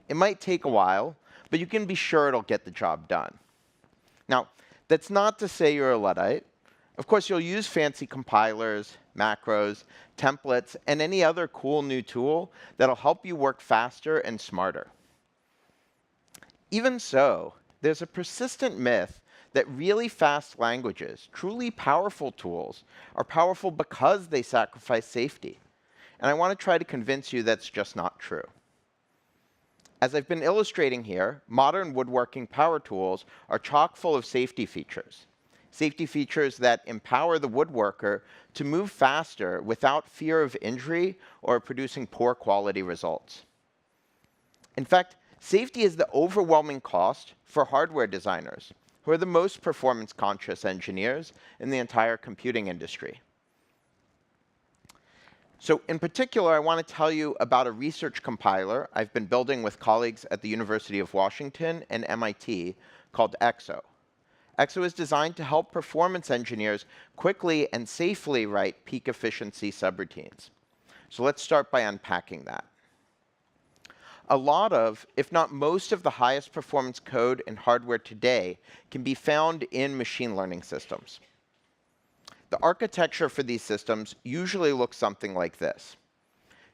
It might take a while, but you can be sure it'll get the job done. Now, that's not to say you're a Luddite. Of course, you'll use fancy compilers, macros, templates, and any other cool new tool that'll help you work faster and smarter. Even so, there's a persistent myth that really fast languages, truly powerful tools, are powerful because they sacrifice safety. And I want to try to convince you that's just not true. As I've been illustrating here, modern woodworking power tools are chock full of safety features. Safety features that empower the woodworker to move faster without fear of injury or producing poor quality results. In fact, safety is the overwhelming cost for hardware designers, who are the most performance-conscious engineers in the entire computing industry. So in particular, I want to tell you about a research compiler I've been building with colleagues at the University of Washington and MIT called EXO. EXO is designed to help performance engineers quickly and safely write peak efficiency subroutines. So let's start by unpacking that. A lot of, if not most of the highest performance code in hardware today can be found in machine learning systems. The architecture for these systems usually looks something like this.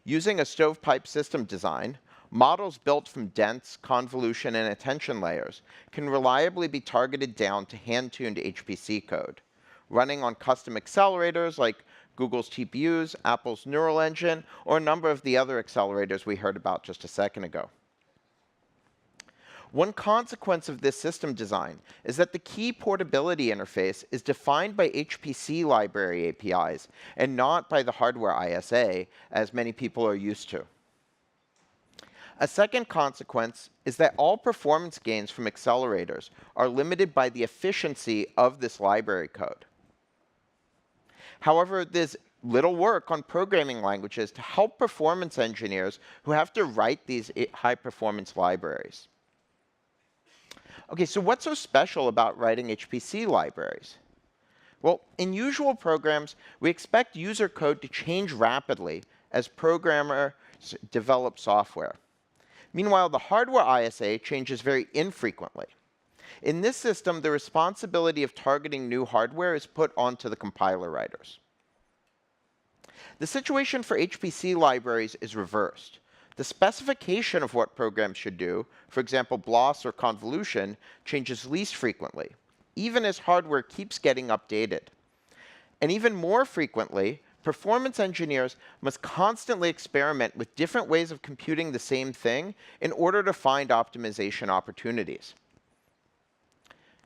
Using a stovepipe system design, models built from dense convolution and attention layers can reliably be targeted down to hand-tuned HPC code, running on custom accelerators like Google's TPUs, Apple's Neural Engine, or a number of the other accelerators we heard about just a second ago. One consequence of this system design is that the key portability interface is defined by HPC library APIs and not by the hardware ISA, as many people are used to. A second consequence is that all performance gains from accelerators are limited by the efficiency of this library code. However, there's little work on programming languages to help performance engineers who have to write these high-performance libraries. Okay, so what's so special about writing HPC libraries? Well, in usual programs, we expect user code to change rapidly as programmers develop software. Meanwhile, the hardware ISA changes very infrequently. In this system, the responsibility of targeting new hardware is put onto the compiler writers. The situation for HPC libraries is reversed. The specification of what programs should do, for example, BLOS or convolution, changes least frequently, even as hardware keeps getting updated. And even more frequently, performance engineers must constantly experiment with different ways of computing the same thing in order to find optimization opportunities.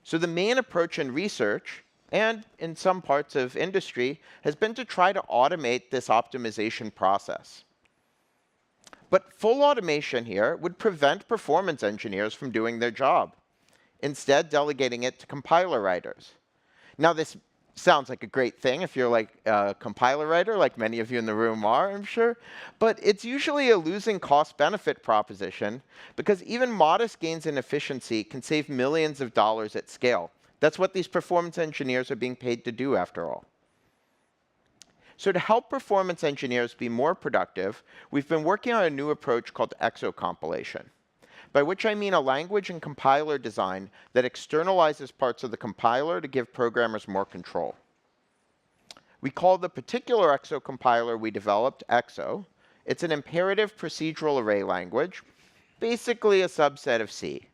So the main approach in research, and in some parts of industry, has been to try to automate this optimization process. But full automation here would prevent performance engineers from doing their job, instead delegating it to compiler writers. Now, this sounds like a great thing if you're like a compiler writer, like many of you in the room are, I'm sure. But it's usually a losing cost-benefit proposition, because even modest gains in efficiency can save millions of dollars at scale. That's what these performance engineers are being paid to do, after all. So to help performance engineers be more productive, we've been working on a new approach called exocompilation, by which I mean a language and compiler design that externalizes parts of the compiler to give programmers more control. We call the particular exocompiler we developed EXO. It's an imperative procedural array language, basically a subset of C.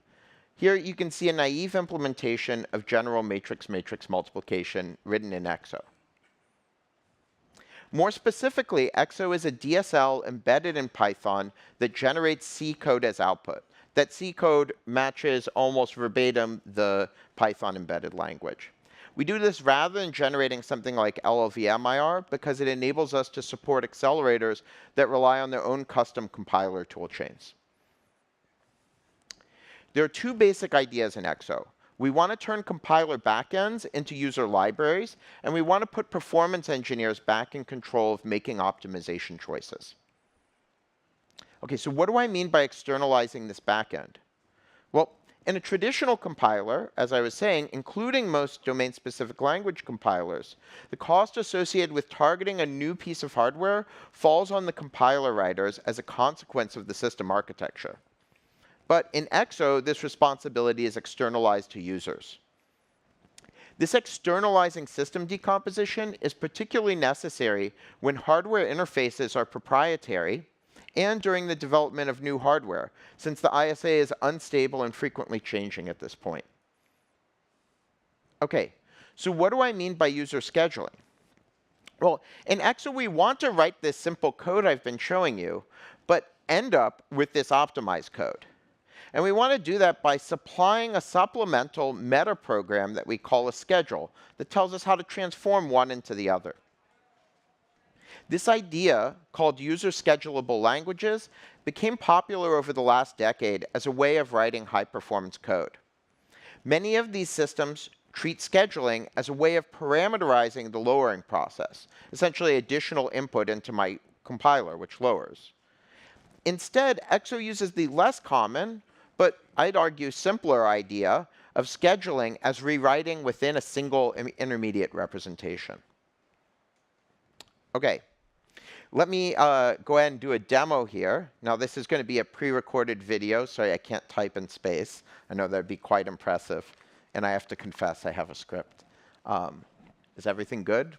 Here you can see a naive implementation of general matrix-matrix multiplication written in EXO. More specifically, EXO is a DSL embedded in Python that generates C code as output. That C code matches almost verbatim the Python embedded language. We do this rather than generating something like LLVM-IR because it enables us to support accelerators that rely on their own custom compiler toolchains. There are two basic ideas in EXO. We want to turn compiler backends into user libraries, and we want to put performance engineers back in control of making optimization choices. Okay, so what do I mean by externalizing this backend? Well, In a traditional compiler, as I was saying, including most domain-specific language compilers, the cost associated with targeting a new piece of hardware falls on the compiler writers as a consequence of the system architecture. But in XO, this responsibility is externalized to users. This externalizing system decomposition is particularly necessary when hardware interfaces are proprietary and during the development of new hardware, since the ISA is unstable and frequently changing at this point. OK, so what do I mean by user scheduling? Well, in XO, we want to write this simple code I've been showing you, but end up with this optimized code. And we want to do that by supplying a supplemental meta program that we call a schedule that tells us how to transform one into the other. This idea, called user schedulable languages, became popular over the last decade as a way of writing high-performance code. Many of these systems treat scheduling as a way of parameterizing the lowering process, essentially additional input into my compiler, which lowers. Instead, XO uses the less common, but I'd argue simpler idea of scheduling as rewriting within a single intermediate representation. OK. Let me go ahead and do a demo here. Now, this is going to be a pre-recorded video. Sorry, I can't type in space. I know that would be quite impressive. And I have to confess, I have a script. Is everything good?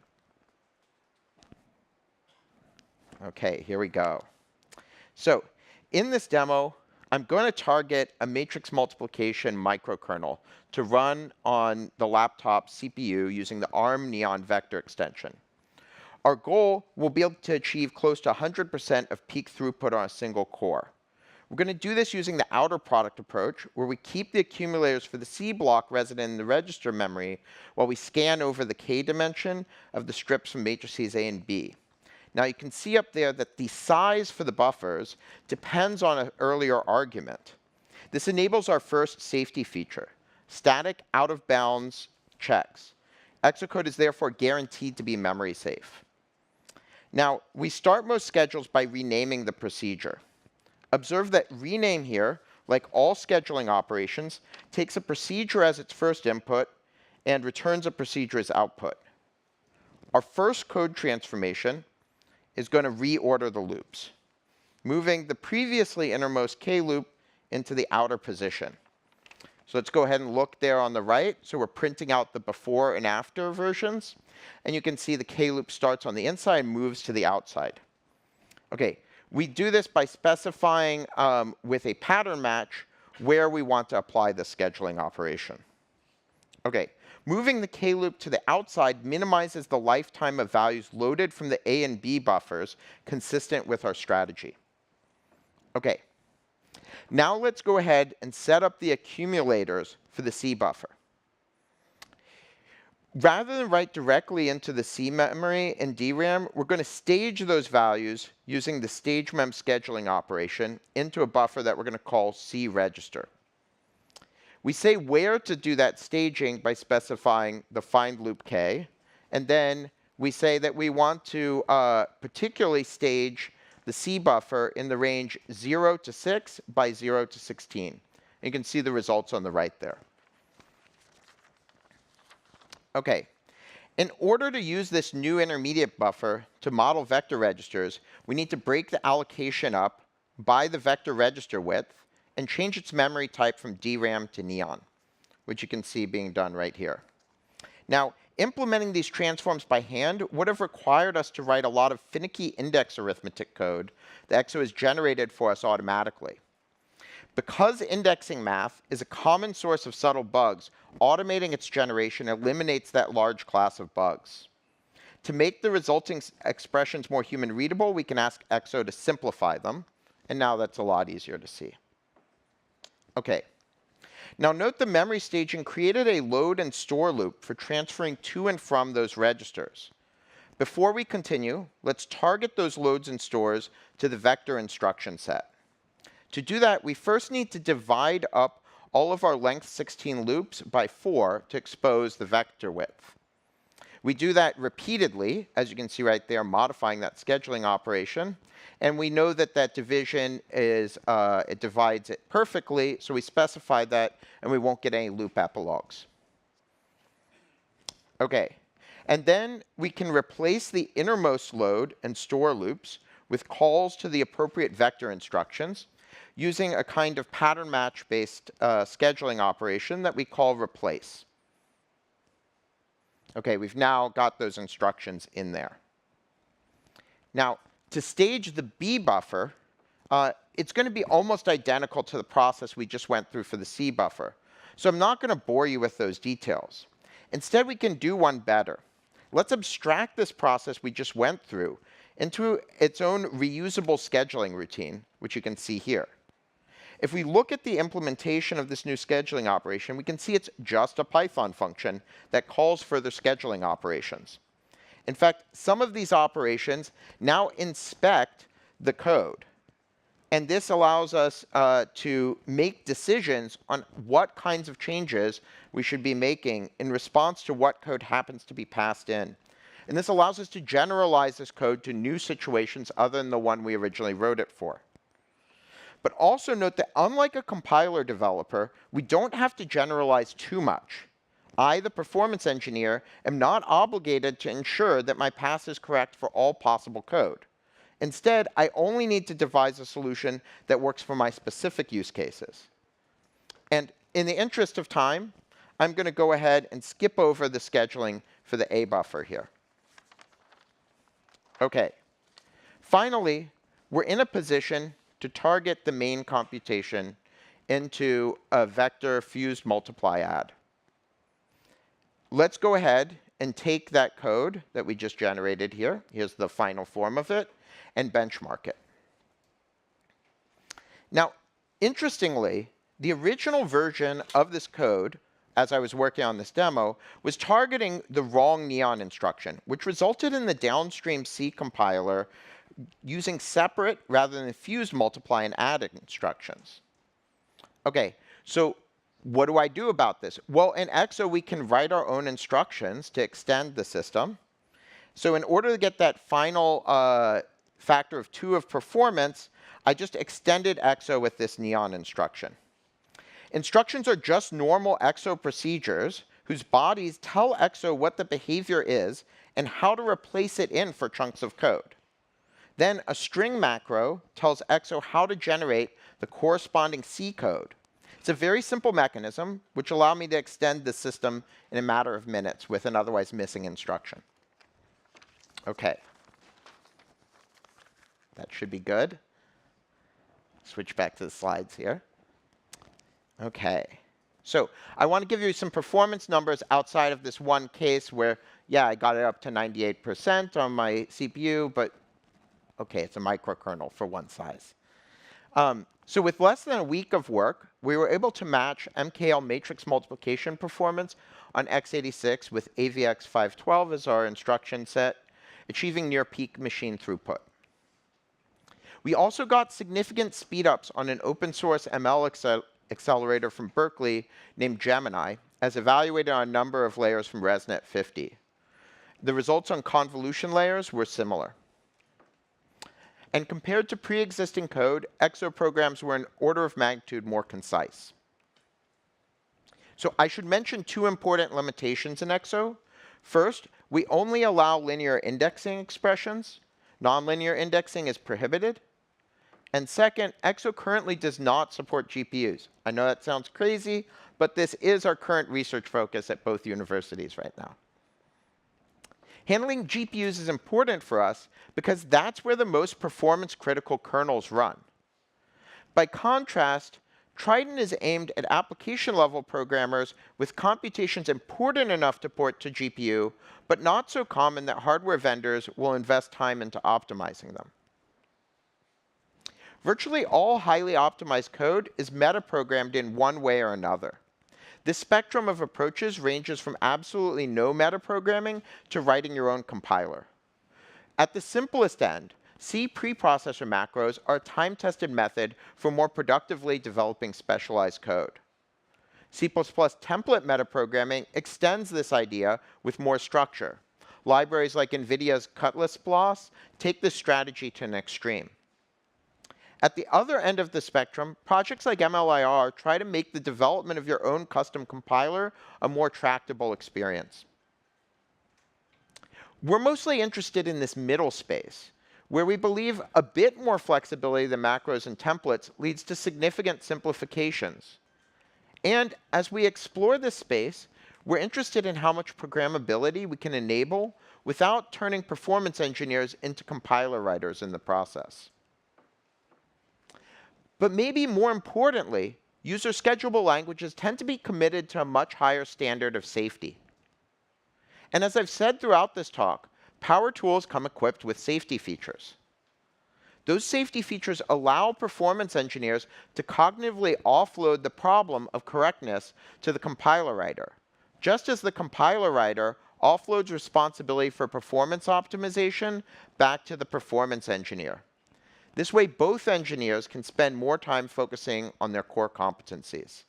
OK, here we go. So in this demo, I'm going to target a matrix multiplication microkernel to run on the laptop CPU using the ARM Neon vector extension. Our goal will be able to achieve close to 100% of peak throughput on a single core. We're going to do this using the outer product approach, where we keep the accumulators for the C block resident in the register memory while we scan over the K dimension of the strips from matrices A and B. Now, you can see up there that the size for the buffers depends on an earlier argument. This enables our first safety feature, static out-of-bounds checks. XO code is therefore guaranteed to be memory safe. Now, we start most schedules by renaming the procedure. Observe that rename here, like all scheduling operations, takes a procedure as its first input and returns a procedure as output. Our first code transformation is going to reorder the loops, moving the previously innermost K loop into the outer position. So let's go ahead and look there on the right. So we're printing out the before and after versions. And you can see the K loop starts on the inside and moves to the outside. OK, we do this by specifying with a pattern match where we want to apply the scheduling operation. OK, moving the K loop to the outside minimizes the lifetime of values loaded from the A and B buffers, consistent with our strategy. OK. Now let's go ahead and set up the accumulators for the C buffer. Rather than write directly into the C memory and DRAM, we're going to stage those values using the stage mem scheduling operation into a buffer that we're going to call C register. We say where to do that staging by specifying the find loop K, and then we say that we want to particularly stage the C buffer in the range 0 to 6 by 0 to 16. You can see the results on the right there. OK. In order to use this new intermediate buffer to model vector registers, we need to break the allocation up by the vector register width and change its memory type from DRAM to Neon, which you can see being done right here. Now, implementing these transforms by hand would have required us to write a lot of finicky index arithmetic code that XO has generated for us automatically. Because indexing math is a common source of subtle bugs, automating its generation eliminates that large class of bugs. To make the resulting expressions more human readable, we can ask XO to simplify them. And now that's a lot easier to see. OK. Now note the memory staging created a load and store loop for transferring to and from those registers. Before we continue, let's target those loads and stores to the vector instruction set. To do that, we first need to divide up all of our length 16 loops by 4 to expose the vector width. We do that repeatedly, as you can see right there, modifying that scheduling operation. And we know that that division is, it divides it perfectly, so we specify that, and we won't get any loop epilogues. OK. And then we can replace the innermost load and store loops with calls to the appropriate vector instructions using a kind of pattern match-based scheduling operation that we call replace. OK, we've now got those instructions in there. Now, to stage the B buffer, it's going to be almost identical to the process we just went through for the C buffer. So I'm not going to bore you with those details. Instead, we can do one better. Let's abstract this process we just went through into its own reusable scheduling routine, which you can see here. If we look at the implementation of this new scheduling operation, we can see it's just a Python function that calls further scheduling operations. In fact, some of these operations now inspect the code. And this allows us to make decisions on what kinds of changes we should be making in response to what code happens to be passed in. And this allows us to generalize this code to new situations other than the one we originally wrote it for. But also note that unlike a compiler developer, we don't have to generalize too much. I, the performance engineer, am not obligated to ensure that my pass is correct for all possible code. Instead, I only need to devise a solution that works for my specific use cases. And in the interest of time, I'm going to go ahead and skip over the scheduling for the A buffer here. OK. Finally, we're in a position to target the main computation into a vector fused multiply add. Let's go ahead and take that code that we just generated here. Here's the final form of it, and benchmark it. Now, interestingly, the original version of this code, as I was working on this demo, was targeting the wrong neon instruction, which resulted in the downstream C compiler using separate rather than fused multiply and add instructions. OK, so what do I do about this? Well, in EXO, we can write our own instructions to extend the system. So in order to get that final factor of 2 of performance, I just extended EXO with this neon instruction. Instructions are just normal EXO procedures whose bodies tell EXO what the behavior is and how to replace it in for chunks of code. Then a string macro tells EXO how to generate the corresponding C code. It's a very simple mechanism, which allows me to extend the system in a matter of minutes with an otherwise missing instruction. OK. That should be good. Switch back to the slides here. OK. So I want to give you some performance numbers outside of this one case where, yeah, I got it up to 98% on my CPU, but OK, it's a microkernel for one size. So with less than a week of work, we were able to match MKL matrix multiplication performance on x86 with AVX 512 as our instruction set, achieving near peak machine throughput. We also got significant speedups on an open source ML accelerator from Berkeley named Gemini, as evaluated on a number of layers from ResNet 50. The results on convolution layers were similar. And compared to pre-existing code, EXO programs were an order of magnitude more concise. So I should mention 2 important limitations in EXO. First, we only allow linear indexing expressions. Nonlinear indexing is prohibited. And second, EXO currently does not support GPUs. I know that sounds crazy, but this is our current research focus at both universities right now. Handling GPUs is important for us because that's where the most performance-critical kernels run. By contrast, Triton is aimed at application-level programmers with computations important enough to port to GPU, but not so common that hardware vendors will invest time into optimizing them. Virtually all highly optimized code is metaprogrammed in one way or another. This spectrum of approaches ranges from absolutely no metaprogramming to writing your own compiler. At the simplest end, C preprocessor macros are a time-tested method for more productively developing specialized code. C++ template metaprogramming extends this idea with more structure. libraries like NVIDIA's Cutlass BLOS take this strategy to an extreme. At the other end of the spectrum, projects like MLIR try to make the development of your own custom compiler a more tractable experience. We're mostly interested in this middle space, where we believe a bit more flexibility than macros and templates leads to significant simplifications. And as we explore this space, we're interested in how much programmability we can enable without turning performance engineers into compiler writers in the process. But maybe more importantly, user schedulable languages tend to be committed to a much higher standard of safety. And as I've said throughout this talk, power tools come equipped with safety features. Those safety features allow performance engineers to cognitively offload the problem of correctness to the compiler writer, just as the compiler writer offloads responsibility for performance optimization back to the performance engineer. This way, both engineers can spend more time focusing on their core competencies.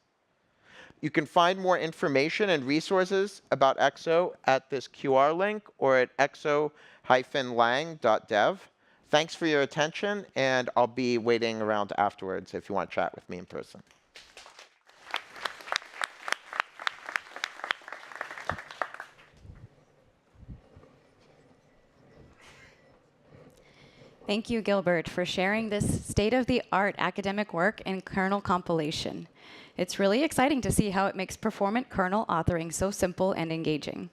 You can find more information and resources about XO at this QR link or at xo-lang.dev. Thanks for your attention, and I'll be waiting around afterwards if you want to chat with me in person. Thank you, Gilbert, for sharing this state-of-the-art academic work in kernel compilation. It's really exciting to see how it makes performant kernel authoring so simple and engaging.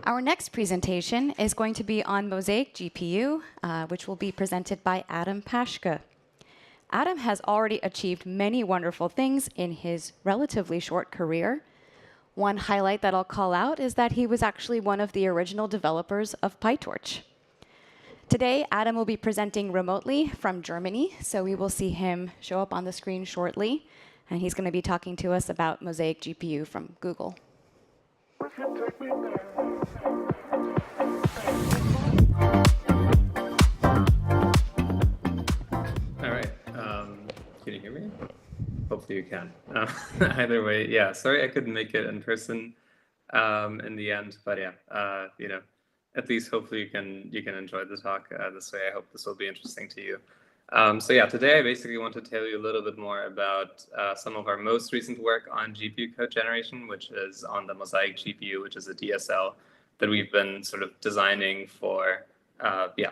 Our next presentation is going to be on Mosaic GPU, which will be presented by Adam Pashka. Adam has already achieved many wonderful things in his relatively short career. One highlight that I'll call out is that he was actually one of the original developers of PyTorch. Today, Adam will be presenting remotely from Germany, so we will see him show up on the screen shortly, and he's going to be talking to us about Mosaic GPU from Google. All right. Can you hear me? Hopefully you can. Either way, yeah. Sorry I couldn't make it in person in the end, but yeah, you know, at least hopefully you can enjoy the talk this way. I hope this will be interesting to you. So yeah, today I basically want to tell you a little bit more about some of our most recent work on GPU code generation, which is on the Mosaic GPU, which is a DSL that we've been sort of designing for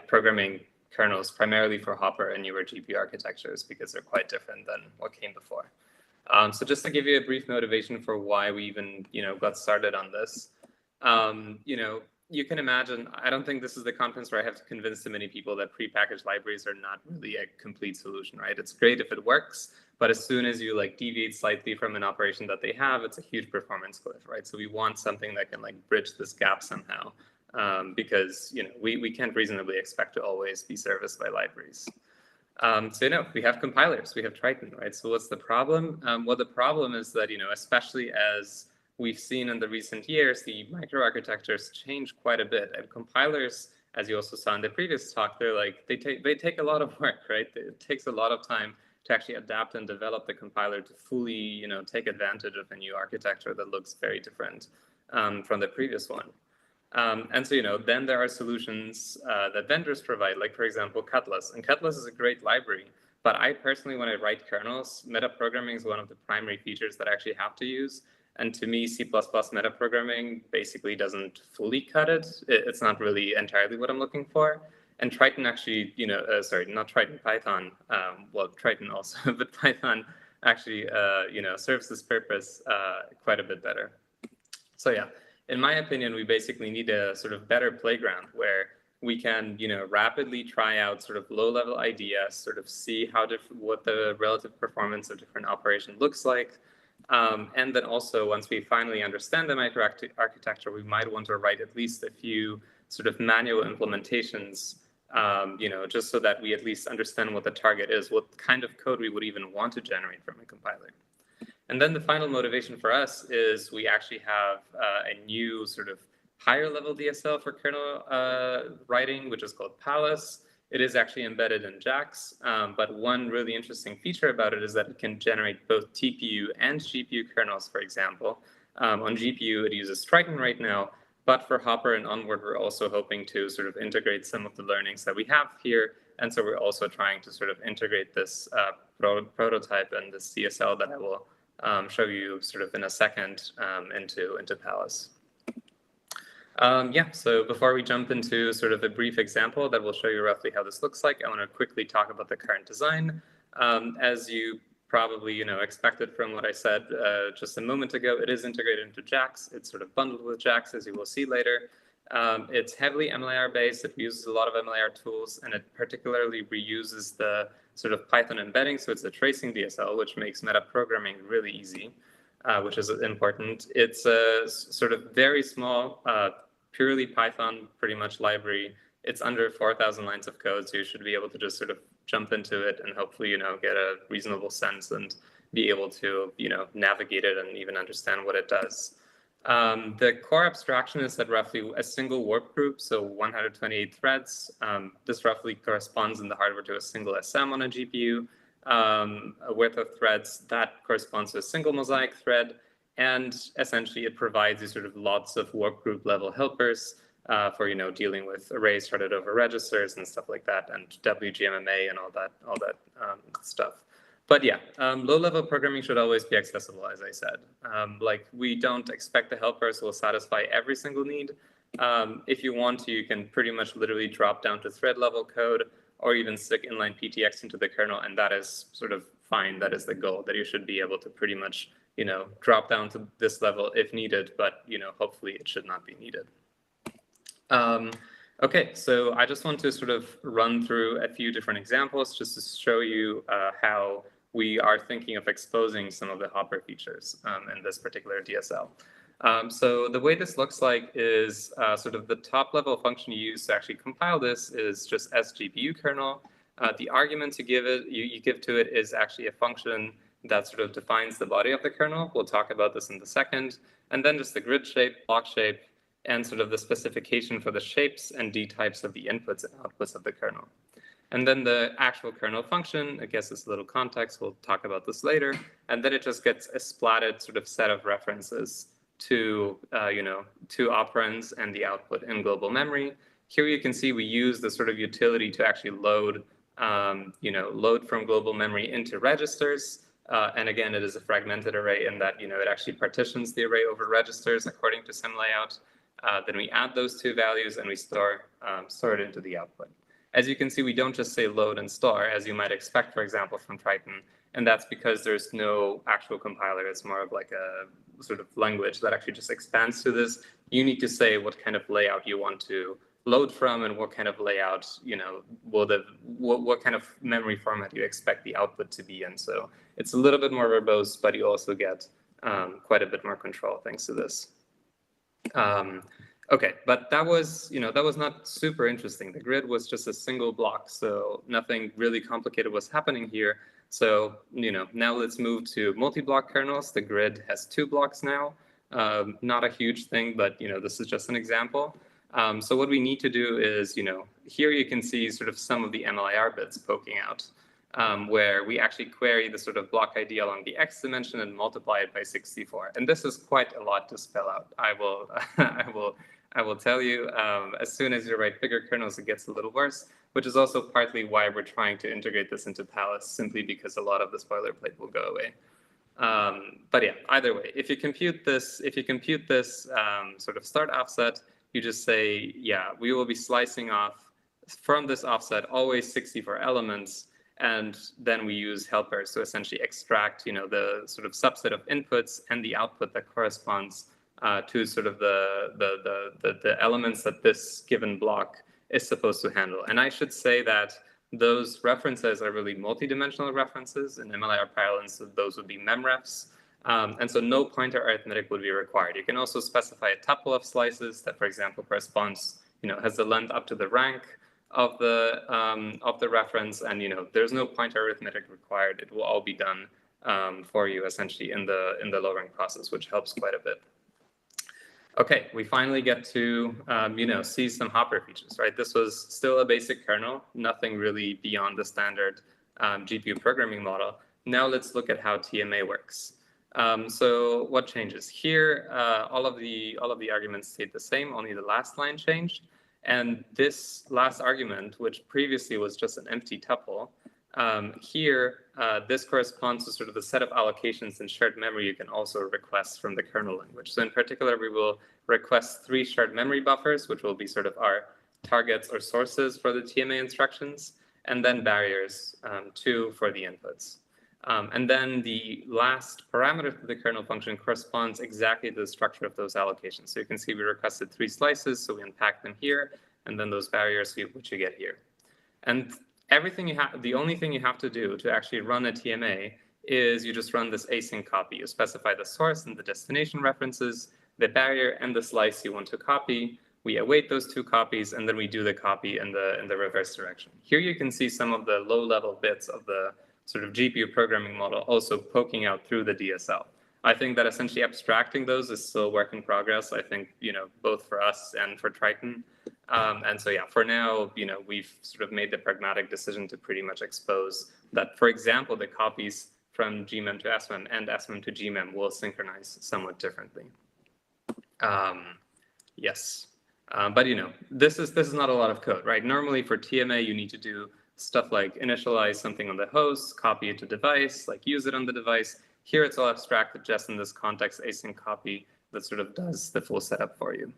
programming kernels primarily for Hopper and newer GPU architectures because they're quite different than what came before. So just to give you a brief motivation for why we even got started on this, you can imagine, I don't think this is the conference where I have to convince too many people that prepackaged libraries are not really a complete solution, right? It's great if it works, but as soon as you deviate slightly from an operation that they have, it's a huge performance cliff, right? So we want something that can bridge this gap somehow, because we can't reasonably expect to always be serviced by libraries. So we have compilers, we have Triton, right? So what's the problem? Well, the problem is that especially as we've seen in the recent years, the microarchitectures change quite a bit, and compilers, as you also saw in the previous talk, they take a lot of work, right? It takes a lot of time to actually adapt and develop the compiler to fully, take advantage of a new architecture that looks very different from the previous one. And so, then there are solutions that vendors provide, like for example, Cutlass, and Cutlass is a great library. But I personally, when I write kernels, metaprogramming is one of the primary features that I actually have to use. And to me, C++ metaprogramming basically doesn't fully cut it. It's not really entirely what I'm looking for. And Triton actually, sorry, not Triton, Python. Well, Triton also, but Python actually, serves this purpose quite a bit better. So yeah, in my opinion, we basically need a sort of better playground where we can, rapidly try out sort of low-level ideas, sort of see what the relative performance of different operations looks like. And then also, once we finally understand the microarchitecture, we might want to write at least a few sort of manual implementations, just so that we at least understand what the target is, what kind of code we would even want to generate from a compiler. And then the final motivation for us is we actually have a new sort of higher level DSL for kernel writing, which is called Palace. It is actually embedded in JAX, but one really interesting feature about it is that it can generate both TPU and GPU kernels, for example. On GPU, it uses Triton right now, But for Hopper and onward, we're also hoping to sort of integrate some of the learnings that we have here. And so we're also trying to sort of integrate this prototype and this DSL that I will show you sort of in a second into Palace. Yeah, so before we jump into sort of a brief example that will show you roughly how this looks like, I want to quickly talk about the current design. As you probably expected from what I said just a moment ago, it is integrated into JAX. It's sort of bundled with JAX, as you will see later. It's heavily MLIR based. It uses a lot of MLIR tools, and it particularly reuses the sort of Python embedding. So it's a tracing DSL, which makes meta programming really easy, which is important. It's a sort of very small, purely Python pretty much library. It's under 4,000 lines of code, so you should be able to just sort of jump into it and hopefully, get a reasonable sense and be able to, navigate it and even understand what it does. The core abstraction is that roughly a single warp group, so 128 threads. This roughly corresponds in the hardware to a single SM on a GPU. A width of threads that corresponds to a single mosaic thread. And essentially, it provides you sort of lots of warp group level helpers for dealing with arrays started over registers and stuff like that, and WGMMA and all that stuff. But yeah, low-level programming should always be accessible, as I said. Like, we don't expect the helpers will satisfy every single need. If you want to, you can pretty much literally drop down to thread-level code or even stick inline PTX into the kernel, and that is sort of fine. That is the goal, that you should be able to pretty much, drop down to this level if needed, but, hopefully it should not be needed. Okay, so I just want to sort of run through a few different examples just to show you how we are thinking of exposing some of the Hopper features in this particular DSL. So the way this looks like is sort of the top level function you use to actually compile this is just sGPU kernel. The argument you give to it is actually a function that sort of defines the body of the kernel. We'll talk about this in a second. And then just the grid shape, block shape, and sort of the specification for the shapes and D types of the inputs and outputs of the kernel. And then the actual kernel function, I guess it's a little context, we'll talk about this later. And then it just gets a splatted sort of set of references to, two operands and the output in global memory. Here you can see we use the sort of utility to actually load, load from global memory into registers. And again, it is a fragmented array in that, it actually partitions the array over registers according to some layout. Then we add those two values and we store it into the output. As you can see, we don't just say load and store, as you might expect, for example, from Triton. And that's because there's no actual compiler. It's more of like a sort of language that actually just expands to this. You need to say what kind of layout you want to load from and what kind of layout, what kind of memory format you expect the output to be in. So it's a little bit more verbose, but you also get quite a bit more control thanks to this. Okay, but that was not super interesting. The grid was just a single block, so nothing really complicated was happening here. So, now let's move to multi-block kernels. The grid has 2 blocks now. Not a huge thing, but, this is just an example. So what we need to do is, here you can see sort of some of the MLIR bits poking out, where we actually query the sort of block ID along the X dimension and multiply it by 64. And this is quite a lot to spell out. I will tell you, as soon as you write bigger kernels, it gets a little worse, which is also partly why we're trying to integrate this into Palace, simply because a lot of the spoilerplate will go away. But yeah, either way, if you compute this sort of start offset, you just say, yeah, we will be slicing off from this offset always 64 elements, and then we use helpers to essentially extract, the sort of subset of inputs and the output that corresponds to sort of the elements that this given block is supposed to handle. And I should say that those references are really multidimensional references. In MLIR parlance, those would be memrefs. And so no pointer arithmetic would be required. You can also specify a tuple of slices that, for example, corresponds, has the length up to the rank of the reference, and there's no pointer arithmetic required. It will all be done for you essentially in the lowering process, which helps quite a bit. Okay, we finally get to see some Hopper features, right? This was still a basic kernel, nothing really beyond the standard GPU programming model. Now let's look at how TMA works. So what changes here? All of the arguments stayed the same. Only the last line changed. And this last argument, which previously was just an empty tuple, here this corresponds to sort of the set of allocations in shared memory you can also request from the kernel language. So in particular, we will request 3 shared memory buffers, which will be sort of our targets or sources for the TMA instructions, and then barriers, 2 for the inputs. And then the last parameter for the kernel function corresponds exactly to the structure of those allocations. So you can see we requested 3 slices, so we unpack them here, and then those barriers, which you get here. And everything you have, the only thing you have to do to actually run a TMA is you just run this async copy. You specify the source and the destination references, the barrier, and the slice you want to copy. We await those 2 copies, and then we do the copy in the reverse direction. Here you can see some of the low-level bits of the sort of GPU programming model also poking out through the DSL. I think that essentially abstracting those is still a work in progress. I think, both for us and for Triton. And so, yeah, for now, we've sort of made the pragmatic decision to pretty much expose that, for example, the copies from GMEM to SMEM and SMEM to GMEM will synchronize somewhat differently. Yes. But this is not a lot of code, right? Normally for TMA, you need to do stuff like initialize something on the host, copy it to device, like use it on the device. Here it's all abstracted just in this context async copy that sort of does the full setup for you.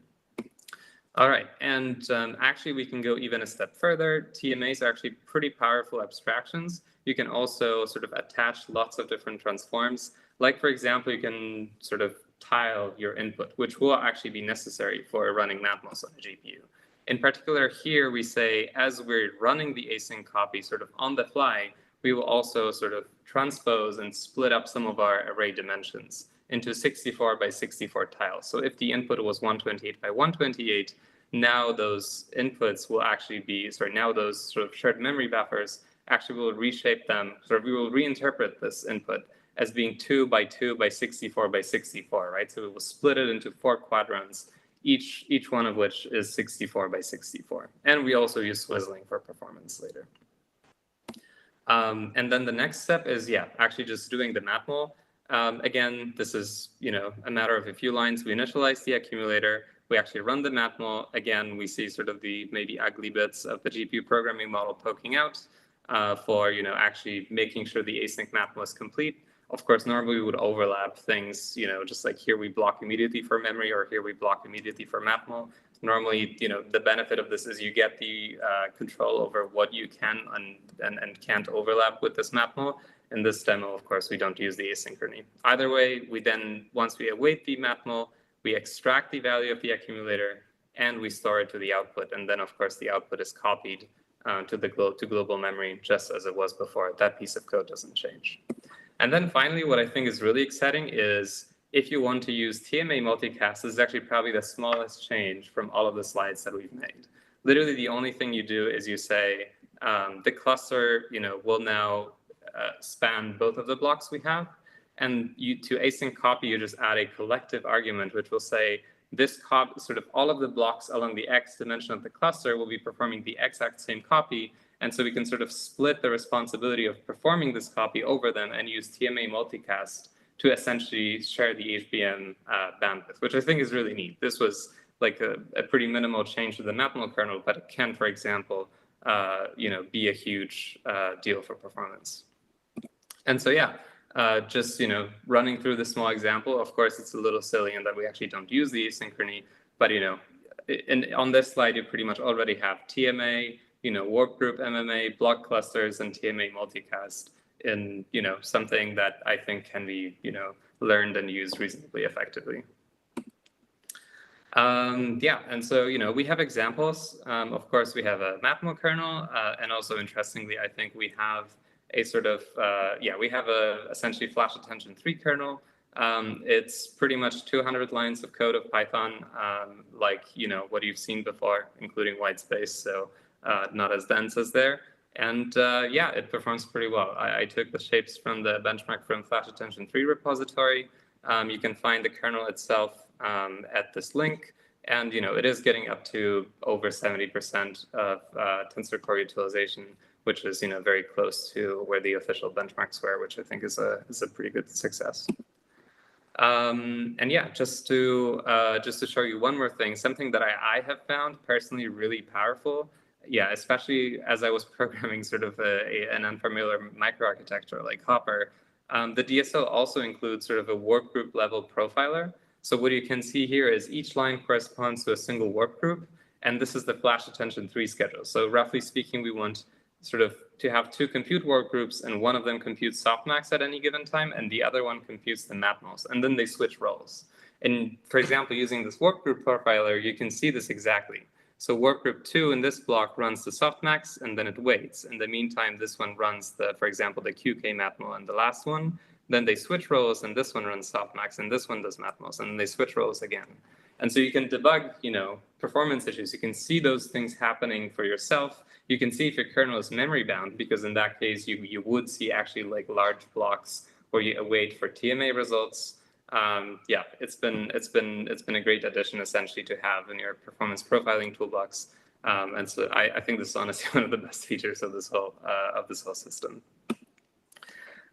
All right, and actually we can go even a step further. TMAs are actually pretty powerful abstractions. You can also sort of attach lots of different transforms. Like, for example, you can sort of tile your input, which will actually be necessary for running Mathews on a GPU. In particular, here we say, as we're running the async copy sort of on the fly, we will also sort of transpose and split up some of our array dimensions into 64 by 64 tiles. So if the input was 128 by 128, now those inputs will actually be, now those sort of shared memory buffers actually will reshape them. So we will reinterpret this input as being 2 by 2 by 64 by 64, right? So we will split it into 4 quadrants, each one of which is 64 by 64. And we also use swizzling for performance later. And then the next step is, actually just doing the matmul. Again, this is, a matter of a few lines. We initialize the accumulator. We actually run the matmul. Again, we see sort of the maybe ugly bits of the GPU programming model poking out for, actually making sure the async matmul is complete. Of course, normally we would overlap things, just like here we block immediately for memory or here we block immediately for matmul. Normally, the benefit of this is you get the control over what you can and can't overlap with this matmul. In this demo, of course, we don't use the asynchrony. Either way, we then, once we await the matmul, we extract the value of the accumulator and we store it to the output. And then, of course, the output is copied to global memory just as it was before. That piece of code doesn't change. And then finally, what I think is really exciting is if you want to use TMA multicast, this is actually probably the smallest change from all of the slides that we've made. Literally, the only thing you do is you say the cluster, will now span both of the blocks we have. And to async copy, you just add a collective argument, which will say this sort of all of the blocks along the x dimension of the cluster will be performing the exact same copy. And so we can sort of split the responsibility of performing this copy over them and use TMA multicast to essentially share the HBM bandwidth, which I think is really neat. This was like a pretty minimal change to the matmul kernel, but it can, for example, be a huge deal for performance. And so, just running through the small example. Of course, it's a little silly in that we actually don't use the asynchrony, but on this slide, you pretty much already have TMA, warp group MMA, block clusters, and TMA multicast in something that I think can be learned and used reasonably effectively. And so we have examples. Of course, we have a matmul kernel, and also interestingly, I think we have a sort of we have a essentially flash attention 3 kernel. It's pretty much 200 lines of code of Python, like what you've seen before, including white space. So not as dense as there. And it performs pretty well. I took the shapes from the benchmark from Flash Attention 3 repository. You can find the kernel itself at this link. And it is getting up to over 70% of tensor core utilization, which is very close to where the official benchmarks were, which I think is a pretty good success. And yeah, just to show you one more thing, something that I have found personally really powerful. Yeah, especially as I was programming sort of an unfamiliar microarchitecture like Hopper, the DSL also includes sort of a work group level profiler. So what you can see here is each line corresponds to a single work group, and this is the flash attention 3 schedule. So roughly speaking, we want sort of to have 2 compute work groups, and one of them computes softmax at any given time, and the other one computes the matmos, and then they switch roles. And for example, using this work group profiler, you can see this exactly. So work group 2 in this block runs the softmax, and then it waits. In the meantime, this one runs for example, the QK matmo and the last one. Then they switch roles, and this one runs softmax, and this one does matmos, and they switch roles again. And so you can debug, performance issues. You can see those things happening for yourself. You can see if your kernel is memory bound, because in that case, you would see actually like large blocks where you await for TMA results. Yeah, it's been a great addition essentially to have in your performance profiling toolbox. And so I think this is honestly one of the best features of this whole system.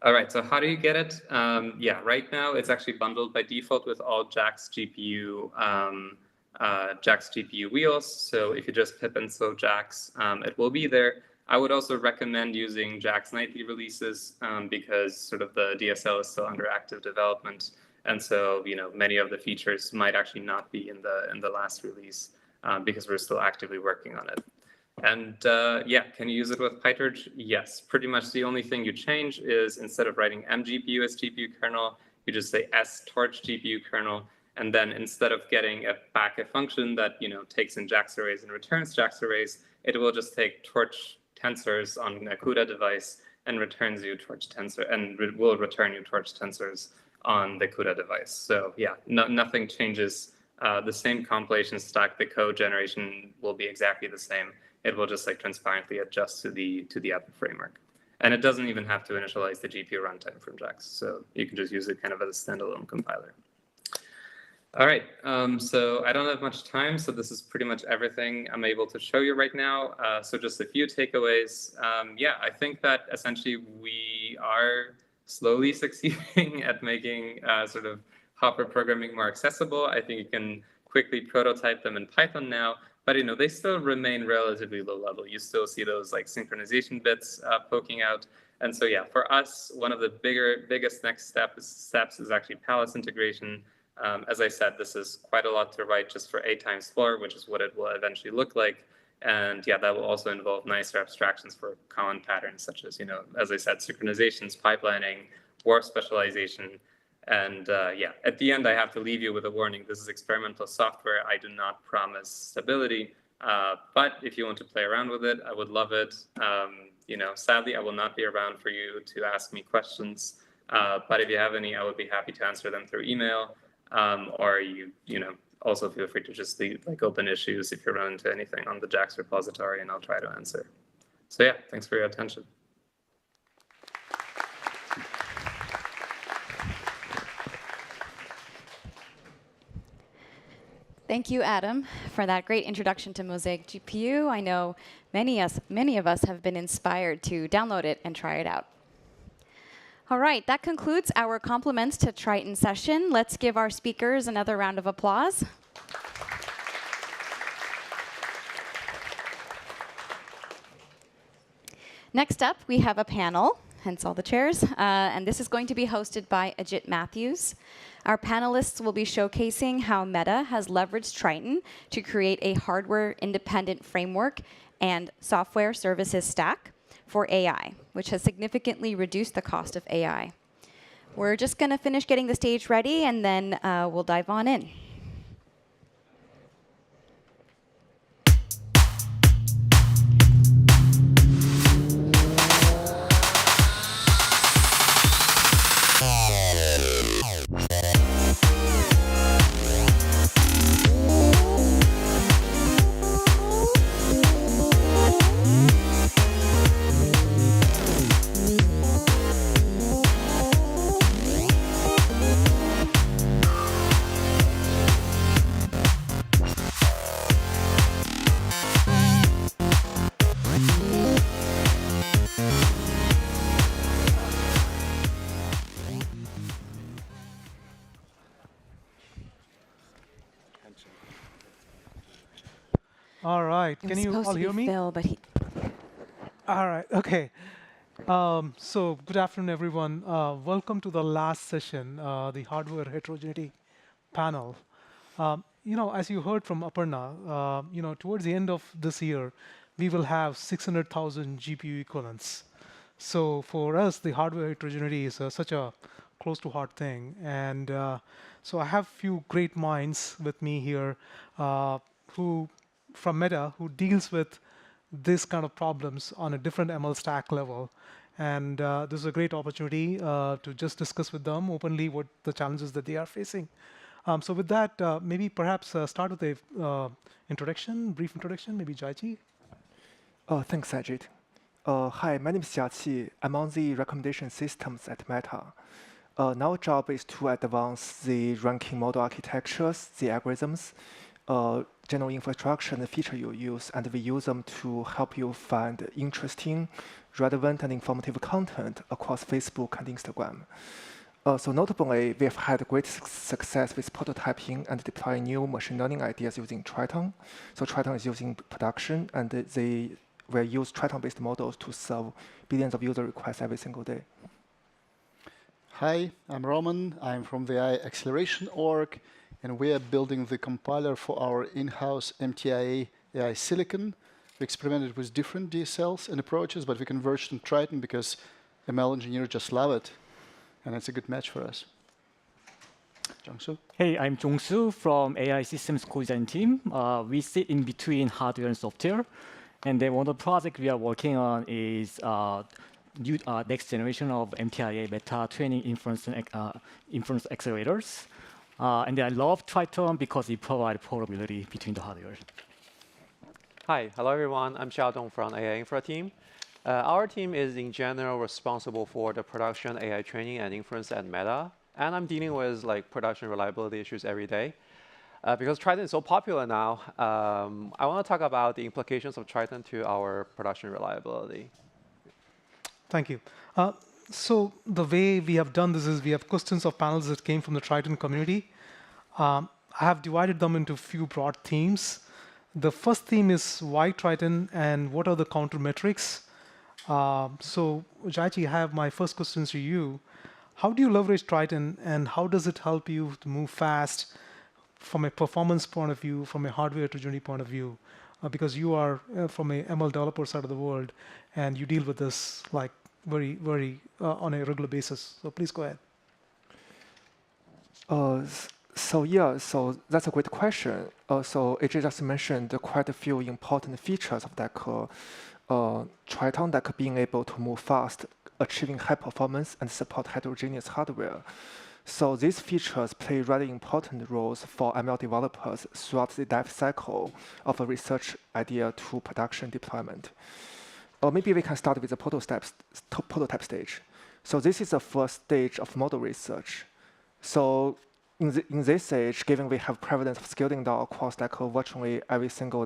All right, so how do you get it? Yeah, right now it's actually bundled by default with all Jack's GPU wheels. So if you just pip install Jack's, it will be there. I would also recommend using Jack's nightly releases because sort of the DSL is still under active development, and so many of the features might actually not be in the last release because we're still actively working on it. And yeah, can you use it with PyTorch? Yes, pretty much the only thing you change is instead of writing mGPU as GPU kernel, you just say sTorch GPU kernel, and then instead of getting back a function that takes in JAX arrays and returns JAX arrays, it will just take torch tensors on a CUDA device and returns you torch tensor, and will return you torch tensors on the CUDA device. So yeah, nothing changes. The same compilation stack, the code generation will be exactly the same. It will just like transparently adjust to the Apple framework. And it doesn't even have to initialize the GPU runtime from JAX. So you can just use it kind of as a standalone compiler. All right, so I don't have much time, so this is pretty much everything I'm able to show you right now. So just a few takeaways. Yeah, I think that essentially we are slowly succeeding at making sort of Hopper programming more accessible. I think you can quickly prototype them in Python now, but they still remain relatively low level. You still see those like synchronization bits poking out. And so yeah, for us, one of the biggest next steps is actually Palace integration. As I said, this is quite a lot to write just for A times 4, which is what it will eventually look like. And yeah, that will also involve nicer abstractions for common patterns, such as, as I said, synchronizations, pipelining, warp specialization. And yeah, at the end, I have to leave you with a warning. This is experimental software. I do not promise stability. But if you want to play around with it, I would love it. Sadly, I will not be around for you to ask me questions. But if you have any, I would be happy to answer them through email. Or also feel free to just leave like open issues if you run into anything on the JAX repository, and I'll try to answer. So yeah, thanks for your attention. Thank you, Adam, for that great introduction to Mosaic GPU. I know many of us have been inspired to download it and try it out. All right, that concludes our compliments to Triton session. Let's give our speakers another round of applause. Next up, we have a panel, hence all the chairs, and this is going to be hosted by Ajit Mathews. Our panelists will be showcasing how Meta has leveraged Triton to create a hardware-independent framework and software services stack for AI, which has significantly reduced the cost of AI. We're just going to finish getting the stage ready, and then we'll dive on in. right. Can you all hear me? Phil, but he... All right. Okay. So good afternoon, everyone. Welcome to the last session, the hardware heterogeneity panel. As you heard from Aparna, towards the end of this year, we will have 600,000 GPU equivalents. So for us, the hardware heterogeneity is such a close to heart thing. And so I have a few great minds with me here from Meta who deals with this kind of problems on a different ML stack level. And this is a great opportunity to just discuss with them openly what the challenges that they are facing. So with that, maybe perhaps start with a brief introduction, maybe Jiaqi. Thanks, Ajit. Hi, my name is Jiaqi. I'm on the recommendation systems at Meta. Now our job is to advance the ranking model architectures, the algorithms, general infrastructure and the feature you use, and we use them to help you find interesting, relevant, and informative content across Facebook and Instagram. So notably, we've had great success with prototyping and deploying new machine learning ideas using Triton. So Triton is using production, and we use Triton-based models to serve billions of user requests every single day. Hi, I'm Roman. I'm from the AI Acceleration org, and we are building the compiler for our in-house MTIA AI silicon. We experimented with different DSLs and approaches, but we converged on Triton because ML engineers just love it, and it's a good match for us. Jongsoo? Hey, I'm Jongsoo from AI Systems Co-design team. We sit in between hardware and software. And then one of the projects we are working on is next generation of MTIA beta training inference accelerators. And then I love Triton because it provides portability between the hardware. Hi, hello everyone. I'm Xiaodong from AI Infra team. Our team is in general responsible for the production AI training and inference at Meta. And I'm dealing with production reliability issues every day. Because Triton is so popular now, I want to talk about the implications of Triton to our production reliability. Thank you. So the way we have done this is we have questions of panels that came from the Triton community. I have divided them into a few broad themes. The first theme is why Triton and what are the counter metrics. So Jiaqi, I have my first questions to you. How do you leverage Triton, and how does it help you to move fast from a performance point of view, from a hardware heterogeneity point of view? Because you are from a ML developer side of the world, and you deal with this very, very on a regular basis. So please go ahead. So that's a great question. So Ajit just mentioned quite a few important features of that Triton, like being able to move fast, achieving high performance, and support heterogeneous hardware. So these features play really important roles for ML developers throughout the life cycle of a research idea to production deployment. Or maybe we can start with the prototype stage. So this is the first stage of model research. So in this stage, given we have prevalence of scaling down across virtually every single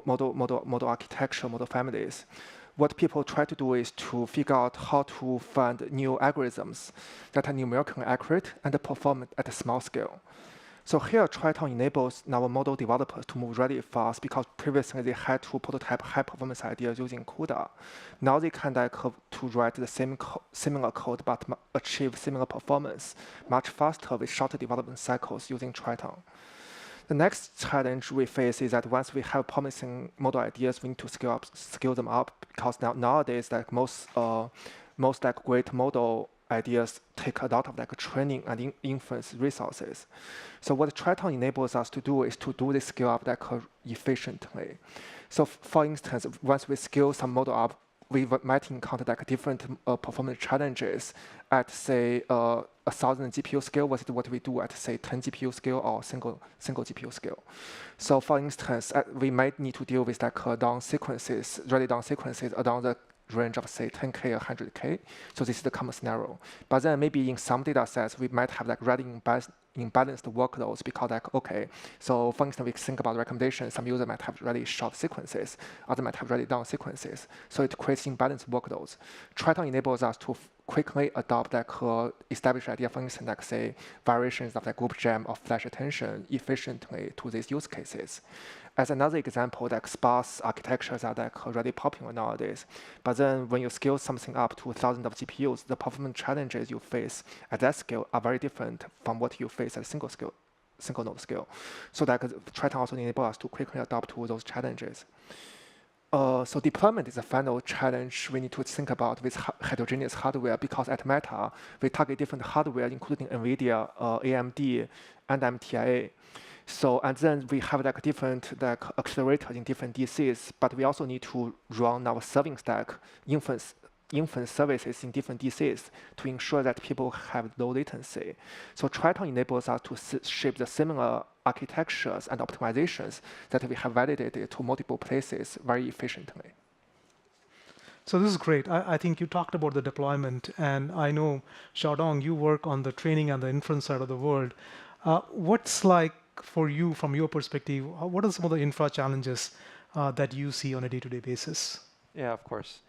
model architecture, model families, what people try to do is to figure out how to find new algorithms that are numerically accurate and perform at a small scale. So here, Triton enables our model developers to move really fast because previously they had to prototype high-performance ideas using CUDA. Now they can to write the similar code but achieve similar performance much faster with shorter development cycles using Triton. The next challenge we face is that once we have promising model ideas, we need to scale them up because nowadays most great model ideas take a lot of training and inference resources. So what Triton enables us to do is to do this scale up efficiently. So for instance, once we scale some model up, we might encounter different performance challenges at say 1,000 GPU scale versus what we do at say 10 GPU scale or single GPU scale. So for instance, we might need to deal with really down sequences along the range of say 10K or 100K. So this is the common scenario. But then maybe in some data sets, we might have really imbalanced workloads because okay, so for instance, we think about recommendations, some users might have really short sequences, others might have really long sequences. So it creates imbalanced workloads. Triton enables us to quickly adopt like established idea, for instance, like say variations of the group gem or flash attention efficiently to these use cases. As another example, like sparse architectures are like really popular nowadays. But then when you scale something up to thousands of GPUs, the performance challenges you face at that scale are very different from what you face at single node scale. So that Triton also enables us to quickly adapt to those challenges. So deployment is the final challenge we need to think about with heterogeneous hardware, because at Meta, we target different hardware, including NVIDIA, AMD, and MTIA. So, and then we have like different like accelerators in different DCs, but we also need to run our serving stack inference services in different DCs to ensure that people have low latency. So Triton enables us to ship the similar architectures and optimizations that we have validated to multiple places very efficiently. So this is great. I think you talked about the deployment, and I know, Xiaodong, you work on the training and the inference side of the world. What's like for you, from your perspective, what are some of the infra challenges that you see on a day-to-day basis? Yeah, of course.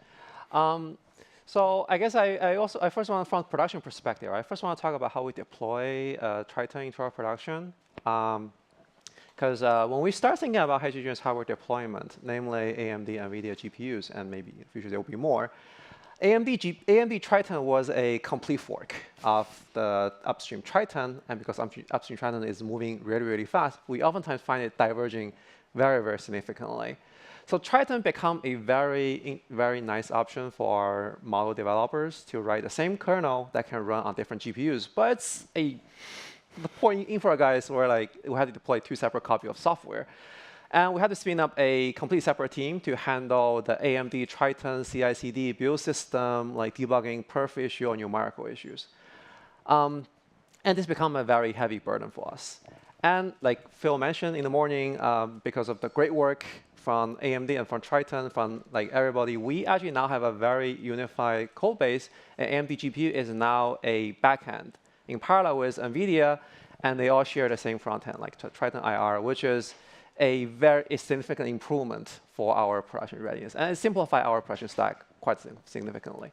So I guess I first want, from a production perspective, I first want to talk about how we deploy Triton into our production. Because when we start thinking about heterogeneous hardware deployment, namely AMD, NVIDIA GPUs, and maybe in the future there will be more, AMD Triton was a complete fork of the upstream Triton, and because upstream Triton is moving really, really fast, we oftentimes find it diverging very, very significantly. So Triton become a very, very nice option for our model developers to write the same kernel that can run on different GPUs. But it's the point infra guys were like, we had to deploy 2 separate copies of software. And we had to spin up a completely separate team to handle the AMD Triton CI/CD build system, like debugging perf issue or numerical issues. And this became a very heavy burden for us. And like Phil mentioned in the morning, because of the great work from AMD and from Triton, from like everybody, we actually now have a very unified code base. And AMD GPU is now a backend in parallel with NVIDIA, and they all share the same front end, like Triton IR, which is a very significant improvement for our production readiness. And it simplifies our production stack quite significantly.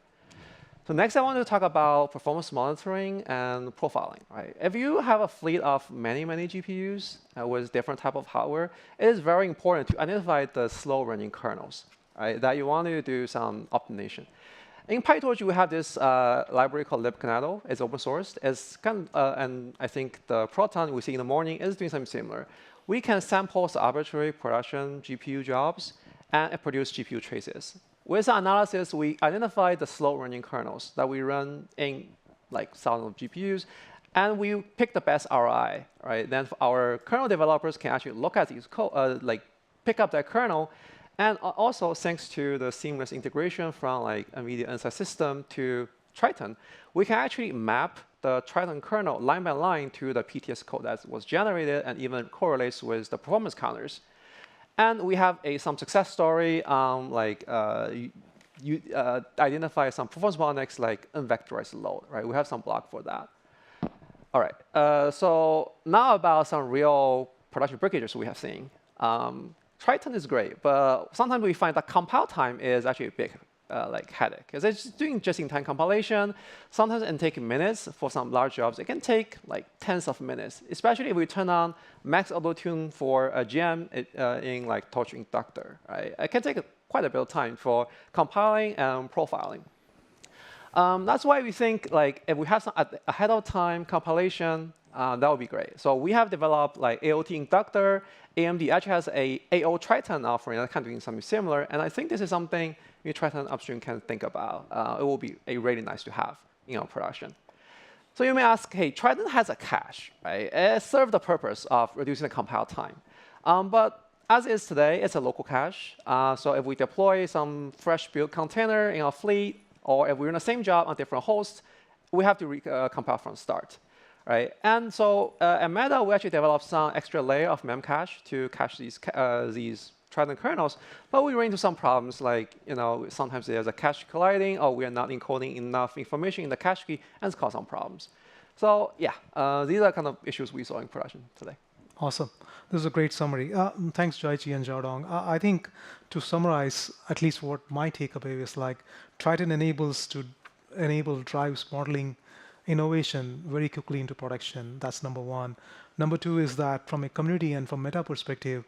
So next, I want to talk about performance monitoring and profiling. Right? If you have a fleet of many, many GPUs with different type of hardware, it is very important to identify the slow-running kernels, right? That you want to do some optimization. In PyTorch, we have this library called libkernel. It's open source. It's and I think the Proton we see in the morning is doing something similar. We can sample the arbitrary production GPU jobs and produce GPU traces. With our analysis, we identify the slow-running kernels that we run in like thousands of GPUs, and we pick the best ROI. Right? Then our kernel developers can actually look at these code, like pick up that kernel, and also thanks to the seamless integration from like NVIDIA Inside System to Triton, we can actually map the Triton kernel line by line to the PTS code that was generated and even correlates with the performance counters. And we have some success story, like you identify some performance bottlenecks like unvectorized load, right? We have some blog for that. All right, so now about some real production breakages we have seen. Triton is great, but sometimes we find that compile time is actually a big like headache. Because it's doing just-in-time compilation. Sometimes it can take minutes for some large jobs. It can take like tens of minutes, especially if we turn on max auto-tune for a gem in like Torch Inductor. Right? It can take quite a bit of time for compiling and profiling. That's why we think like if we have some ahead of time compilation, that would be great. So we have developed like AOT Inductor. AMD actually has a AO Triton offering that kind of doing something similar. And I think this is something your Triton upstream can think about. It will be really nice to have in our production. So you may ask, hey, Triton has a cache, right? It serves the purpose of reducing the compile time. But as is today, it's a local cache. So if we deploy some fresh build container in our fleet, or if we're in the same job on different hosts, we have to compile from start. Right? And so at Meta, we actually developed some extra layer of memcache to cache these Triton kernels, but we ran into some problems like, sometimes there's a cache colliding, or we are not encoding enough information in the cache key, and it's caused some problems. So yeah, these are kind of issues we saw in production today. Awesome. This is a great summary. Thanks, Jiaqi and Xiaodong. I think to summarize, at least what my takeaway is like, Triton enables to enable drives modeling innovation very quickly into production. That's number one. Number two is that from a community and from meta perspective,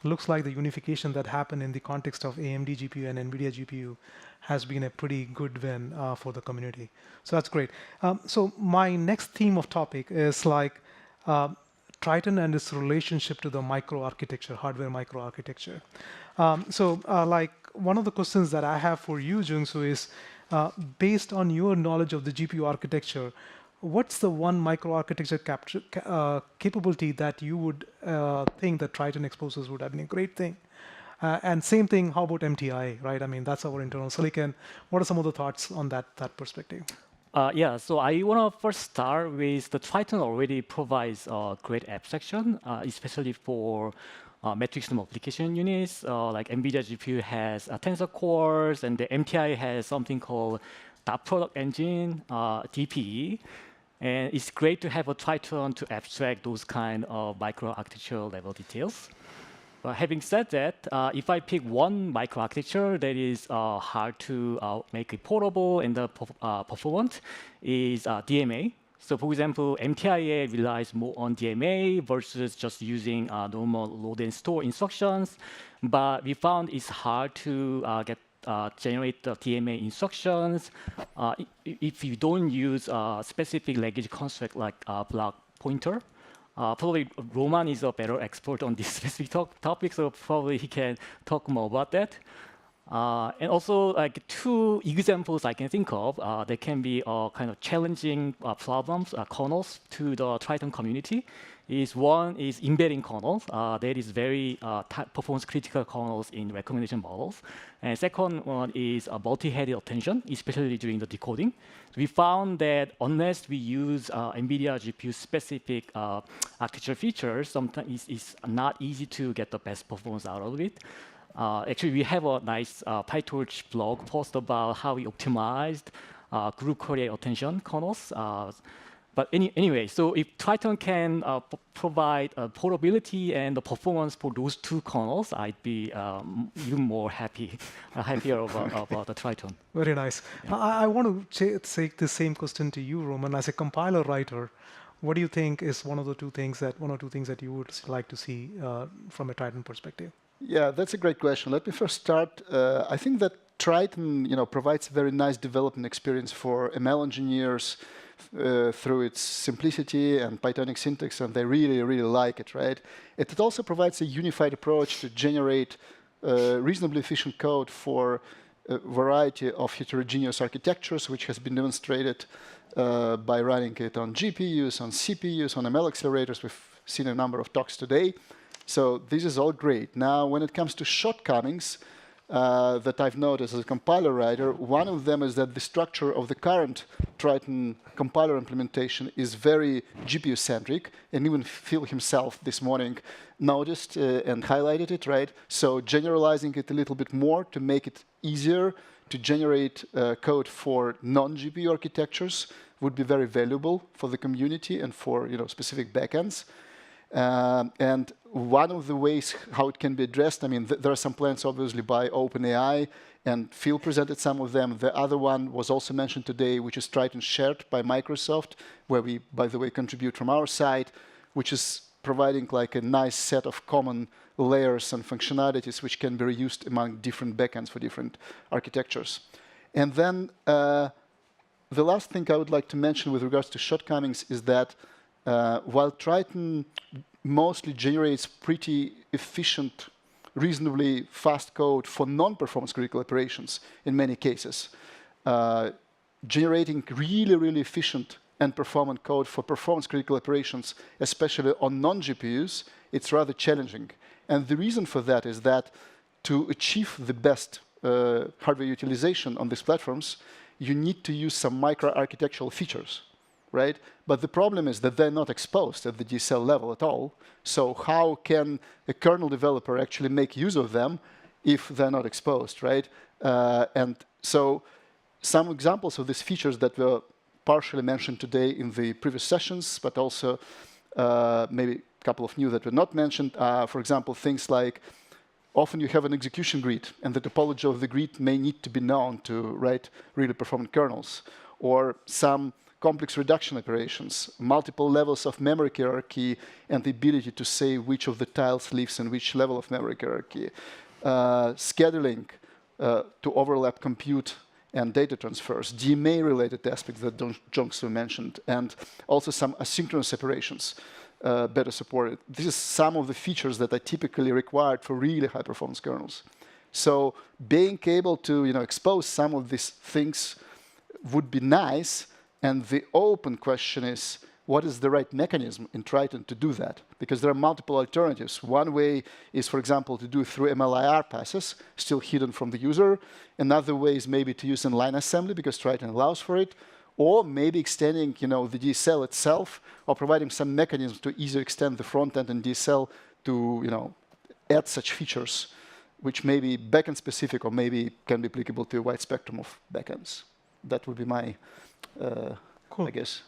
looks like the unification that happened in the context of AMD GPU and NVIDIA GPU has been a pretty good win for the community. So that's great. So my next theme of topic is like Triton and its relationship to the microarchitecture, hardware microarchitecture. Like one of the questions that I have for you, Jongsoo, is based on your knowledge of the GPU architecture, what's the one microarchitecture capability that you would think that Triton exposes would have been a great thing? And same thing, how about MTI, right? I mean, that's our internal silicon. What are some of the thoughts on that perspective? Yeah, so I want to first start with the Triton already provides great abstraction, especially for matrix multiplication units. Like NVIDIA GPU has tensor cores, and the MTI has something called dot product engine, DPE. And it's great to have a Triton to abstract those kind of microarchitectural level details. But having said that, if I pick one microarchitecture that is hard to make it portable and performant, is DMA. So for example, MTIA relies more on DMA versus just using normal load and store instructions. But we found it's hard to generate the DMA instructions if you don't use a specific language construct like block pointer. Probably Roman is a better expert on this specific topic, so probably he can talk more about that. And also, like two examples I can think of that can be kind of challenging problems, kernels to the Triton community. One is embedding kernels. That is very performance critical kernels in recommendation models. And second one is multi-headed attention, especially during the decoding. We found that unless we use NVIDIA GPU specific architecture features, sometimes it's not easy to get the best performance out of it. Actually, we have a nice PyTorch blog post about how we optimized group query attention kernels. But anyway, so if Triton can provide portability and the performance for those two kernels, I'd be even more happier about the Triton. Very nice. Yeah. I want to take the same question to you, Roman. As a compiler writer, what do you think is one or two things that you would like to see from a Triton perspective? Yeah, that's a great question. Let me first start. I think that Triton, provides a very nice development experience for ML engineers through its simplicity and Pythonic syntax, and they really, really like it, right? It also provides a unified approach to generate reasonably efficient code for a variety of heterogeneous architectures, which has been demonstrated by running it on GPUs, on CPUs, on ML accelerators. We've seen a number of talks today. So this is all great. Now, when it comes to shortcomings that I've noticed as a compiler writer, one of them is that the structure of the current Triton compiler implementation is very GPU-centric, and even Phil himself this morning noticed and highlighted it, right? So generalizing it a little bit more to make it easier to generate code for non-GPU architectures would be very valuable for the community and for specific backends. And one of the ways how it can be addressed, I mean, there are some plans obviously by OpenAI, and Phil presented some of them. The other one was also mentioned today, which is Triton Shared by Microsoft, where we, by the way, contribute from our side, which is providing like a nice set of common layers and functionalities which can be reused among different backends for different architectures. And then the last thing I would like to mention with regards to shortcomings is that while Triton mostly generates pretty efficient, reasonably fast code for non-performance critical operations in many cases, generating really, really efficient and performant code for performance critical operations, especially on non-GPUs, it's rather challenging. And the reason for that is that to achieve the best hardware utilization on these platforms, you need to use some micro-architectural features, right? But the problem is that they're not exposed at the DSL level at all. So how can a kernel developer actually make use of them if they're not exposed, right? And so some examples of these features that were partially mentioned today in the previous sessions, but also maybe a couple of new that were not mentioned, for example, things like often you have an execution grid, and the topology of the grid may need to be known to write really performant kernels. or some complex reduction operations, multiple levels of memory hierarchy, and the ability to say which of the tiles lives in which level of memory hierarchy, scheduling to overlap compute and data transfers, DMA-related aspects that Jongsoo mentioned, and also some asynchronous operations better supported. This is some of the features that are typically required for really high-performance kernels. So being able to expose some of these things would be nice, and the open question is, what is the right mechanism in Triton to do that? Because there are multiple alternatives. One way is, for example, to do it through MLIR passes, still hidden from the user. Another way is maybe to use inline assembly, because Triton allows for it. Or maybe extending the DSL itself, or providing some mechanism to easily extend the front end and DSL to add such features, which may be backend specific or maybe can be applicable to a wide spectrum of backends. That would be my, cool. I guess.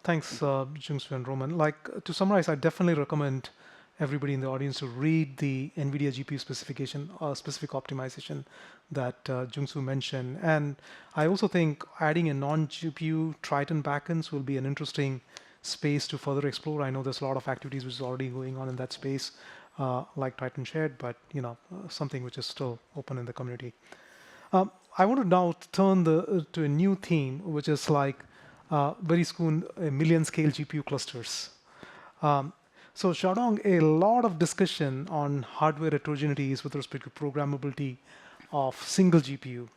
Thanks, Jongsoo and Roman. To summarize, I definitely recommend everybody in the audience to read the NVIDIA GPU specification, specific optimization that Jongsoo mentioned. And I also think adding a non-GPU Triton backends will be an interesting space to further explore. I know there's a lot of activities which is already going on in that space, like Triton Shared, but something which is still open in the community. I want to now turn to a new theme, which is very soon million-scale GPU clusters. So Xiaodong, a lot of discussion on hardware heterogeneities with respect to programmability of single GPU.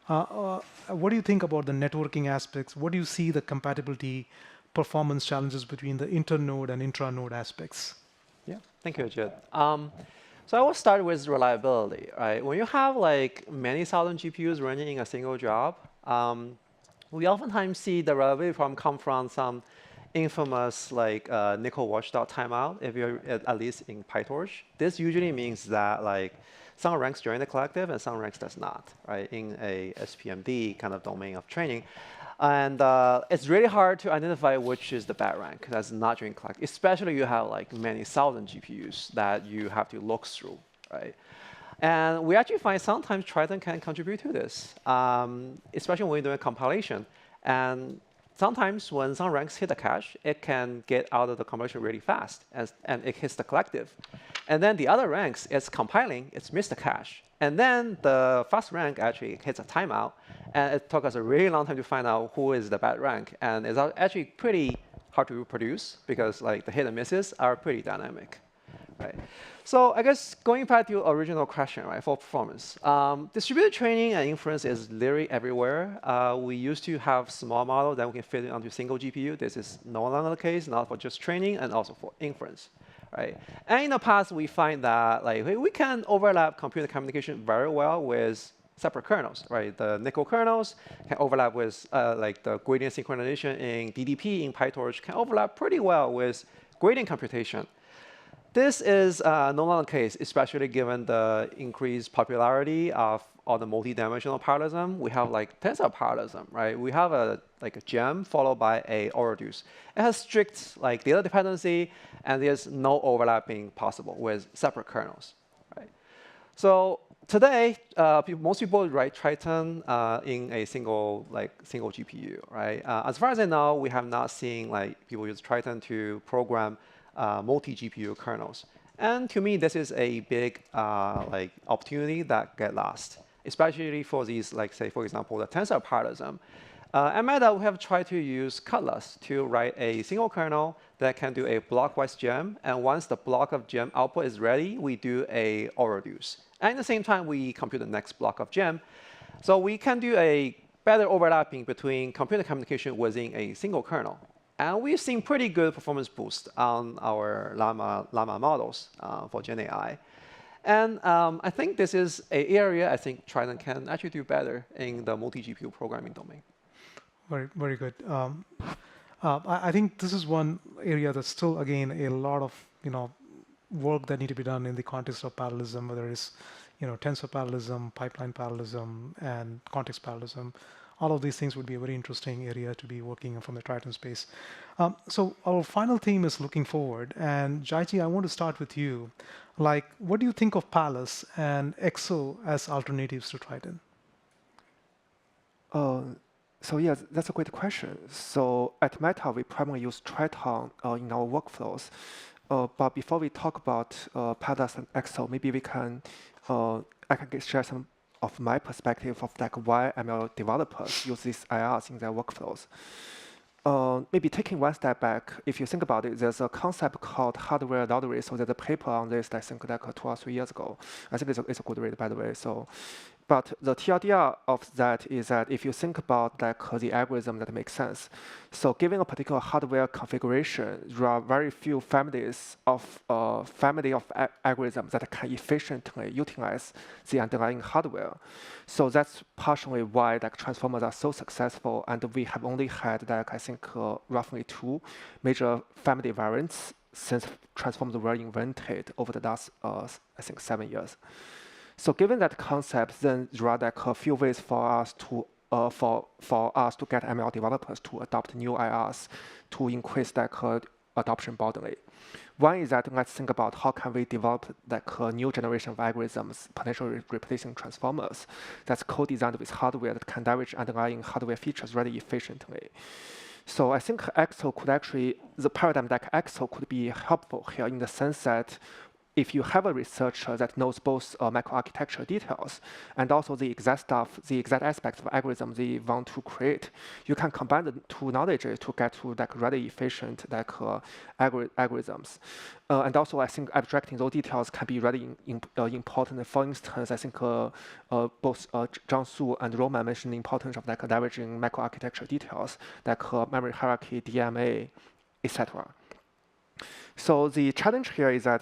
What do you think about the networking aspects? What do you see the compatibility performance challenges between the internode and intranode aspects? Yeah, thank you, Ajit. So I will start with reliability, right? When you have many thousand GPUs running in a single job, we oftentimes see the reliability problem come from some infamous nickel watchdog timeout, if you're at least in PyTorch. This usually means that some ranks join the collective and some ranks does not, right, in a SPMD kind of domain of training. And it's really hard to identify which is the bad rank that's not joining collective, especially you have many thousand GPUs that you have to look through, right? And we actually find sometimes Triton can contribute to this, especially when you're doing compilation. And sometimes when some ranks hit the cache, it can get out of the compilation really fast, and it hits the collective. And then the other ranks, it's compiling, it's missed the cache. And then the fast rank actually hits a timeout, and it took us a really long time to find out who is the bad rank. And it's actually pretty hard to reproduce, because the hit and misses are pretty dynamic, right? So I guess going back to your original question, right, for performance, distributed training and inference is literally everywhere. We used to have small models that we can fit onto a single GPU. This is no longer the case, not for just training and also for inference, right? And in the past, we find that we can overlap computer communication very well with separate kernels, right? The nickel kernels can overlap with the gradient synchronization in DDP in PyTorch can overlap pretty well with gradient computation. This is no longer the case, especially given the increased popularity of all the multi-dimensional parallelism. We have tensor parallelism, right? We have a gem followed by a OR-reduce. It has strict data dependency, and there's no overlapping possible with separate kernels, right? So today, most people write Triton in a single GPU, right? As far as I know, we have not seen people use Triton to program multi-GPU kernels. And to me, this is a big opportunity that get lost, especially for these, say, for example, the tensor parallelism. At MAIA, we have tried to use Cutlass to write a single kernel that can do a blockwise gem. And once the block of gem output is ready, we do a OR-reduce. And at the same time, we compute the next block of gem. So we can do a better overlapping between computer communication within a single kernel. And we've seen pretty good performance boost on our Llama models for Gen AI. And I think this is an area I think Triton can actually do better in the multi-GPU programming domain. Very, very good. I think this is one area that's still, again, a lot of work that need to be done in the context of parallelism, whether it's tensor parallelism, pipeline parallelism, and context parallelism. All of these things would be a very interesting area to be working from the Triton space. So our final theme is looking forward. And Jiaqi, I want to start with you. What do you think of Palace and XO as alternatives to Triton? So yeah, that's a great question. So at Meta, we primarily use Triton in our workflows. But before we talk about Pandas and Excel, maybe we can I can share some of my perspective of like why ML developers use these IRs in their workflows. Maybe taking one step back, if you think about it, there's a concept called hardware lottery. So there's a paper on this, I think, like 2 or 3 years ago. I think it's a good read, by the way. So, but the TLDR of that is that if you think about like the algorithm that makes sense, so given a particular hardware configuration, there are very few families of algorithms that can efficiently utilize the underlying hardware. So that's partially why like transformers are so successful, and we have only had like I think roughly 2 major family variants since transformers were invented over the last I think 7 years. So given that concept, then there are like a few ways for us to get ML developers to adopt new IRs to increase like adoption broadly. One is that let's think about how can we develop like a new generation of algorithms, potentially replacing transformers, that's co-designed with hardware that can leverage underlying hardware features really efficiently. So I think Excel could actually, the paradigm like Excel could be helpful here in the sense that if you have a researcher that knows both microarchitecture details and also the exact stuff, the exact aspects of algorithm they want to create, you can combine the 2 knowledges to get to like really efficient like algorithms. And also, I think abstracting those details can be really important. For instance, I think both Jongsoo and Ramani mentioned the importance of like leveraging microarchitecture details, like memory hierarchy, DMA, etc. So the challenge here is that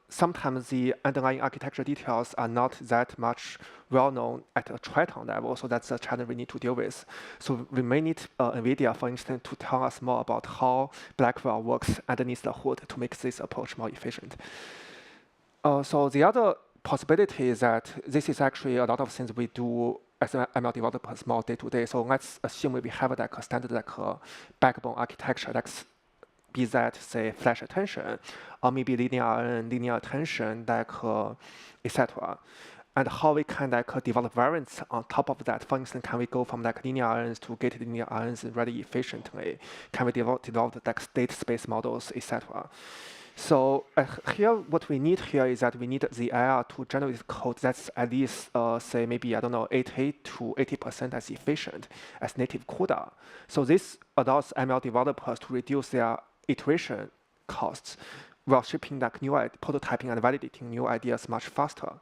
sometimes the underlying architecture details are not that much well known at a Triton level, so that's a challenge we need to deal with. So we may need NVIDIA, for instance, to tell us more about how Blackwell works underneath the hood to make this approach more efficient. So the other possibility is that this is actually a lot of things we do as ML developers more day to day. So let's assume we have like a standard like backbone architecture that's be that, say, flash attention, or maybe linear attention, like, etc. And how we can like develop variants on top of that. For instance, can we go from like linear RNNs to gated linear RNNs really efficiently? Can we develop like state space models, etc.? So here, what we need here is that we need the IR to generate code that's at least, say, maybe, I don't know, 80 to 80% as efficient as native CUDA. So this allows ML developers to reduce their iteration costs while shipping like new prototyping and validating new ideas much faster.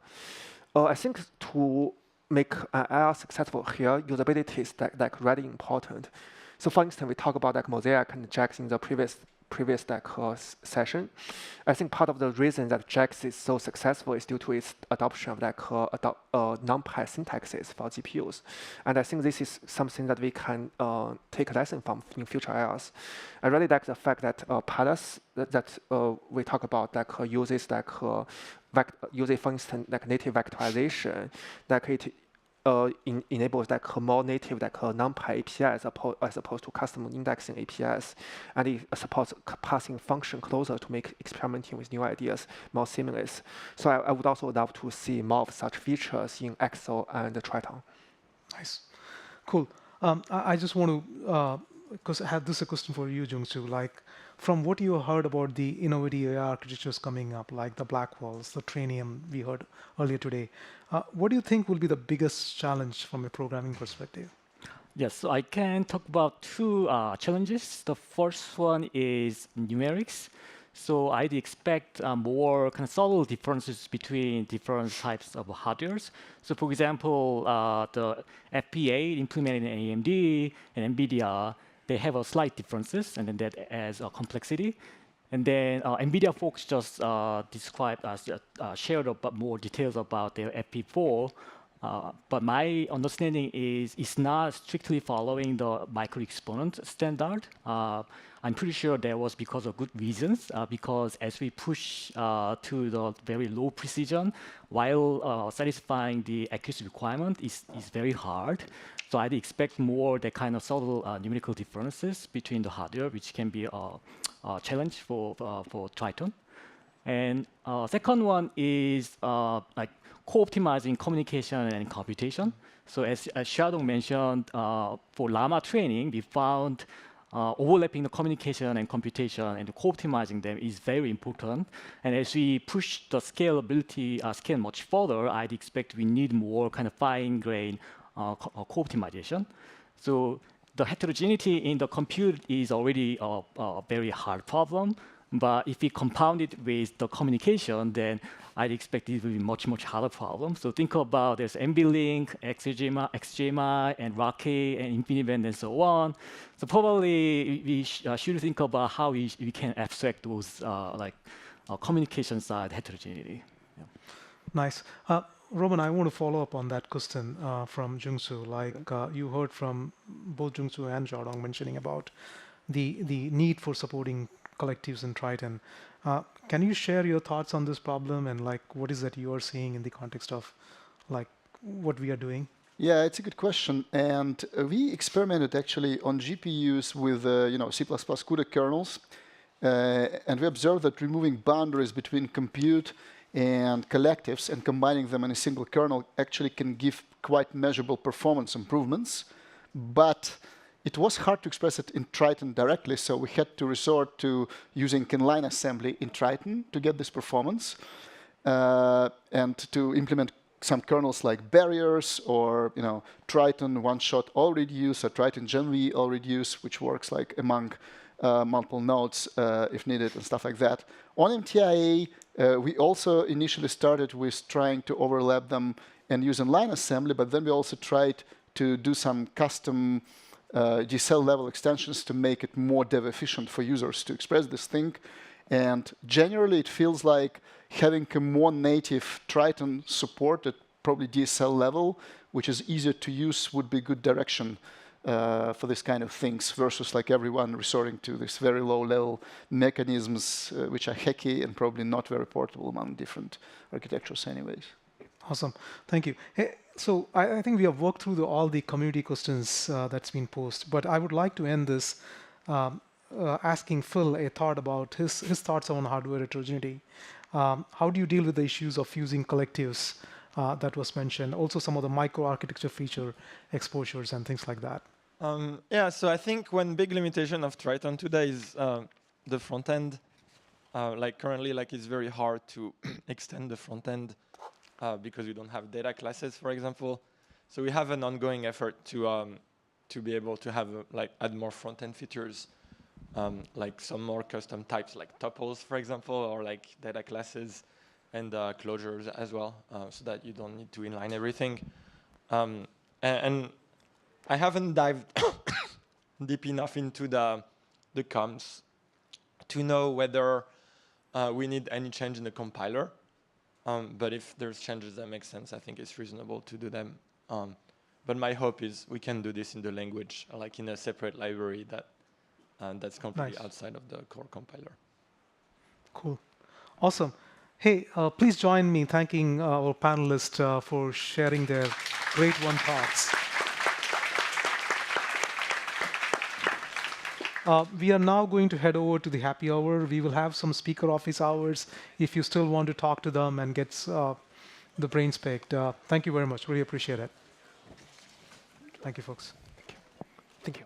I think to make an IR successful here, usability is like really important. So for instance, we talk about like Mosaic and JAX in the previous like session. I think part of the reason that JAX is so successful is due to its adoption of like NumPy syntaxes for GPUs, and I think this is something that we can take a lesson from in future IRs. I really like the fact that Pandas that we talk about like uses like uses, for instance, like native vectorization, like it enables like a more native like a NumPy API as opposed to custom indexing APIs, and it supports passing function closer to make experimenting with new ideas more seamless. So I would also love to see more of such features in Excel and Triton. Nice, cool. I just want to, because I have this a question for you, Jongsoo. Like, from what you heard about the innovative AI architectures coming up, like the Blackwells, the Trainium we heard earlier today, what do you think will be the biggest challenge from a programming perspective? Yes, so I can talk about 2 challenges. The first one is numerics. So I'd expect more kind of subtle differences between different types of hardwares. So for example, the FP8 implemented in AMD and NVIDIA, they have a slight differences, and then that adds complexity. And then NVIDIA folks just described shared more details about their FP4. But my understanding is it's not strictly following the microexponent standard. I'm pretty sure that was because of good reasons, because as we push to the very low precision, while satisfying the accuracy requirement is very hard. So I'd expect more that kind of subtle numerical differences between the hardware, which can be a challenge for Triton. And second one is like co-optimizing communication and computation. So as Xiaodong mentioned, for Llama training, we found overlapping the communication and computation and co-optimizing them is very important. And as we push the scalability scale much further, I'd expect we need more kind of fine-grained co-optimization. So the heterogeneity in the compute is already a very hard problem. But if we compound it with the communication, then I'd expect it will be much, much harder problem. So think about there's NVLink, XGMI, and Rocket, and InfiniBand, and so on. So probably we should think about how we can abstract those communication side heterogeneity. Yeah. Nice. Roman, I want to follow up on that question from Jongsoo. Like you heard from both Jongsoo and Xiaodong mentioning about the need for supporting collectives in Triton. Can you share your thoughts on this problem and like what is that you are seeing in the context of like what we are doing? Yeah, it's a good question. And we experimented actually on GPUs with C++ CUDA kernels. And we observed that removing boundaries between compute and collectives and combining them in a single kernel actually can give quite measurable performance improvements. But it was hard to express it in Triton directly, so we had to resort to using inline assembly in Triton to get this performance and to implement some kernels like barriers or Triton one-shot all reduce or Triton GenV all reduce, which works like among multiple nodes if needed and stuff like that. On MTIA, we also initially started with trying to overlap them and use inline assembly, but then we also tried to do some custom GCell level extensions to make it more dev efficient for users to express this thing. And generally, it feels like having a more native Triton support at probably DSL level, which is easier to use, would be a good direction for this kind of things versus like everyone resorting to these very low level mechanisms, which are hacky and probably not very portable among different architectures anyways. Awesome. Thank you. Hey, so I think we have worked through all the community questions that's been posed, but I would like to end this asking Phil a thought about his thoughts on hardware heterogeneity. How do you deal with the issues of using collectives that was mentioned? Also some of the microarchitecture feature exposures and things like that. Yeah, so I think one big limitation of Triton today is the front end. Like currently, like it's very hard to extend the front end because we don't have data classes, for example. So we have an ongoing effort to be able to have add more front end features, like some more custom types, like tuples, for example, or like data classes and closures as well, so that you don't need to inline everything. And I haven't dived deep enough into the comms to know whether we need any change in the compiler. But if there's changes that make sense, I think it's reasonable to do them. But my hope is we can do this in the language, like in a separate library that's completely outside of the core compiler. Cool. Awesome. Hey, please join me thanking our panelists for sharing their great thoughts. We are now going to head over to the happy hour. We will have some speaker office hours if you still want to talk to them and get the brains picked. Thank you very much. Really appreciate it. Thank you, folks. Thank you.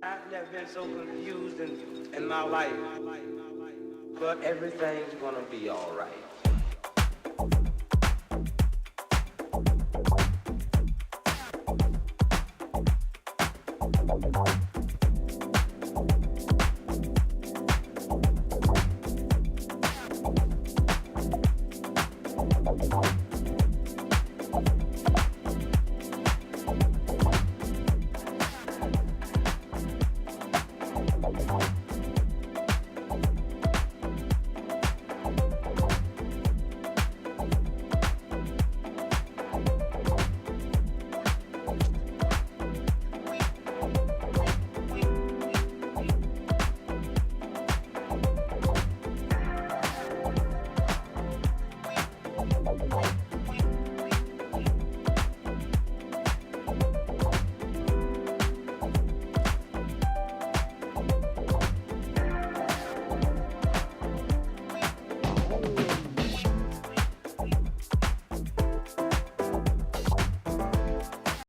I've never been so confused in my life, but everything's gonna be all right.